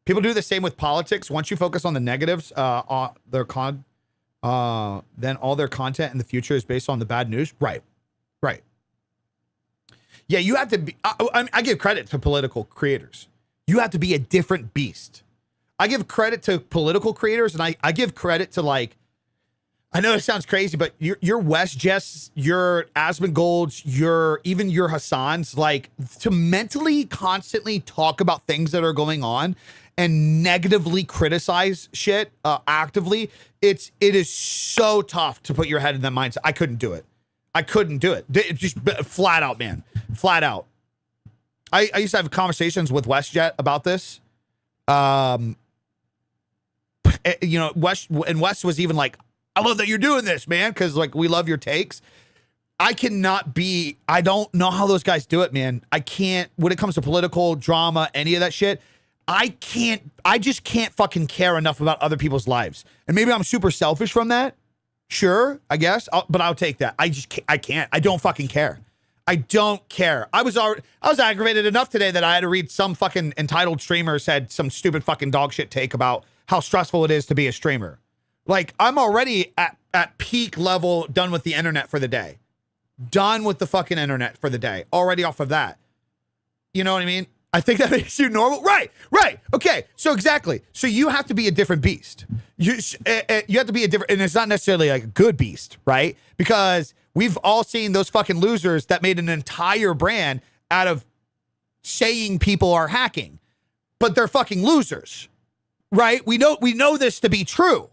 People do the same with politics. Once you focus on the negatives, then all their content in the future is based on the bad news. Right. Yeah, you have to be, I give credit to political creators. You have to be a different beast. I give credit to political creators and I give credit to like, I know it sounds crazy, but your WestJets, your Asmongold's, even your Hassan's, like to mentally constantly talk about things that are going on and negatively criticize shit actively. It is so tough to put your head in that mindset. I couldn't do it. Just flat out, man. Flat out. I used to have conversations with WestJet about this. West was even like, I love that you're doing this, man, because like we love your takes. I don't know how those guys do it, man. I can't, when it comes to political drama, any of that shit, I just can't fucking care enough about other people's lives. And maybe I'm super selfish from that. Sure, I guess, but I'll take that. I can't. I don't fucking care. I don't care. I was aggravated enough today that I had to read some fucking entitled streamer said some stupid fucking dog shit take about how stressful it is to be a streamer. Like, I'm already at peak level done with the internet for the day. Done with the fucking internet for the day. Already off of that. You know what I mean? I think that makes you normal. Right. Okay. So exactly. So you have to be a different beast. You have to be a different, and it's not necessarily like a good beast, right? Because we've all seen those fucking losers that made an entire brand out of saying people are hacking, but they're fucking losers, right? We know this to be true.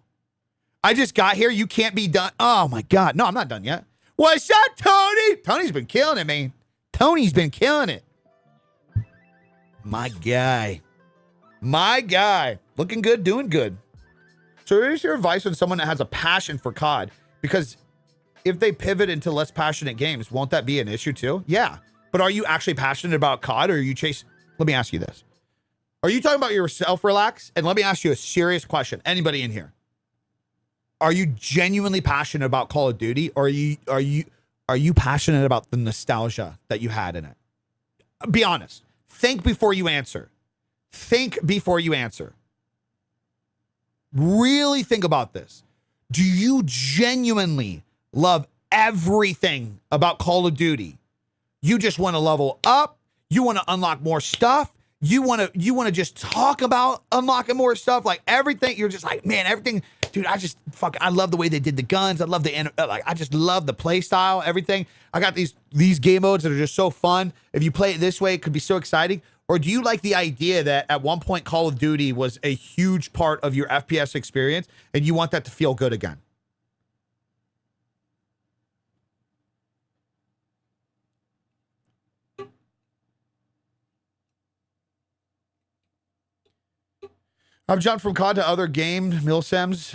I just got here. You can't be done. Oh my God. No, I'm not done yet. What's up, Tony? Tony's been killing it, man. Tony's been killing it. My guy. Looking good, doing good. So here's your advice on someone that has a passion for COD. Because if they pivot into less passionate games, won't that be an issue too? Yeah. But are you actually passionate about COD, or are you chasing? Let me ask you this. Are you talking about yourself, Relax? And let me ask you a serious question. Anybody in here? Are you genuinely passionate about Call of Duty, or are you passionate about the nostalgia that you had in it? Be honest. Think before you answer. Really think about this. Do you genuinely love everything about Call of Duty? You just want to level up. You want to unlock more stuff. You want to just talk about unlocking more stuff, like everything. You're just like, man, everything, dude. I love the way they did the guns. I love I just love the play style, everything. I got these game modes that are just so fun. If you play it this way, it could be so exciting. Or do you like the idea that at one point Call of Duty was a huge part of your FPS experience, and you want that to feel good again? I've jumped from COD to other game milsims.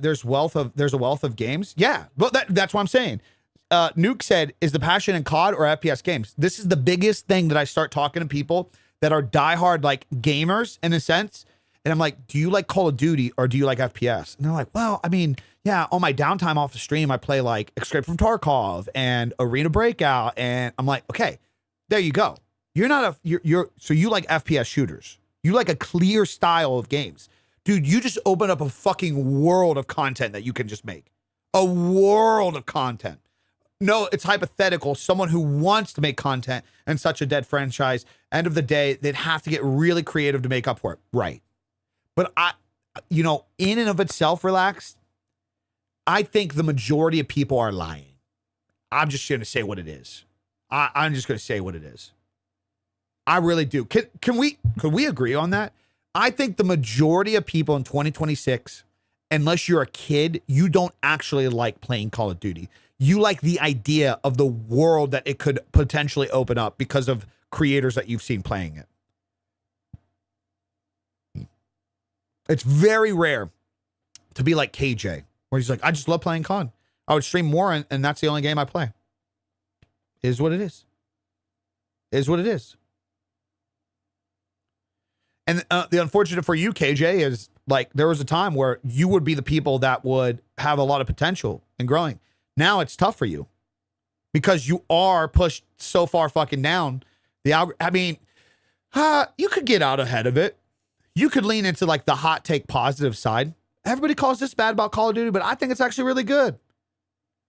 There's a wealth of games. Yeah, but that's what I'm saying. Nuke said, is the passion in COD or FPS games? This is the biggest thing that I start talking to people that are diehard like gamers in a sense. And I'm like, do you like Call of Duty or do you like FPS? And they're like, well, I mean, yeah, on my downtime off the stream, I play like Escape from Tarkov and Arena Breakout. And I'm like, okay, there you go. So you like FPS shooters. You like a clear style of games. Dude, you just open up a fucking world of content that you can just make. A world of content. No, it's hypothetical. Someone who wants to make content in such a dead franchise, end of the day, they'd have to get really creative to make up for it. Right. But in and of itself, Relaxed, I think the majority of people are lying. I'm just going to say what it is. I'm just going to say what it is. I really do. Could we agree on that? I think the majority of people in 2026, unless you're a kid, you don't actually like playing Call of Duty. You like the idea of the world that it could potentially open up because of creators that you've seen playing it. It's very rare to be like KJ, where he's like, I just love playing COD. I would stream more, and that's the only game I play. Is what it is. Is what it is. And the unfortunate for you, KJ, is like there was a time where you would be the people that would have a lot of potential and growing. Now it's tough for you because you are pushed so far fucking down. You could get out ahead of it. You could lean into like the hot take positive side. Everybody calls this bad about Call of Duty, but I think it's actually really good.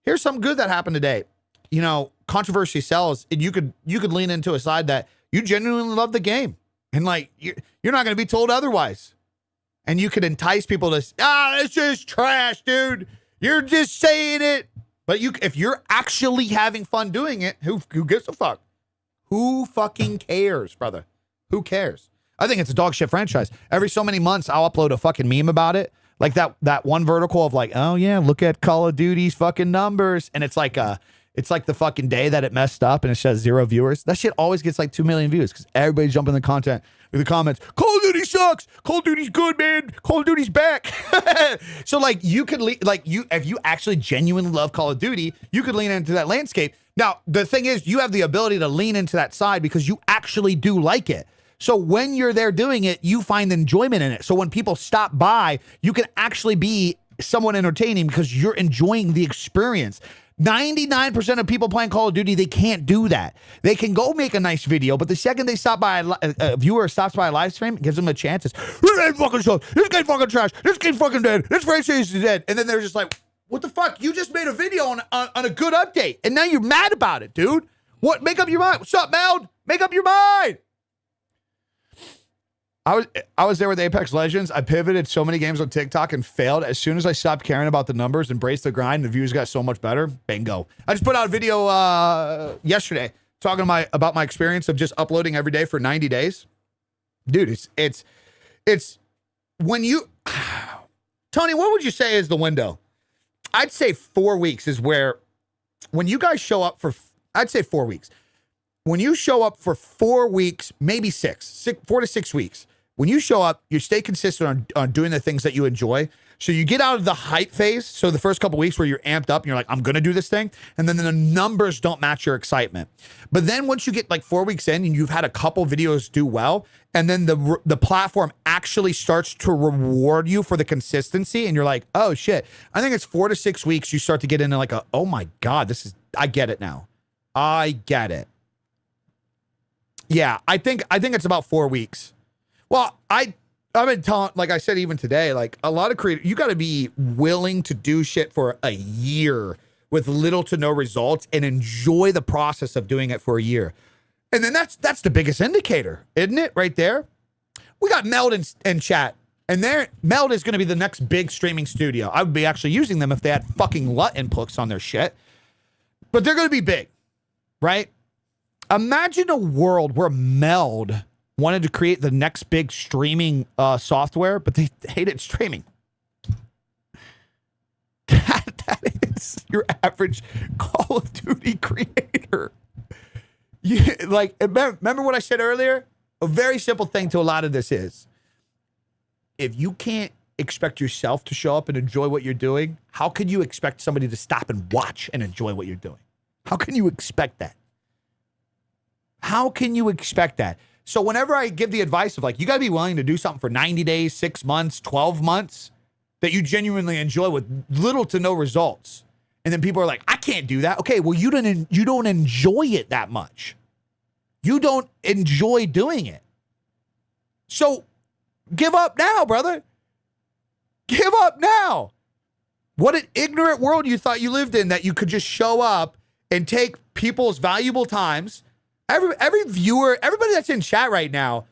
Here's something good that happened today. Controversy sells, and you could lean into a side that you genuinely love the game. And like, you're not going to be told otherwise. And you could entice people to, it's just trash, dude. You're just saying it. But if you're actually having fun doing it, who gives a fuck? Who fucking cares, brother? Who cares? I think it's a dog shit franchise. Every so many months, I'll upload a fucking meme about it. Like that one vertical of like, oh yeah, look at Call of Duty's fucking numbers. And it's like the fucking day that it messed up and it says 0 viewers. That shit always gets like 2 million views because everybody's jumping in the comments. Call of Duty sucks. Call of Duty's good, man. Call of Duty's back. So like you could if you actually genuinely love Call of Duty, you could lean into that landscape. Now, the thing is, you have the ability to lean into that side because you actually do like it. So when you're there doing it, you find enjoyment in it. So when people stop by, you can actually be somewhat entertaining because you're enjoying the experience. 99% of people playing Call of Duty, they can't do that. They can go make a nice video, but the second they stop by, a viewer stops by a live stream, gives them a chance. It's, this ain't fucking show. This game fucking trash. This game fucking dead. This franchise is dead. And then they're just like, what the fuck? You just made a video on a good update, and now you're mad about it, dude. What? Make up your mind. What's up, Meld? Make up your mind. I was there with Apex Legends. I pivoted so many games on TikTok and failed. As soon as I stopped caring about the numbers, embraced the grind, the views got so much better. Bingo. I just put out a video yesterday talking about my experience of just uploading every day for 90 days. Dude, it's when you Tony, what would you say is the window? I'd say 4 weeks is where when you guys show up for I'd say 4 weeks. When you show up for 4 weeks, maybe 4 to 6 weeks, when you show up, you stay consistent on doing the things that you enjoy. So you get out of the hype phase. So the first couple weeks where you're amped up and you're like, I'm going to do this thing. And then the numbers don't match your excitement. But then once you get like 4 weeks in and you've had a couple videos do well, and then the platform actually starts to reward you for the consistency. And you're like, oh shit, I think it's 4 to 6 weeks. You start to get into like oh my God, I get it now. I get it. Yeah, I think it's about 4 weeks. Well, I've been telling, like I said, even today, like a lot of creators, you got to be willing to do shit for a year with little to no results and enjoy the process of doing it for a year. And then that's the biggest indicator, isn't it? Right there. We got Meld in chat, and Meld is going to be the next big streaming studio. I would be actually using them if they had fucking LUT inputs on their shit. But they're going to be big, right? Imagine a world where Meld wanted to create the next big streaming software, but they hated streaming. That is your average Call of Duty creator. Remember what I said earlier? A very simple thing to a lot of this is, if you can't expect yourself to show up and enjoy what you're doing, how can you expect somebody to stop and watch and enjoy what you're doing? How can you expect that? How can you expect that? So whenever I give the advice of like, you got to be willing to do something for 90 days, 6 months, 12 months that you genuinely enjoy with little to no results. And then people are like, I can't do that. Okay, well, you don't enjoy it that much. You don't enjoy doing it. So give up now, brother. Give up now. What an ignorant world you thought you lived in, that you could just show up and take people's valuable times. Every viewer, everybody that's in chat right now,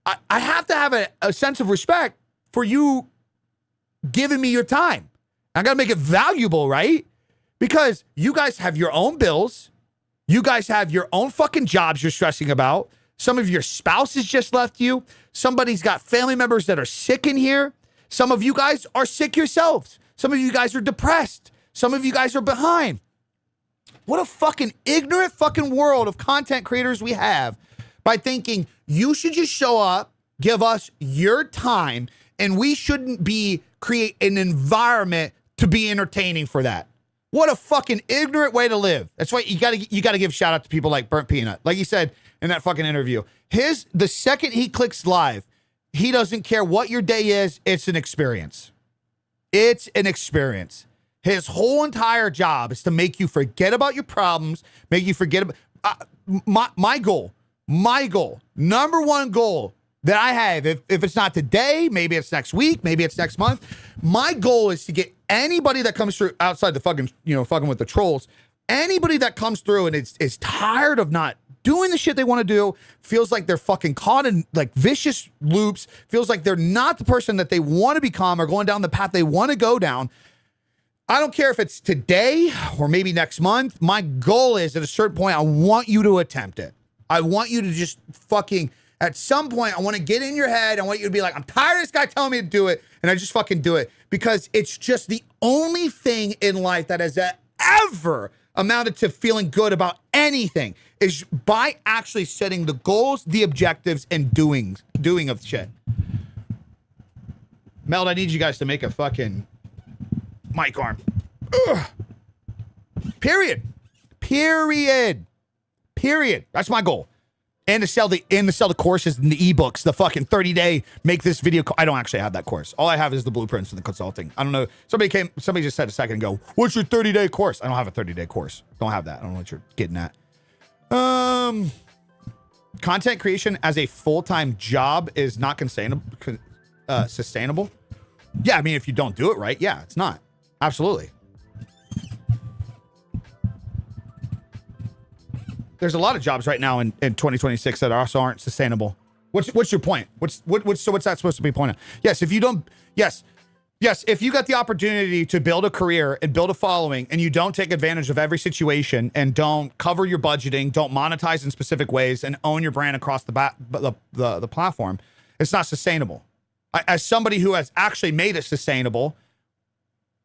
I have to have a sense of respect for you giving me your time. I got to make it valuable, right? Because you guys have your own bills. You guys have your own fucking jobs you're stressing about. Some of your spouses just left you. Somebody's got family members that are sick in here. Some of you guys are sick yourselves. Some of you guys are depressed. Some of you guys are behind. What a fucking ignorant fucking world of content creators we have by thinking you should just show up, give us your time, and we shouldn't create an environment to be entertaining for that. What a fucking ignorant way to live. That's why you gotta give shout out to people like Burnt Peanut. Like he said in that fucking interview, the second he clicks live, he doesn't care what your day is. It's an experience. It's an experience. His whole entire job is to make you forget about your problems, make you forget about my goal, number one goal that I have, if it's not today, maybe it's next week, maybe it's next month. My goal is to get anybody that comes through outside the fucking, fucking with the trolls, anybody that comes through and is tired of not doing the shit they want to do, feels like they're fucking caught in like vicious loops, feels like they're not the person that they want to become or going down the path they want to go down. I don't care if it's today or maybe next month. My goal is at a certain point, I want you to attempt it. I want you to just fucking, at some point, I want to get in your head. I want you to be like, I'm tired of this guy telling me to do it. And I just fucking do it, because it's just the only thing in life that has ever amounted to feeling good about anything, is by actually setting the goals, the objectives, and doing of shit. Meld, I need you guys to make a fucking mic arm. Ugh. Period. That's my goal. And to sell the courses and the ebooks, the fucking 30-day make this video. I don't actually have that course. All I have is the blueprints and the consulting. I don't know. Somebody just said a second ago, what's your 30-day course? I don't have a 30-day course. Don't have that. I don't know what you're getting at. Content creation as a full-time job is not sustainable. Yeah, I mean, if you don't do it right, yeah, it's not. Absolutely. There's a lot of jobs right now in 2026 that also aren't sustainable. What's your point? What's that supposed to be pointing? Yes, if you don't, yes, if you got the opportunity to build a career and build a following and you don't take advantage of every situation and don't cover your budgeting, don't monetize in specific ways and own your brand across the platform, it's not sustainable. As somebody who has actually made it sustainable,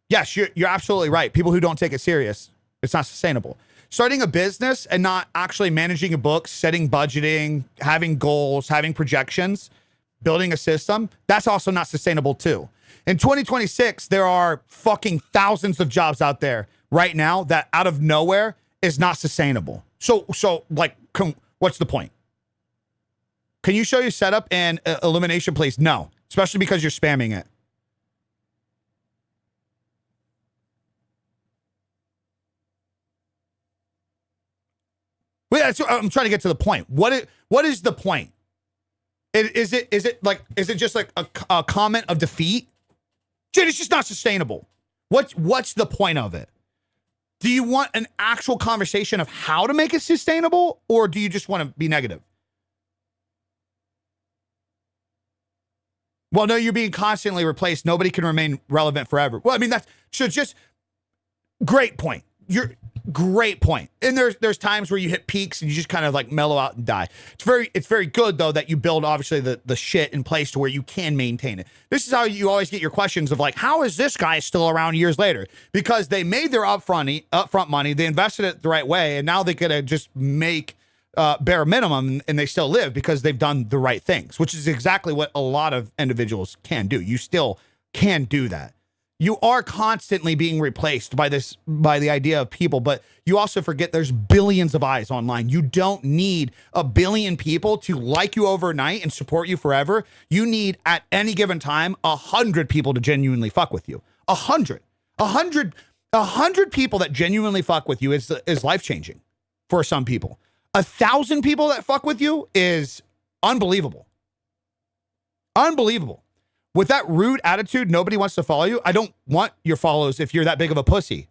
yes, you're absolutely right. People who don't take it serious, it's not sustainable. Starting a business and not actually managing a book, setting budgeting, having goals, having projections, building a system, that's also not sustainable too. In 2026, there are fucking thousands of jobs out there right now that out of nowhere is not sustainable. So like, what's the point? Can you show your setup and elimination, please? No, especially because you're spamming it. Well, I'm trying to get to the point. What is the point? Is it just like a comment of defeat? Dude, it's just not sustainable. What's the point of it? Do you want an actual conversation of how to make it sustainable, or do you just want to be negative? Well, no, you're being constantly replaced. Nobody can remain relevant forever. Well, I mean, that's just great point. Great point. And there's times where you hit peaks and you just kind of like mellow out and die. It's very good though that you build obviously the shit in place to where you can maintain it. This is how you always get your questions of like, how is this guy still around years later? Because they made their upfront money, they invested it the right way, and now they could just make bare minimum and they still live because they've done the right things, which is exactly what a lot of individuals can do. You still can do that. You are constantly being replaced by the idea of people, but you also forget there's billions of eyes online. You don't need a billion people to like you overnight and support you forever. You need at any given time 100 people to genuinely fuck with you. 100 people that genuinely fuck with you is life-changing for some people. 1,000 people that fuck with you is unbelievable. Unbelievable. With that rude attitude, nobody wants to follow you. I don't want your follows if you're that big of a pussy.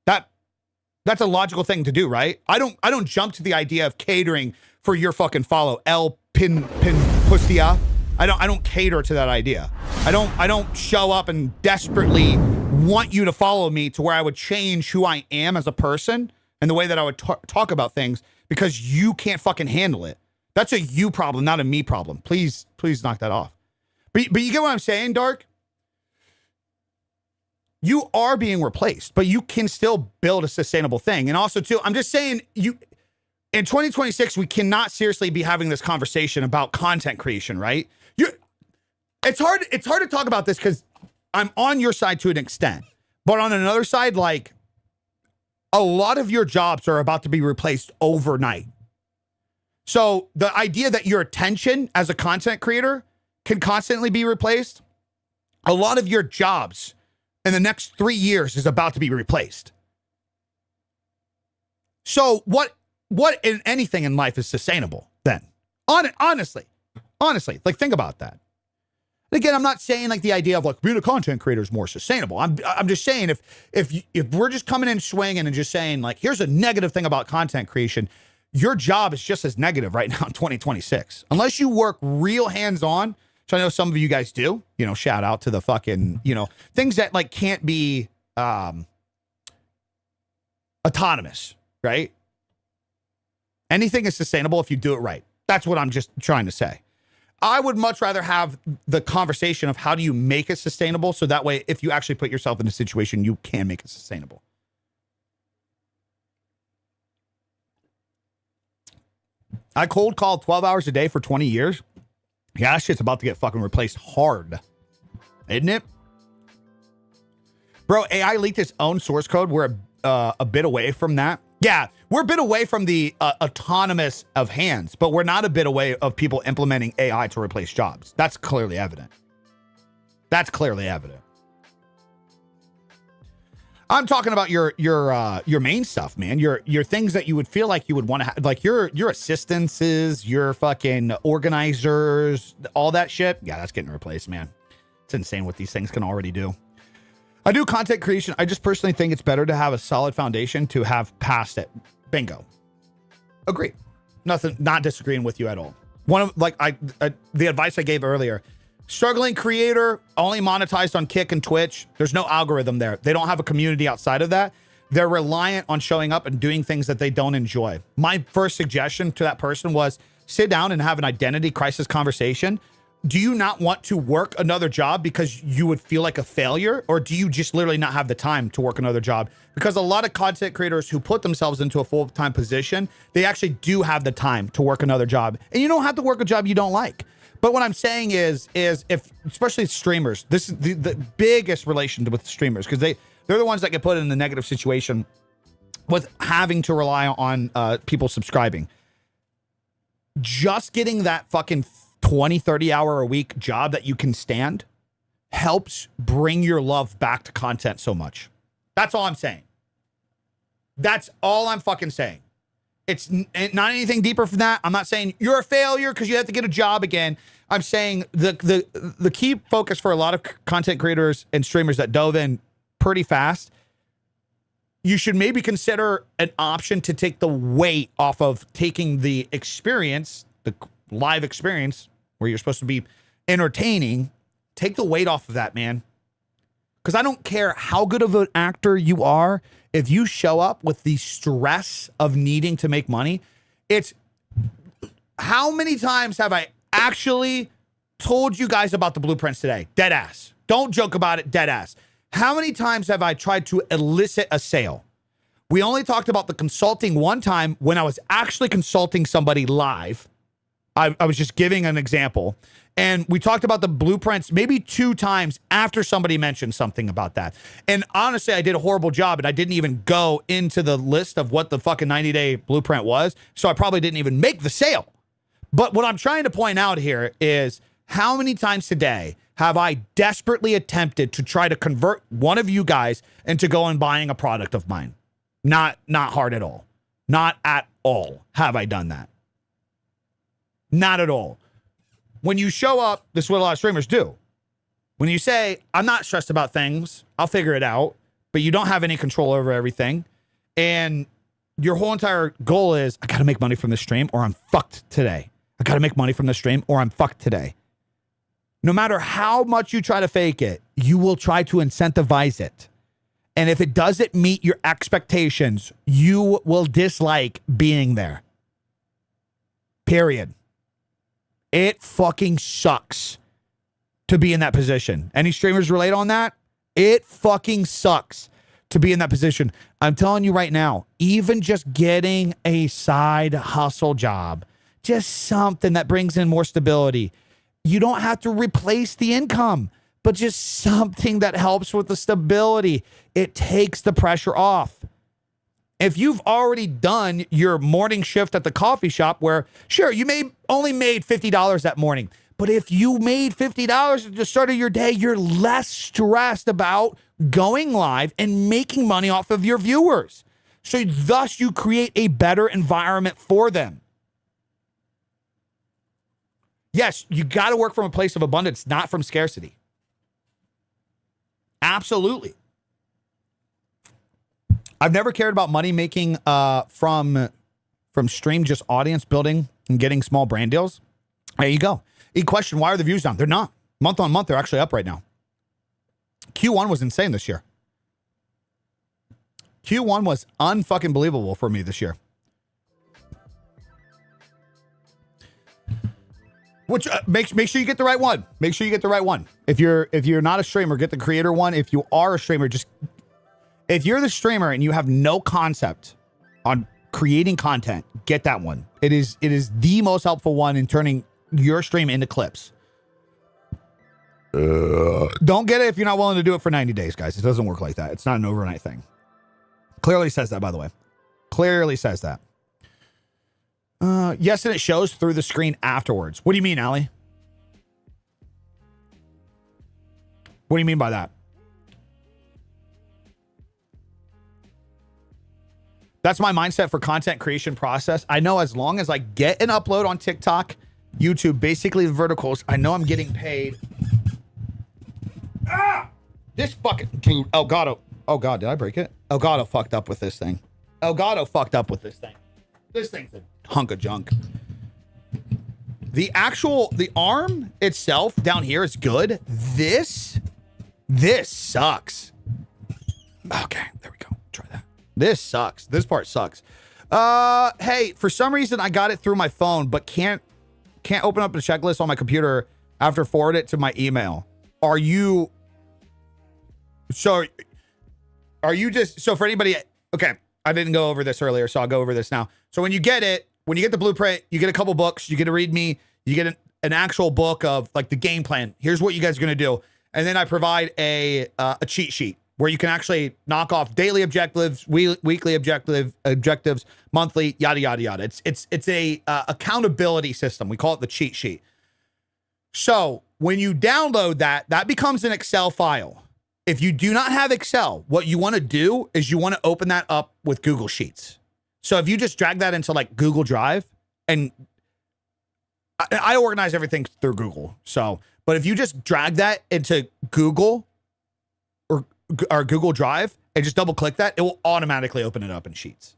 That's a logical thing to do, right? I don't jump to the idea of catering for your fucking follow. El pin pustia. I don't cater to that idea. I don't show up and desperately want you to follow me to where I would change who I am as a person and the way that I would talk about things because you can't fucking handle it. That's a you problem, not a me problem. Please knock that off. But you get what I'm saying, Dark? You are being replaced, but you can still build a sustainable thing. And also, too, I'm just saying, in 2026, we cannot seriously be having this conversation about content creation, right? It's hard to talk about this because I'm on your side to an extent. But on another side, like, a lot of your jobs are about to be replaced overnight. So the idea that your attention as a content creator can constantly be replaced, a lot of your jobs in the next 3 years is about to be replaced. So what in anything in life is sustainable then? Honestly, like think about that. Again, I'm not saying like the idea of like being a content creator is more sustainable. I'm just saying if we're just coming in swinging and just saying like, here's a negative thing about content creation, your job is just as negative right now in 2026. Unless you work real hands-on, which I know some of you guys do, shout out to the fucking, things that like can't be autonomous, right? Anything is sustainable if you do it right. That's what I'm just trying to say. I would much rather have the conversation of how do you make it sustainable so that way if you actually put yourself in a situation, you can make it sustainable. I cold called 12 hours a day for 20 years. Yeah, that shit's about to get fucking replaced hard. Isn't it? Bro, AI leaked its own source code. We're a bit away from that. Yeah, we're a bit away from the autonomous of hands, but we're not a bit away of people implementing AI to replace jobs. That's clearly evident. That's clearly evident. I'm talking about your main stuff, man. Your things that you would feel like you would want to have, like your assistances, your fucking organizers, all that shit. Yeah, that's getting replaced, man. It's insane what these things can already do. I do content creation. I just personally think it's better to have a solid foundation to have past it. Bingo. Agree. Nothing. Not disagreeing with you at all. One of the advice I gave earlier. Struggling creator, only monetized on Kick and Twitch. There's no algorithm there. They don't have a community outside of that. They're reliant on showing up and doing things that they don't enjoy. My first suggestion to that person was sit down and have an identity crisis conversation. Do you not want to work another job because you would feel like a failure? Or do you just literally not have the time to work another job? Because a lot of content creators who put themselves into a full-time position, they actually do have the time to work another job. And you don't have to work a job you don't like. But what I'm saying is if, especially streamers, this is the biggest relation with streamers, because they're the ones that get put in the negative situation with having to rely on people subscribing. Just getting that fucking 20, 30 hour a week job that you can stand helps bring your love back to content so much. That's all I'm saying. That's all I'm fucking saying. It's not anything deeper from that. I'm not saying you're a failure because you have to get a job again. I'm saying the key focus for a lot of content creators and streamers that dove in pretty fast, you should maybe consider an option to take the weight off of taking the experience, the live experience where you're supposed to be entertaining. Take the weight off of that, man. Because I don't care how good of an actor you are. If you show up with the stress of needing to make money, it's how many times have I actually told you guys about the blueprints today? Dead ass. Don't joke about it. Dead ass. How many times have I tried to elicit a sale? We only talked about the consulting one time when I was actually consulting somebody live. I was just giving an example. And we talked about the blueprints maybe 2 times after somebody mentioned something about that. And honestly, I did a horrible job and I didn't even go into the list of what the fucking 90-day blueprint was. So I probably didn't even make the sale. But what I'm trying to point out here is how many times today have I desperately attempted to try to convert one of you guys into going buying a product of mine? Not hard at all. Not at all have I done that. Not at all. When you show up, this is what a lot of streamers do. When you say, I'm not stressed about things, I'll figure it out, but you don't have any control over everything. And your whole entire goal is, I got to make money from this stream or I'm fucked today. I got to make money from this stream or I'm fucked today. No matter how much you try to fake it, you will try to incentivize it. And if it doesn't meet your expectations, you will dislike being there. Period. It fucking sucks to be in that position. Any streamers relate on that? It fucking sucks to be in that position. I'm telling you right now, even just getting a side hustle job, just something that brings in more stability. You don't have to replace the income, but just something that helps with the stability. It takes the pressure off. If you've already done your morning shift at the coffee shop where, sure, you only made $50 that morning, but if you made $50 at the start of your day, you're less stressed about going live and making money off of your viewers. So thus you create a better environment for them. Yes, you got to work from a place of abundance, not from scarcity. Absolutely. I've never cared about money making from stream, just audience building and getting small brand deals. There you go. Question, why are the views down? They're not. Month on month, they're actually up right now. Q1 was insane this year. Q1 was unfucking believable for me this year. Which make sure you get the right one. Make sure you get the right one. If you're not a streamer, get the creator one. If you are a streamer, if you're the streamer and you have no concept on creating content, get that one. It is the most helpful one in turning your stream into clips. Don't get it if you're not willing to do it for 90 days, guys. It doesn't work like that. It's not an overnight thing. Clearly says that, by the way. Clearly says that. Yes, and it shows through the screen afterwards. What do you mean, Allie? What do you mean by that? That's my mindset for content creation process. I know as long as I get an upload on TikTok, YouTube, basically the verticals, I know I'm getting paid. Ah! This fucking dude, Elgato. Oh God, did I break it? Elgato fucked up with this thing. Elgato fucked up with this thing. This thing's a hunk of junk. The arm itself down here is good. This sucks. Okay, there we go. Try that. This sucks. This part sucks. Hey, for some reason I got it through my phone, but can't open up the checklist on my computer after forward it to my email. Are you just, so for anybody, okay, I didn't go over this earlier, so I'll go over this now. So when you get the blueprint, you get a couple books, you get a README, you get an actual book of like the game plan. Here's what you guys are going to do. And then I provide a cheat sheet where you can actually knock off daily objectives, weekly objectives, monthly, yada, yada, yada. It's a accountability system. We call it the cheat sheet. So when you download that becomes an Excel file. If you do not have Excel, what you want to do is you want to open that up with Google Sheets. So if you just drag that into like Google Drive, and I organize everything through Google. So, but if you just drag that into Google or Google Drive and just double click that, it will automatically open it up in Sheets.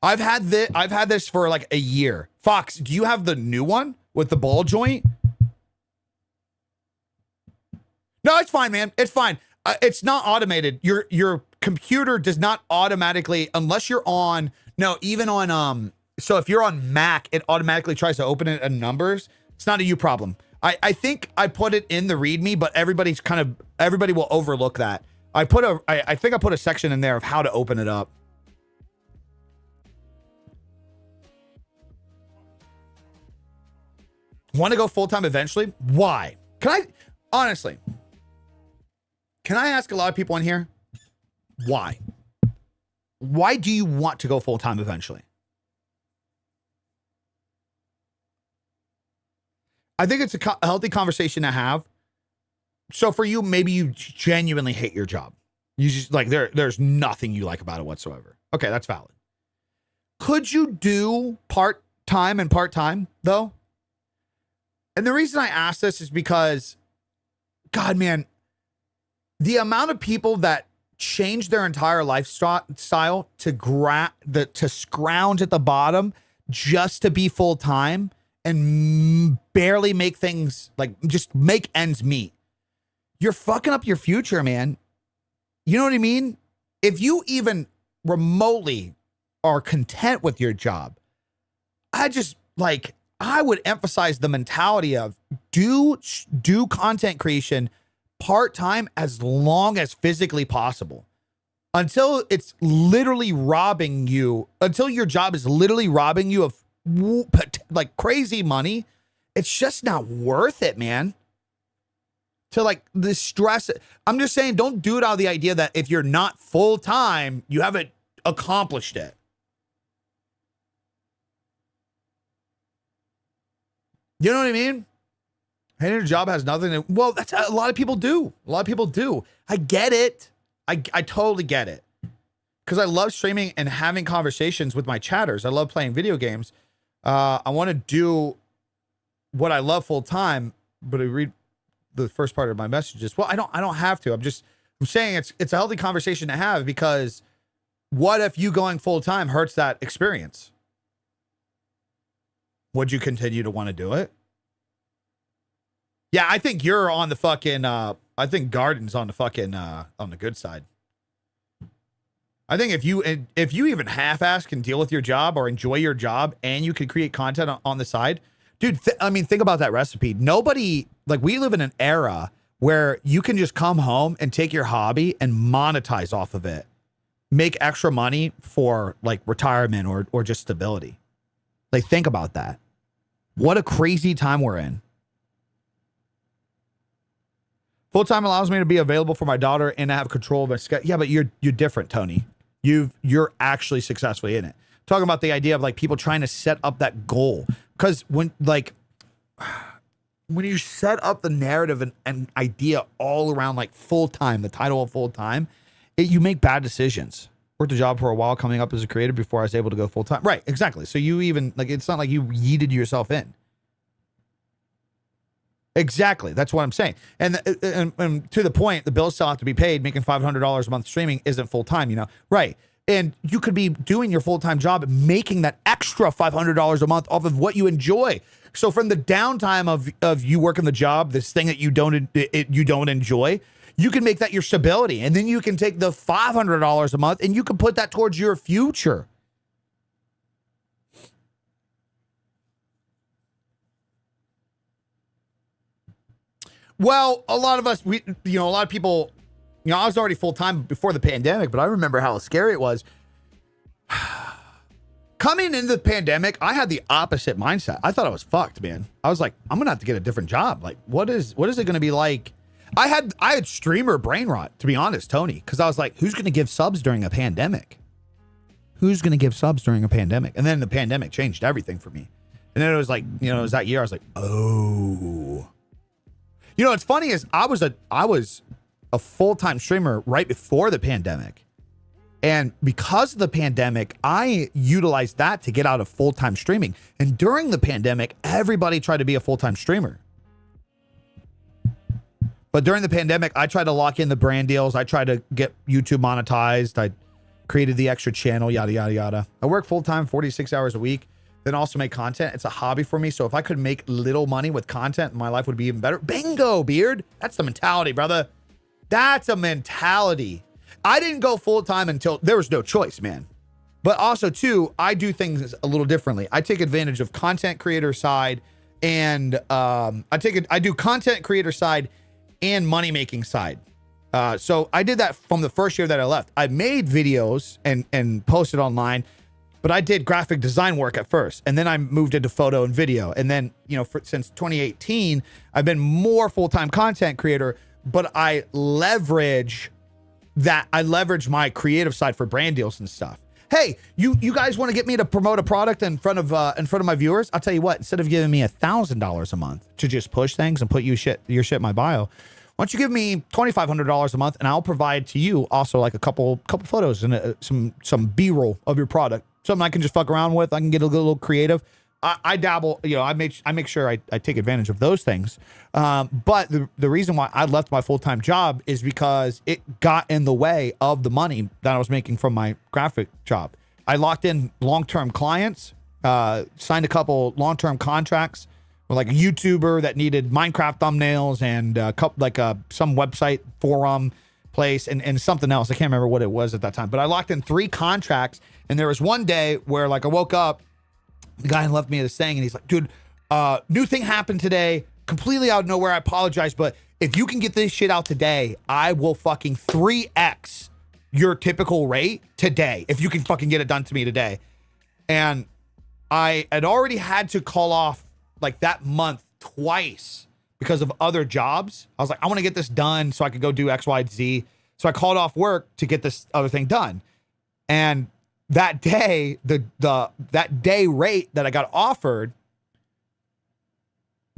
I've had this for like a year. Fox, do you have the new one with the ball joint? No, it's fine, man. It's fine. It's not automated. Your computer does not automatically, unless you're on, no, even on, so if you're on Mac, it automatically tries to open it in numbers. It's not a you problem. I think I put it in the README, but everybody will overlook that. I think I put a section in there of how to open it up. Want to go full-time eventually? Why? Honestly, can I ask a lot of people in here? Why? Why do you want to go full-time eventually? I think it's a healthy conversation to have. So for you, maybe you genuinely hate your job. You just like, there's nothing you like about it whatsoever. Okay, that's valid. Could you do part-time and part-time though? And the reason I ask this is because, God, man, the amount of people that change their entire lifestyle to scrounge at the bottom just to be full time and barely make things like just make ends meet. You're fucking up your future, man. You know what I mean? If you even remotely are content with your job, I would emphasize the mentality of do content creation part-time as long as physically possible until it's literally robbing you, until your job is literally robbing you of like crazy money. It's just not worth it, man. To like the stress. I'm just saying, don't do it out of the idea that if you're not full-time, you haven't accomplished it. You know what I mean? Hating your job has nothing to, well, that's a lot of people do. A lot of people do. I get it. I totally get it. Because I love streaming and having conversations with my chatters. I love playing video games. I want to do what I love full time, but I read the first part of my messages. Well, I don't have to. I'm saying it's a healthy conversation to have, because what if you going full time hurts that experience? Would you continue to want to do it? Yeah, I think you're on the fucking, I think Garden's on the fucking, on the good side. I think if you even half-ass can deal with your job or enjoy your job and you can create content on the side, dude, I mean, think about that recipe. Nobody, like, we live in an era where you can just come home and take your hobby and monetize off of it. Make extra money for like retirement or just stability. Like, think about that. What a crazy time we're in. Full-time allows me to be available for my daughter and I have control of my schedule. Yeah, but you're different, Tony. You're actually successfully in it. Talking about the idea of like people trying to set up that goal. Because when you set up the narrative and idea all around like full-time, the title of full-time, you make bad decisions. Worked a job for a while coming up as a creator before I was able to go full-time. Right, exactly. So you even, like, it's not like you yeeted yourself in. Exactly. That's what I'm saying. And to the point, the bills still have to be paid. Making $500 a month streaming isn't full-time, you know? Right. And you could be doing your full-time job, making that extra $500 a month off of what you enjoy. So from the downtime of you working the job, this thing that you don't enjoy, you can make that your stability. And then you can take the $500 a month and you can put that towards your future. Well, a lot of us, a lot of people, I was already full-time before the pandemic, but I remember how scary it was. Coming into the pandemic, I had the opposite mindset. I thought I was fucked, man. I was like, I'm going to have to get a different job. Like, what is it going to be like? I had streamer brain rot, to be honest, Tony, because I was like, who's going to give subs during a pandemic? Who's going to give subs during a pandemic? And then the pandemic changed everything for me. And then it was like, it was that year I was like, oh. What's funny is I was a full-time streamer right before the pandemic. And because of the pandemic, I utilized that to get out of full-time streaming. And during the pandemic, everybody tried to be a full-time streamer. But during the pandemic, I tried to lock in the brand deals. I tried to get YouTube monetized. I created the extra channel, yada, yada, yada. I work full-time, 46 hours a week. Then also make content. It's a hobby for me. So if I could make little money with content, my life would be even better. Bingo, Beard. That's the mentality, brother. That's a mentality. I didn't go full-time until there was no choice, man. But also, too, I do things a little differently. I take advantage of content creator side and I do content creator side and money-making side. So I did that from the first year that I left. I made videos and posted online, but I did graphic design work at first, and then I moved into photo and video. And then, since 2018, I've been more full-time content creator, but I leverage my creative side for brand deals and stuff. Hey, you guys want to get me to promote a product in front of my viewers? I'll tell you what, instead of giving me $1,000 a month to just push things and put your shit in my bio, why don't you give me $2,500 a month and I'll provide to you also like a couple photos and some B-roll of your product. Something I can just fuck around with. I can get a little creative. I dabble, I make sure I take advantage of those things. But the reason why I left my full-time job is because it got in the way of the money that I was making from my graphic job. I locked in long-term clients, signed a couple long-term contracts with like a YouTuber that needed Minecraft thumbnails and some website forum place and something else. I can't remember what it was at that time, but I locked in 3 contracts. And there was one day where like I woke up, the guy left me this thing and he's like, dude, new thing happened today, completely out of nowhere. I apologize, but if you can get this shit out today, I will fucking 3x your typical rate today. If you can fucking get it done to me today. And I had already had to call off like that month twice because of other jobs. I was like, I want to get this done so I could go do X, Y, Z. So I called off work to get this other thing done. And that day, that day rate that I got offered,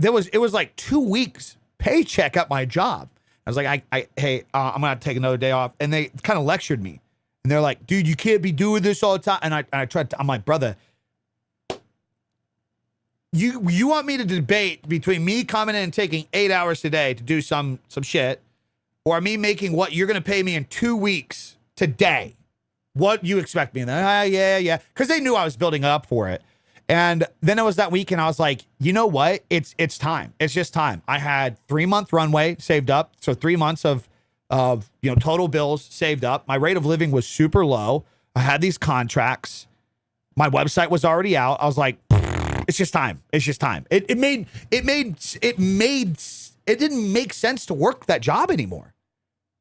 it was like 2 weeks paycheck at my job. I was like, hey, I'm gonna take another day off, and they kind of lectured me, and they're like, dude, you can't be doing this all the time. And I tried to, I'm like, brother, you want me to debate between me coming in and taking 8 hours today to do some shit, or me making what you're gonna pay me in 2 weeks today? What you expect me? And yeah. Because they knew I was building up for it. And then it was that week and I was like, you know what? It's time. It's just time. I had 3-month runway saved up. So 3 months of total bills saved up. My rate of living was super low. I had these contracts. My website was already out. I was like, it's just time. It's just time. It didn't make sense to work that job anymore.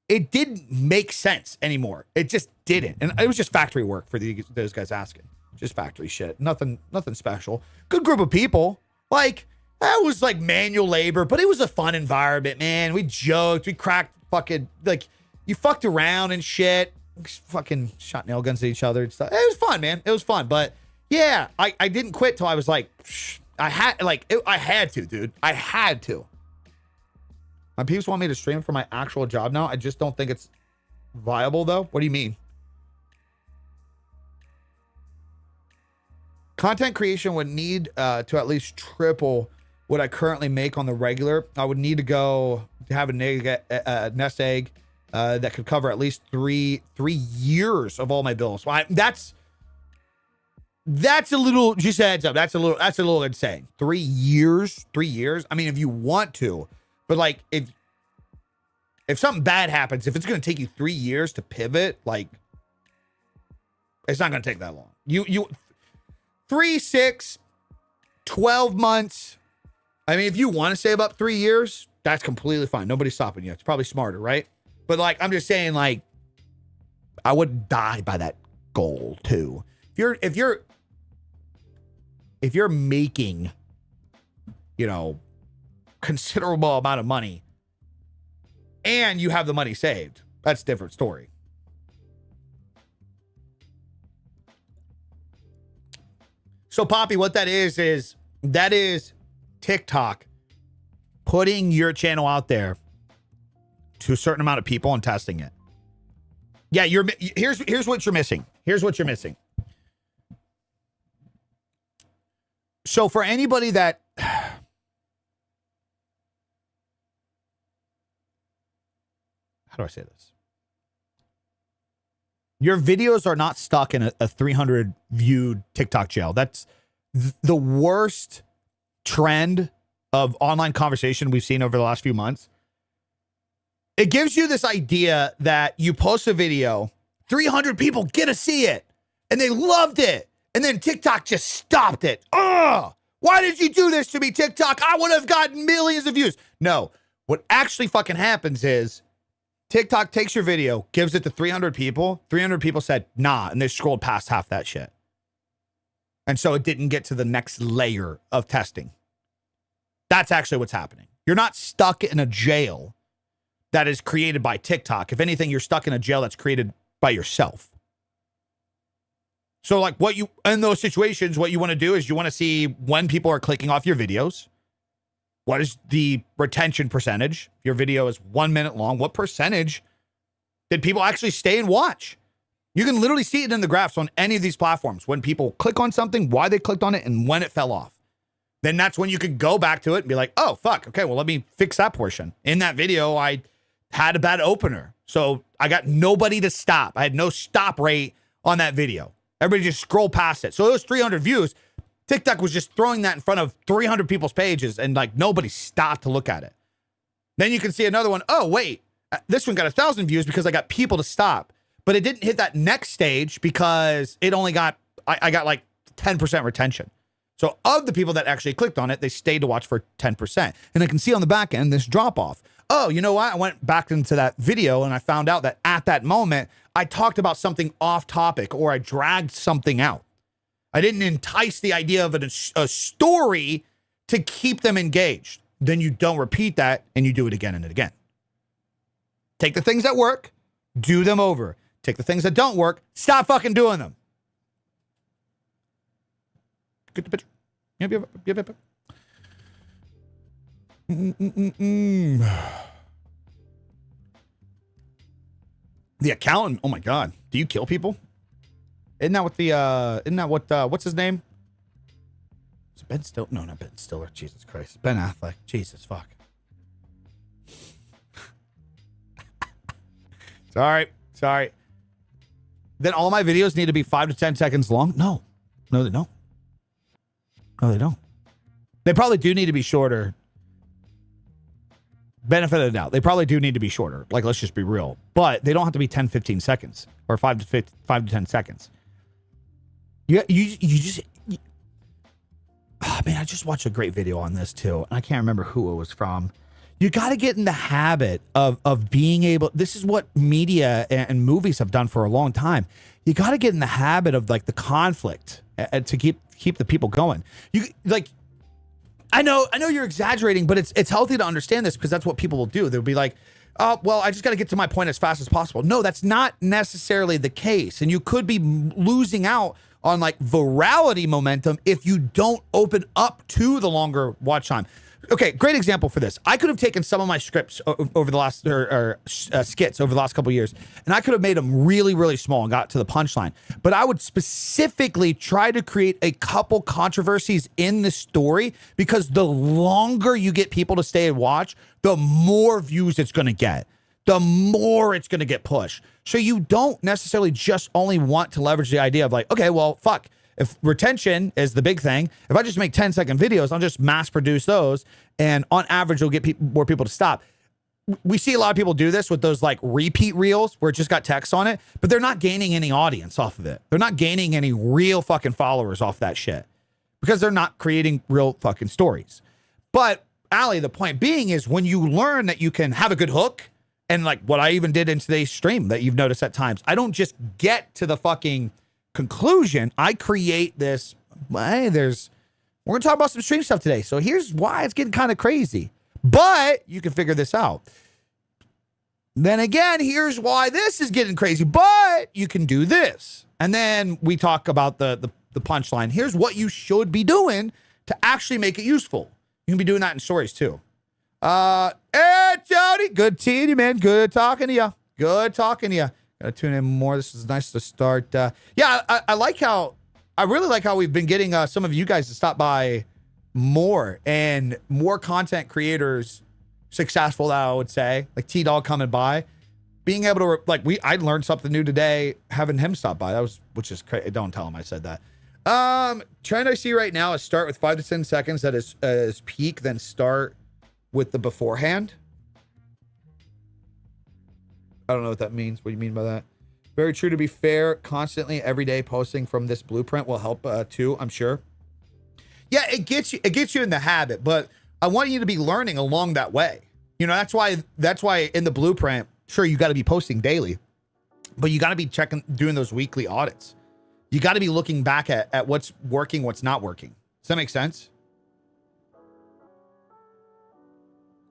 It didn't make sense anymore. It just didn't. And it was just factory work for those guys asking. Just factory shit. Nothing special. Good group of people. Like, That was like manual labor, but it was a fun environment, man. We joked, we cracked fucking, like, you fucked around and shit. Fucking shot nail guns at each other and stuff. It was fun, man. It was fun. But yeah, I didn't quit till I was like, I had to, dude. I had to. My peeps want me to stream for my actual job now. I just don't think it's viable, though. What do you mean? Content creation would need to at least triple what I currently make on the regular. I would need to go to have a nest egg that could cover at least three years of all my bills. Well, that's a little, just a heads up. That's a little insane. 3 years. I mean, if you want to, but like if something bad happens, if it's going to take you 3 years to pivot, like it's not going to take that long. You 3, 6, 12 months. I mean, if you want to save up 3 years, that's completely fine. Nobody's stopping you. It's probably smarter, right? But like, I'm just saying, like, I wouldn't die by that goal too. If you're making, you know, considerable amount of money and you have the money saved, that's a different story. So Poppy, what that is TikTok putting your channel out there to a certain amount of people and testing it. Yeah, here's what you're missing. Here's what you're missing. So for anybody that how do I say this? Your videos are not stuck in a 300 viewed TikTok jail. That's the worst trend of online conversation we've seen over the last few months. It gives you this idea that you post a video, 300 people get to see it, and they loved it. And then TikTok just stopped it. Ugh! Why did you do this to me, TikTok? I would have gotten millions of views. No, what actually fucking happens is TikTok takes your video, gives it to 300 people. 300 people said, nah, and they scrolled past half that shit. And so it didn't get to the next layer of testing. That's actually what's happening. You're not stuck in a jail that is created by TikTok. If anything, you're stuck in a jail that's created by yourself. So like in those situations, what you want to do is you want to see when people are clicking off your videos. What is the retention percentage? Your video is 1 minute long. What percentage did people actually stay and watch? You can literally see it in the graphs on any of these platforms. When people click on something, why they clicked on it, and when it fell off. Then that's when you could go back to it and be like, oh, fuck. Okay, well, let me fix that portion. In that video, I had a bad opener. So I got nobody to stop. I had no stop rate on that video. Everybody just scrolled past it. So those 300 views, TikTok was just throwing that in front of 300 people's pages and like nobody stopped to look at it. Then you can see another one. Oh, wait, this one got 1,000 views because I got people to stop. But it didn't hit that next stage because it only got, I got like 10% retention. So of the people that actually clicked on it, they stayed to watch for 10%. And I can see on the back end this drop off. Oh, you know what? I went back into that video and I found out that at that moment, I talked about something off topic or I dragged something out. I didn't entice the idea of a story to keep them engaged. Then you don't repeat that and you do it again and again. Take the things that work, do them over. Take the things that don't work, stop fucking doing them. Get the picture. Yep. The accountant. Oh my God. Do you kill people? Isn't that what what's his name? Is it Ben Stiller? No, not Ben Stiller. Jesus Christ. Ben Affleck. Jesus fuck. Sorry. Then all my videos need to be 5 to 10 seconds long? No, they don't. No, they don't. They probably do need to be shorter. Benefit of the doubt. They probably do need to be shorter. Like, let's just be real. But they don't have to be 10, 15 seconds or 5 to 10 seconds. You just... Oh, man, I just watched a great video on this too. And I can't remember who it was from. You got to get in the habit of being able... This is what media and movies have done for a long time. You got to get in the habit of like the conflict to keep the people going. You like... I know you're exaggerating, but it's healthy to understand this because that's what people will do. They'll be like, oh, well, I just got to get to my point as fast as possible. No, that's not necessarily the case. And you could be losing out on like virality momentum if you don't open up to the longer watch time. Okay, great example for this. I could have taken some of my scripts over the last, skits over the last couple of years, and I could have made them really, really small and got to the punchline. But I would specifically try to create a couple controversies in the story because the longer you get people to stay and watch, the more views it's going to get, the more it's going to get pushed. So you don't necessarily just only want to leverage the idea of like, okay, well, fuck. If retention is the big thing, if I just make 10-second videos, I'll just mass produce those. And on average, you'll get more people to stop. We see a lot of people do this with those like repeat reels where it just got text on it, but they're not gaining any audience off of it. They're not gaining any real fucking followers off that shit because they're not creating real fucking stories. But Ali, the point being is when you learn that you can have a good hook, and like what I even did in today's stream that you've noticed at times, I don't just get to the fucking conclusion. I create this. Hey, we're gonna talk about some stream stuff today. So here's why it's getting kind of crazy, but you can figure this out. Then again, here's why this is getting crazy, but you can do this. And then we talk about the punchline. Here's what you should be doing to actually make it useful. You can be doing that in stories too. Hey, Tony, good seeing you, man. Good talking to you. Good talking to you. Gotta tune in more. This is nice to start. Yeah, I really like how we've been getting some of you guys to stop by more and more content creators successful, that I would say, like T-Dog coming by, being able to I learned something new today having him stop by. Which is crazy. Don't tell him I said that. Trend I see right now is start with 5 to 10 seconds that is peak, then start with the beforehand. I don't know what that means. What do you mean by that? Very true. To be fair, constantly every day posting from this blueprint will help too, I'm sure. Yeah, it gets you in the habit, but I want you to be learning along that way. You know, that's why in the blueprint, sure, you got to be posting daily, but you got to be doing those weekly audits. You got to be looking back at what's working, what's not working. Does that make sense?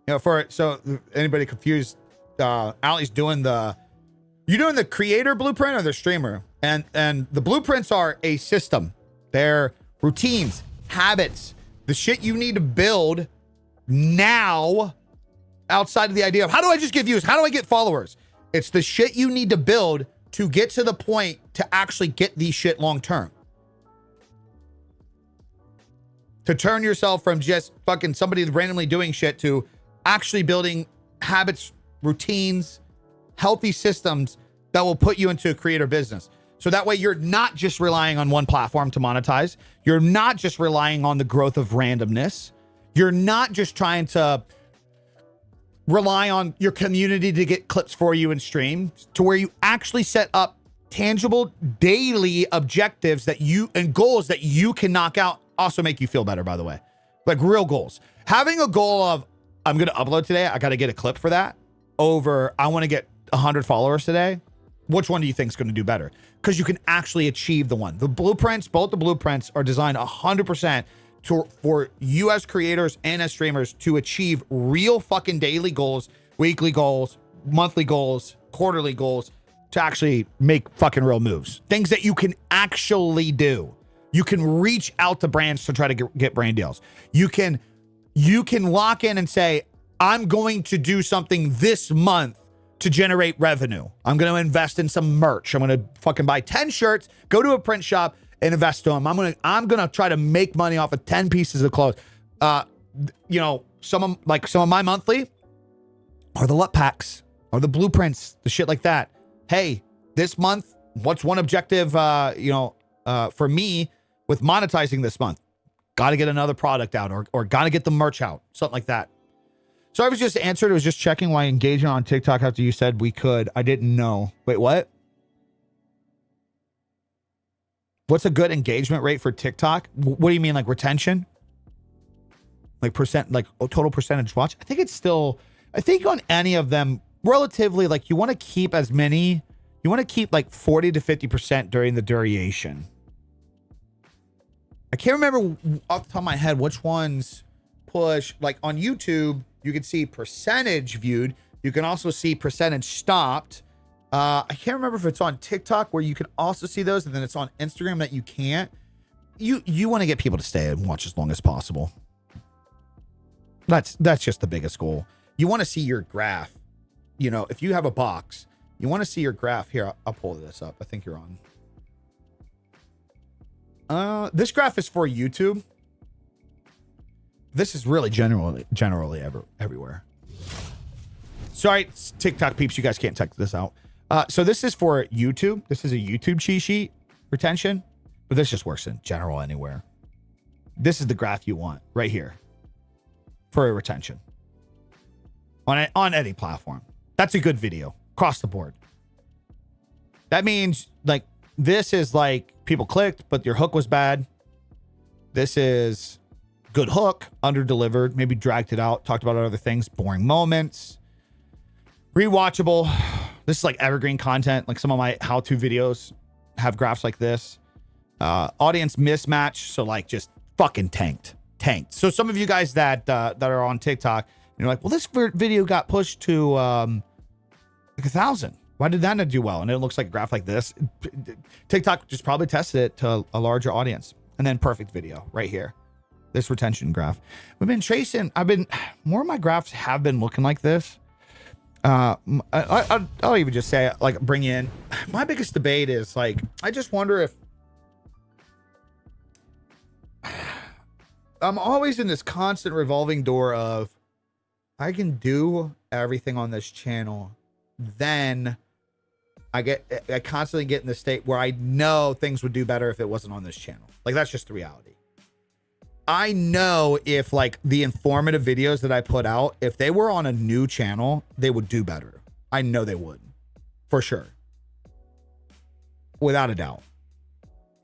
You know, so anybody confused, Ali's doing you're doing the creator blueprint or the streamer, and the blueprints are a system. They're routines, habits, the shit you need to build now outside of the idea of how do I just get views? How do I get followers? It's the shit you need to build to get to the point to actually get these shit long term. To turn yourself from just fucking somebody randomly doing shit to actually building habits, routines, healthy systems that will put you into a creator business. So that way you're not just relying on one platform to monetize. You're not just relying on the growth of randomness. You're not just trying to rely on your community to get clips for you and stream, to where you actually set up tangible daily objectives and goals that you can knock out, also make you feel better, by the way. Like real goals. Having a goal of, I'm going to upload today, I got to get a clip for that, over I want to get 100 followers today. Which one do you think is going to do better? Because you can actually achieve the one. Both the blueprints are designed 100% for you as creators and as streamers to achieve real fucking daily goals, weekly goals, monthly goals, quarterly goals, to actually make fucking real moves. Things that you can actually do. You can reach out to brands to try to get brand deals. You can lock in and say, I'm going to do something this month to generate revenue. I'm going to invest in some merch. I'm going to fucking buy 10 shirts, go to a print shop and invest in them. I'm going to try to make money off of 10 pieces of clothes. You know, some of my monthly are the LUT packs or the blueprints, the shit like that. Hey, this month, what's one objective, for me with monetizing this month? Got to get another product out or got to get the merch out, something like that. So I was just answered. It was just checking why engagement on TikTok after you said we could. I didn't know. Wait, what? What's a good engagement rate for TikTok? What do you mean, like retention? Like total percentage watch? I think on any of them, relatively, like you want to keep like 40 to 50% during the duration. I can't remember off the top of my head which ones push, like on YouTube, you can see percentage viewed. You can also see percentage stopped. I can't remember if it's on TikTok where you can also see those, and then it's on Instagram that you can't. You want to get people to stay and watch as long as possible. That's just the biggest goal. You want to see your graph. You know, if you have a box, you want to see your graph. Here, I'll pull this up. I think you're on. This graph is for YouTube. This is really generally everywhere. Sorry, TikTok peeps, you guys can't check this out. So this is for YouTube. This is a YouTube cheat sheet retention, but this just works in general anywhere. This is the graph you want right here for a retention on any platform. That's a good video across the board. That means like this is like people clicked, but your hook was bad. This is good hook, under delivered, maybe dragged it out, talked about other things, boring moments, rewatchable. This is like evergreen content. Like some of my how-to videos have graphs like this. Audience mismatch. So like just fucking tanked. So some of you guys that are on TikTok, you're like, well, this video got pushed to like 1,000. Why did that not do well? And it looks like a graph like this. TikTok just probably tested it to a larger audience. And then perfect video right here. This retention graph. We've been tracing. More of my graphs have been looking like this. I'll even just say, like, bring in. My biggest debate is, like, I just wonder if I'm always in this constant revolving door of I can do everything on this channel. Then I constantly get in the state where I know things would do better if it wasn't on this channel. Like, that's just the reality. I know if like the informative videos that I put out, if they were on a new channel, they would do better. I know they would, for sure. Without a doubt.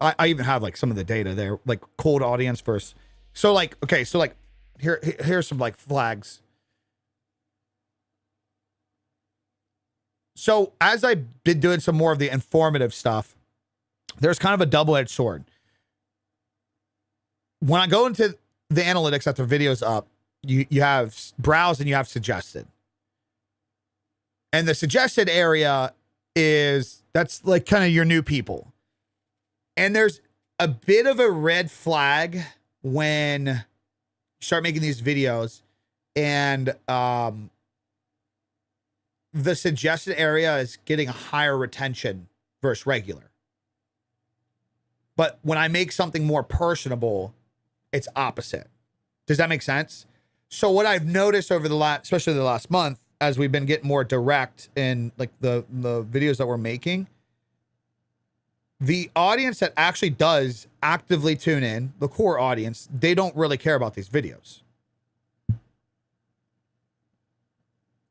I even have like some of the data there, like cold audience versus. So like, okay, so like here's some like flags. So as I've been doing some more of the informative stuff, there's kind of a double-edged sword. When I go into the analytics after videos up, you have browse and you have suggested. And the suggested area that's like kind of your new people. And there's a bit of a red flag when you start making these videos and the suggested area is getting a higher retention versus regular. But when I make something more personable, it's opposite. Does that make sense? So what I've noticed over especially the last month, as we've been getting more direct in like the videos that we're making, the audience that actually does actively tune in, the core audience, they don't really care about these videos.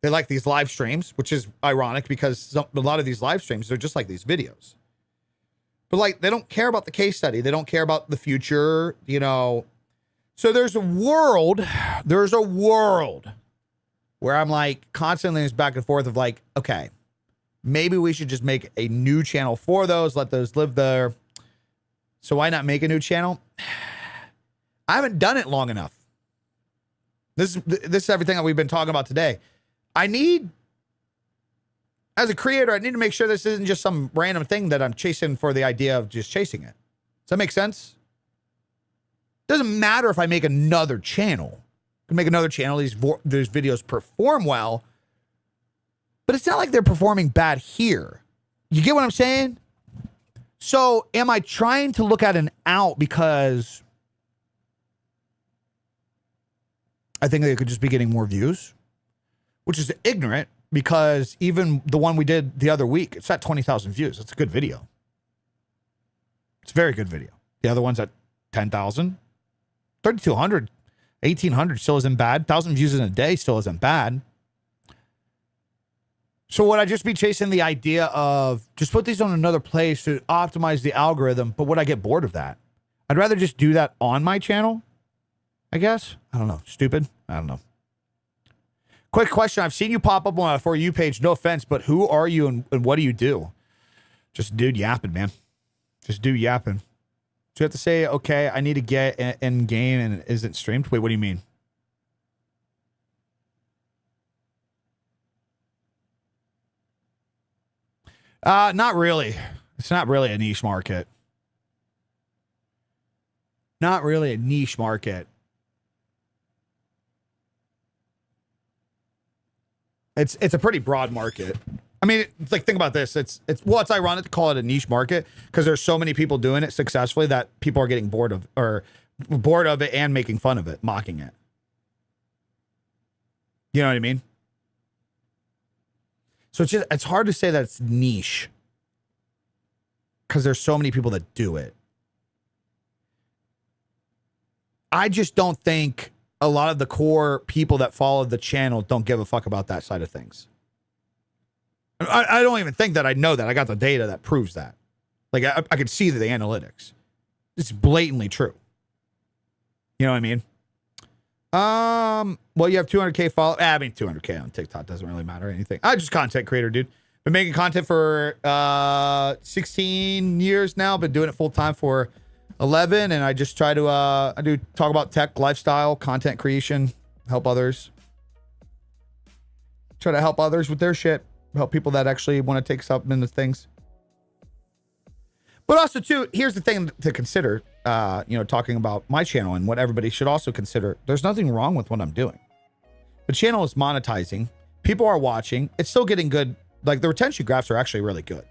They like these live streams, which is ironic because a lot of these live streams are just like these videos. But like, they don't care about the case study. They don't care about the future, you know. So there's a world where I'm like constantly this back and forth of like, okay, maybe we should just make a new channel for those, let those live there. So why not make a new channel? I haven't done it long enough. This is everything that we've been talking about today. As a creator, I need to make sure this isn't just some random thing that I'm chasing for the idea of just chasing it. Does that make sense? Doesn't matter if I make another channel. I can make another channel. These videos perform well, but it's not like they're performing bad here. You get what I'm saying? So am I trying to look at an out because I think they could just be getting more views, which is ignorant because even the one we did the other week, it's at 20,000 views. It's a good video. It's a very good video. The other one's at 10,000, 3,200, 1,800 still isn't bad. 1,000 views in a day still isn't bad. So would I just be chasing the idea of just put these on another place to optimize the algorithm, but would I get bored of that? I'd rather just do that on my channel, I guess. I don't know. Stupid? I don't know. Quick question. I've seen you pop up on a For You page. No offense, but who are you and what do you do? Just dude yapping, man. Just dude yapping. So you have to say, okay, I need to get in game and it isn't streamed. Wait, what do you mean? Not really. It's not really a niche market. Not really a niche market. It's a pretty broad market. I mean, it's like, think about this. It's ironic to call it a niche market because there's so many people doing it successfully that people are getting bored of it and making fun of it, mocking it. You know what I mean? So it's hard to say that it's niche because there's so many people that do it. I just don't think a lot of the core people that follow the channel don't give a fuck about that side of things. I don't even think that I know that. I got the data that proves that. Like, I could see the analytics. It's blatantly true. You know what I mean? Well, you have 200K follow. I mean, 200K on TikTok doesn't really matter or anything. I'm just a content creator, dude. Been making content for 16 years now. Been doing it full time for 11, and I just try to I do talk about tech, lifestyle, content creation, help others. Try to help others with their shit. Help people that actually want to take something into things. But also, too, here's the thing to consider, talking about my channel and what everybody should also consider. There's nothing wrong with what I'm doing. The channel is monetizing. People are watching. It's still getting good. Like, the retention graphs are actually really good.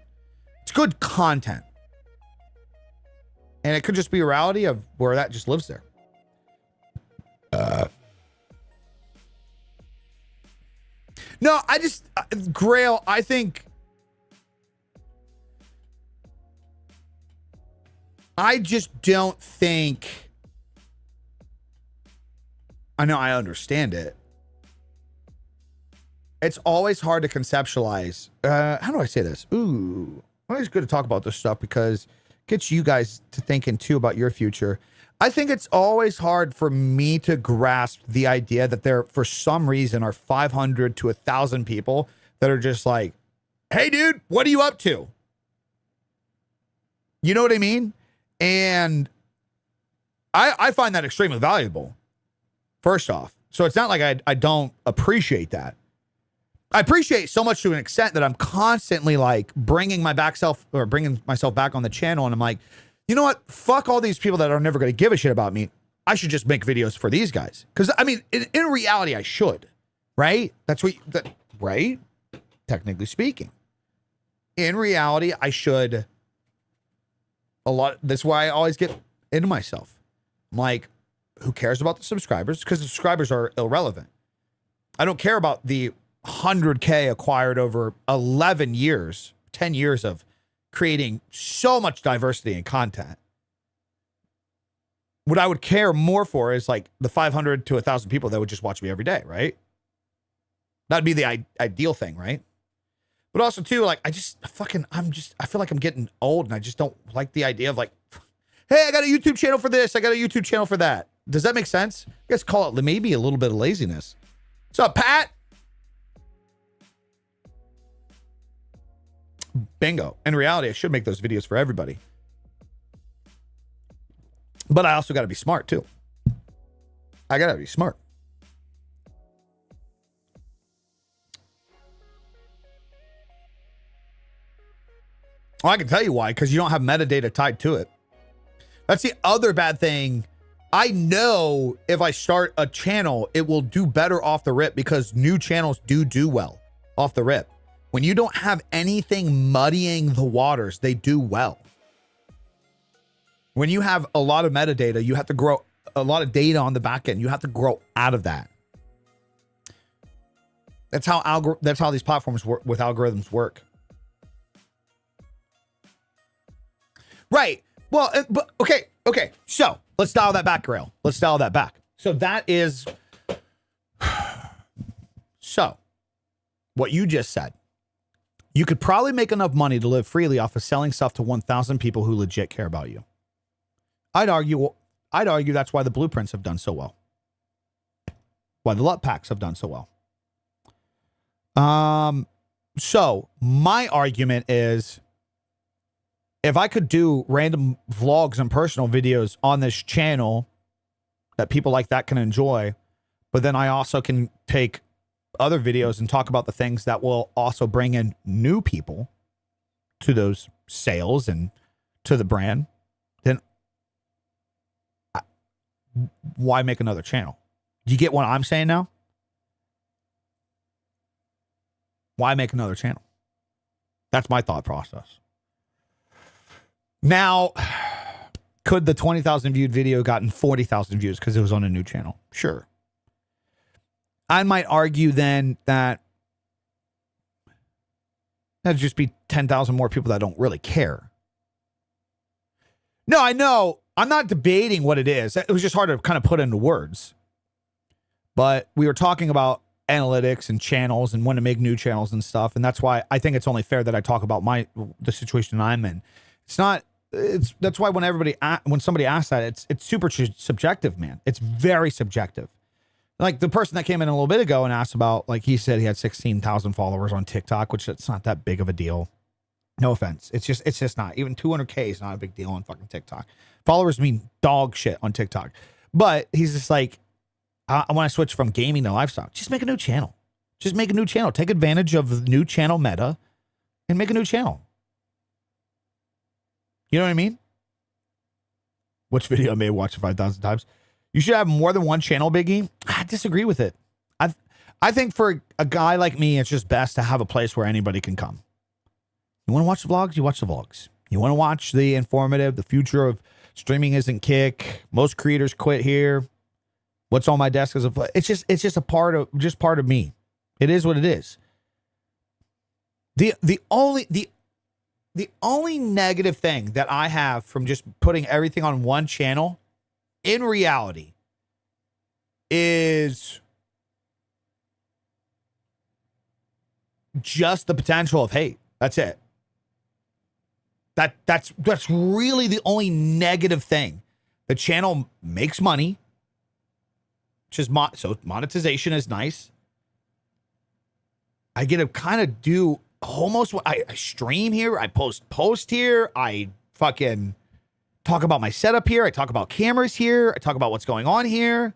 It's good content. And it could just be a reality of where that just lives there. No, Grail, I think... I just don't think... I know, I understand it. It's always hard to conceptualize. How do I say this? Ooh, always good to talk about this stuff because it gets you guys to thinking too about your future. I think it's always hard for me to grasp the idea that there, for some reason, are 500 to 1,000 people that are just like, hey, dude, what are you up to? You know what I mean? And I find that extremely valuable, first off. So it's not like I don't appreciate that. I appreciate so much to an extent that I'm constantly like bringing myself back on the channel. And I'm like, you know what? Fuck all these people that are never going to give a shit about me. I should just make videos for these guys. Because, I mean, in reality, I should. Right? That's what, right? Technically speaking. In reality, I should. That's why I always get into myself. I'm like, who cares about the subscribers? Because the subscribers are irrelevant. I don't care about the 100K acquired over 11 years, 10 years of creating so much diversity in content. What I would care more for is like the 500 to 1,000 people that would just watch me every day, right? That'd be the ideal thing, right? But also too, like, I feel like I'm getting old and I just don't like the idea of like, hey, I got a YouTube channel for this. I got a YouTube channel for that. Does that make sense? I guess call it maybe a little bit of laziness. What's up, Pat? Bingo. In reality, I should make those videos for everybody. But I also got to be smart too. I got to be smart. Well, I can tell you why, because you don't have metadata tied to it. That's the other bad thing. I know if I start a channel, it will do better off the rip because new channels do well off the rip. When you don't have anything muddying the waters, they do well. When you have a lot of metadata, you have to grow a lot of data on the back end. You have to grow out of that. That's how these platforms work with algorithms work. Right. Well, but okay. So let's dial that back, Grail. Let's dial that back. So that is, so what you just said, you could probably make enough money to live freely off of selling stuff to 1,000 people who legit care about you. I'd argue that's why the blueprints have done so well. Why the LUT packs have done so well. So my argument is, if I could do random vlogs and personal videos on this channel that people like that can enjoy, but then I also can take other videos and talk about the things that will also bring in new people, to those sales and to the brand, then why make another channel? Do you get what I'm saying now? Why make another channel? That's my thought process. Now, could the 20,000 viewed video gotten 40,000 views because it was on a new channel? Sure. I might argue then that that'd just be 10,000 more people that don't really care. No, I know. I'm not debating what it is. It was just hard to kind of put into words. But we were talking about analytics and channels and when to make new channels and stuff. And that's why I think it's only fair that I talk about the situation I'm in. That's why when somebody asks that, it's super subjective, man. It's very subjective. Like the person that came in a little bit ago and asked about, like he said he had 16,000 followers on TikTok, which it's not that big of a deal. No offense. It's just not. Even 200K is not a big deal on fucking TikTok. Followers mean dog shit on TikTok. But he's just like, I want to switch from gaming to lifestyle. Just make a new channel. Just make a new channel. Take advantage of the new channel meta and make a new channel. You know what I mean? Which video I may have watched 5,000 times. You should have more than one channel, Biggie. I disagree with it. I think for a guy like me, it's just best to have a place where anybody can come. You want to watch the vlogs? You watch the vlogs. You want to watch the informative, the future of streaming isn't kick. Most creators quit here. What's on my desk is it's just a part of me. It is what it is. The only negative thing that I have from just putting everything on one channel in reality is just the potential of hate. That's it. That's really the only negative thing. The channel makes money, which is so monetization is nice. I get to kind of do almost what I stream here. I post here. I fucking talk about my setup here. I talk about cameras here. I talk about what's going on here.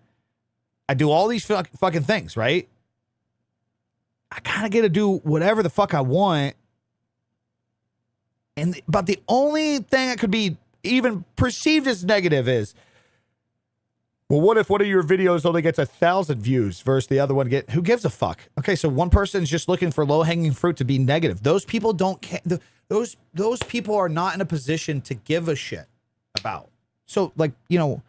I do all these fucking things, right? I kind of get to do whatever the fuck I want. But the only thing that could be even perceived as negative is, well, what if one of your videos only gets 1,000 views versus the other one who gives a fuck? Okay, so one person's just looking for low-hanging fruit to be negative. Those people don't care. Those people are not in a position to give a shit about. So, like, you know,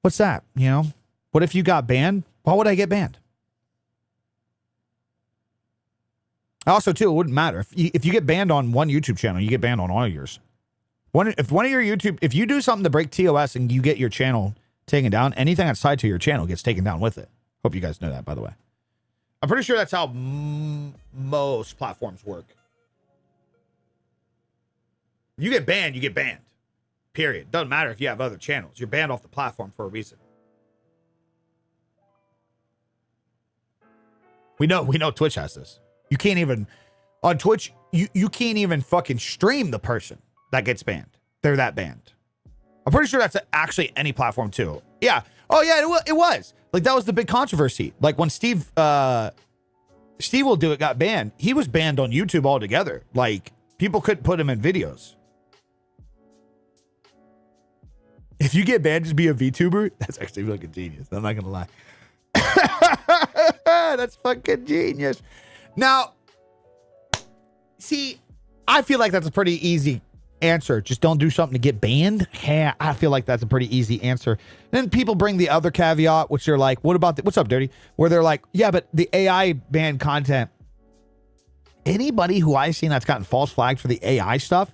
what's that? You know, what if you got banned? Why would I get banned? Also, too, it wouldn't matter. If you get banned on one YouTube channel, you get banned on all of yours. If you do something to break TOS and you get your channel taken down, anything that's tied to your channel gets taken down with it. Hope you guys know that, by the way. I'm pretty sure that's how most platforms work. You get banned, you get banned. Period. Doesn't matter if you have other channels. You're banned off the platform for a reason. We know Twitch has this. You can't even, on Twitch, you can't even fucking stream the person that gets banned. They're that banned. I'm pretty sure that's actually any platform too. Yeah. Oh yeah, it was. Like that was the big controversy. Like when Steve Will Do It got banned, he was banned on YouTube altogether. Like people couldn't put him in videos. If you get banned, just be a VTuber. That's actually fucking genius. I'm not gonna lie. That's fucking genius. Now, see, I feel like that's a pretty easy answer. Just don't do something to get banned. Yeah, I feel like that's a pretty easy answer. Then people bring the other caveat, which they're like, what about what's up, Dirty? Where they're like, yeah, but the AI banned content. Anybody who I've seen that's gotten false flagged for the AI stuff,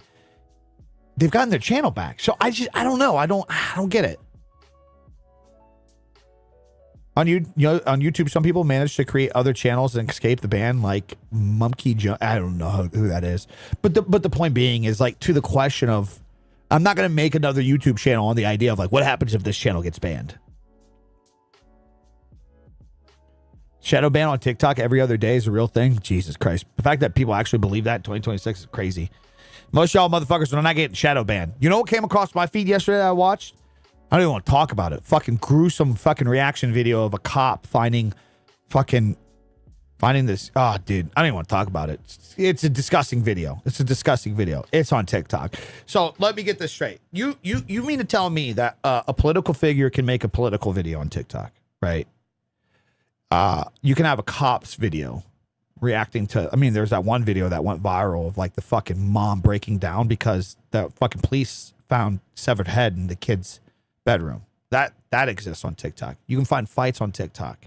they've gotten their channel back. So I don't know. I don't get it. On YouTube, some people manage to create other channels and escape the ban, like Mumkey. I don't know who that is, but the point being is, like, to the question of, I'm not going to make another YouTube channel on the idea of, like, what happens if this channel gets banned. Shadow ban on TikTok every other day is a real thing. Jesus Christ, the fact that people actually believe that in 2026 is crazy. Most y'all motherfuckers are not getting shadow banned. You know what came across my feed yesterday that I watched? I don't even want to talk about it. Fucking gruesome fucking reaction video of a cop finding fucking Finding this, oh, dude, I don't even want to talk about it. It's a disgusting video. It's a disgusting video. It's on TikTok. So let me get this straight. You mean to tell me that a political figure can make a political video on TikTok, right? You can have a cop's video reacting to, I mean, there's that one video that went viral of like the fucking mom breaking down because the fucking police found severed head in the kid's bedroom. That exists on TikTok. You can find fights on TikTok.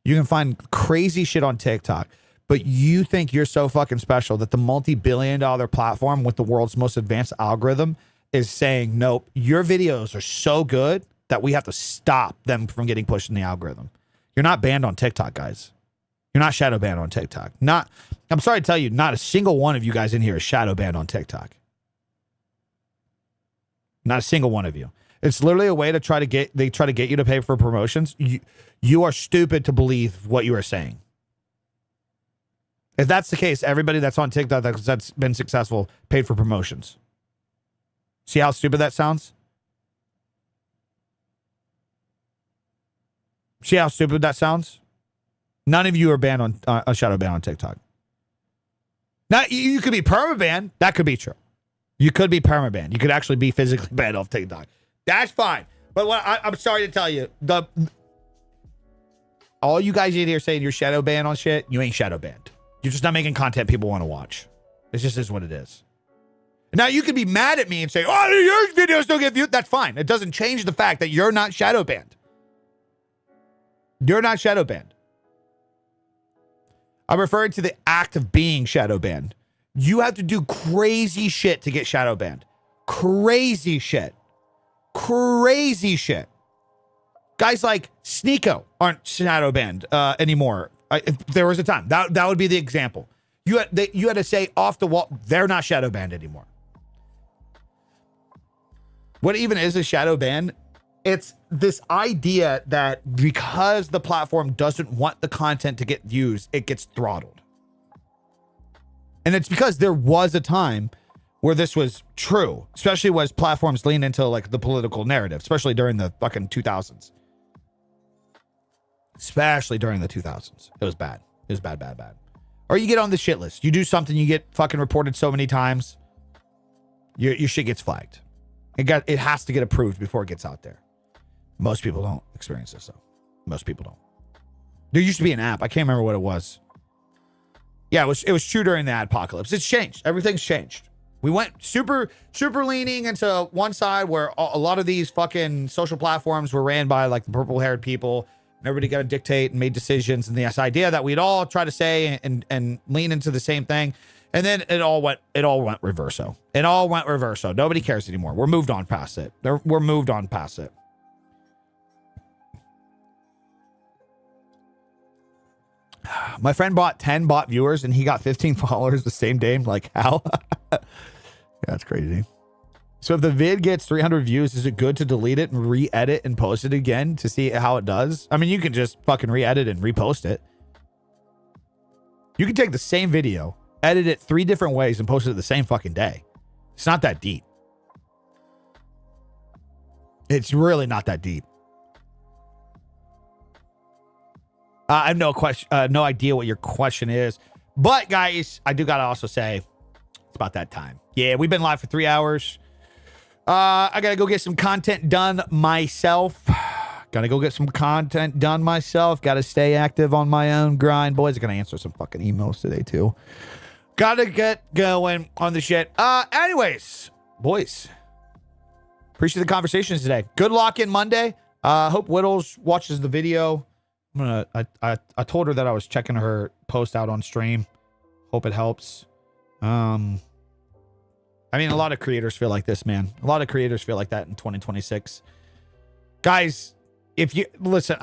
You can find crazy shit on TikTok, but you think you're so fucking special that the multi-billion-dollar platform with the world's most advanced algorithm is saying, nope, your videos are so good that we have to stop them from getting pushed in the algorithm. You're not banned on TikTok, guys. You're not shadow banned on TikTok. I'm sorry to tell you, not a single one of you guys in here is shadow banned on TikTok. Not a single one of you. It's literally a way to try to get you to pay for promotions. You are stupid to believe what you are saying. If that's the case, everybody that's on TikTok that's been successful paid for promotions. See how stupid that sounds? See how stupid that sounds? None of you are banned on a shadow ban on TikTok. Now, you could be perma-banned. That could be true. You could be perma-banned. You could actually be physically banned off TikTok. That's fine. But I'm sorry to tell you, all you guys in here saying you're shadow banned on shit, you ain't shadow banned. You're just not making content people want to watch. It just is what it is. Now, you can be mad at me and say, oh, your videos don't get viewed. That's fine. It doesn't change the fact that you're not shadow banned. You're not shadow banned. I'm referring to the act of being shadow banned. You have to do crazy shit to get shadow banned. Crazy shit. Crazy shit. Guys like Sneeko aren't shadow banned anymore. If there was a time. That would be the example. You had to say off the wall, they're not shadow banned anymore. What even is a shadow ban? It's this idea that because the platform doesn't want the content to get views, it gets throttled. And it's because there was a time where this was true, especially as platforms lean into like the political narrative, especially during the fucking 2000s. Especially during the 2000s. It was bad. It was bad. Or you get on the shit list. You do something, you get fucking reported so many times, your shit gets flagged. It has to get approved before it gets out there. Most people don't experience this, though. Most people don't. There used to be an app. I can't remember what it was. Yeah, it was true during the apocalypse. It's changed. Everything's changed. We went super leaning into one side where a lot of these fucking social platforms were ran by like the purple-haired people. And everybody got to dictate and made decisions. And this idea that we'd all try to say and lean into the same thing. And then it all went reverso. It all went reverso. Nobody cares anymore. We're moved on past it. We're moved on past it. My friend bought 10 bot viewers and he got 15 followers the same day. Like, how? Yeah, that's crazy. So if the vid gets 300 views, is it good to delete it and re-edit and post it again to see how it does? I mean, you can just fucking re-edit and repost it. You can take the same video, edit it 3 different ways and post it the same fucking day. It's not that deep. It's really not that deep. I have no idea what your question is. But, guys, I do got to also say, it's about that time. Yeah, we've been live for 3 hours. I got to go get some content done myself. Got to go get some content done myself. Got to stay active on my own grind. Boys, I'm going to answer some fucking emails today, too. Got to get going on the shit. Anyways, boys, appreciate the conversations today. Good luck in Monday. Hope Whittles watches the video. I told her that I was checking her post out on stream. Hope it helps. I mean, a lot of creators feel like this, man. A lot of creators feel like that in 2026. Guys, if you listen,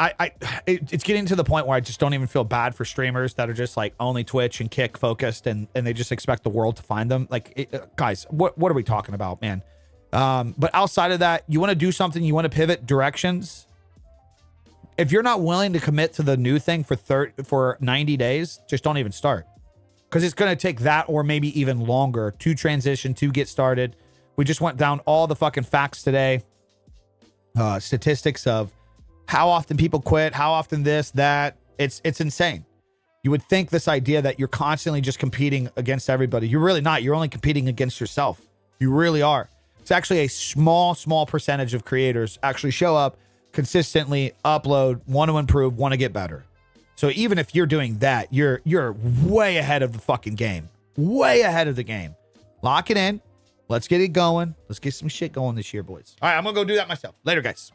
it's getting to the point where I just don't even feel bad for streamers that are just like only Twitch and Kick focused and they just expect the world to find them. Like, guys, what are we talking about, man? But outside of that, you want to do something, you want to pivot directions. If you're not willing to commit to the new thing for 90 days, just don't even start. Because it's going to take that or maybe even longer to transition, to get started. We just went down all the fucking facts today. Statistics of how often people quit, how often this, that. It's insane. You would think this idea that you're constantly just competing against everybody. You're really not. You're only competing against yourself. You really are. It's actually a small percentage of creators actually show up consistently, upload, want to improve, want to get better. So even if you're doing that, you're way ahead of the fucking game. Way ahead of the game. Lock it in. Let's get it going. Let's get some shit going this year, boys. All right, I'm going to go do that myself. Later, guys.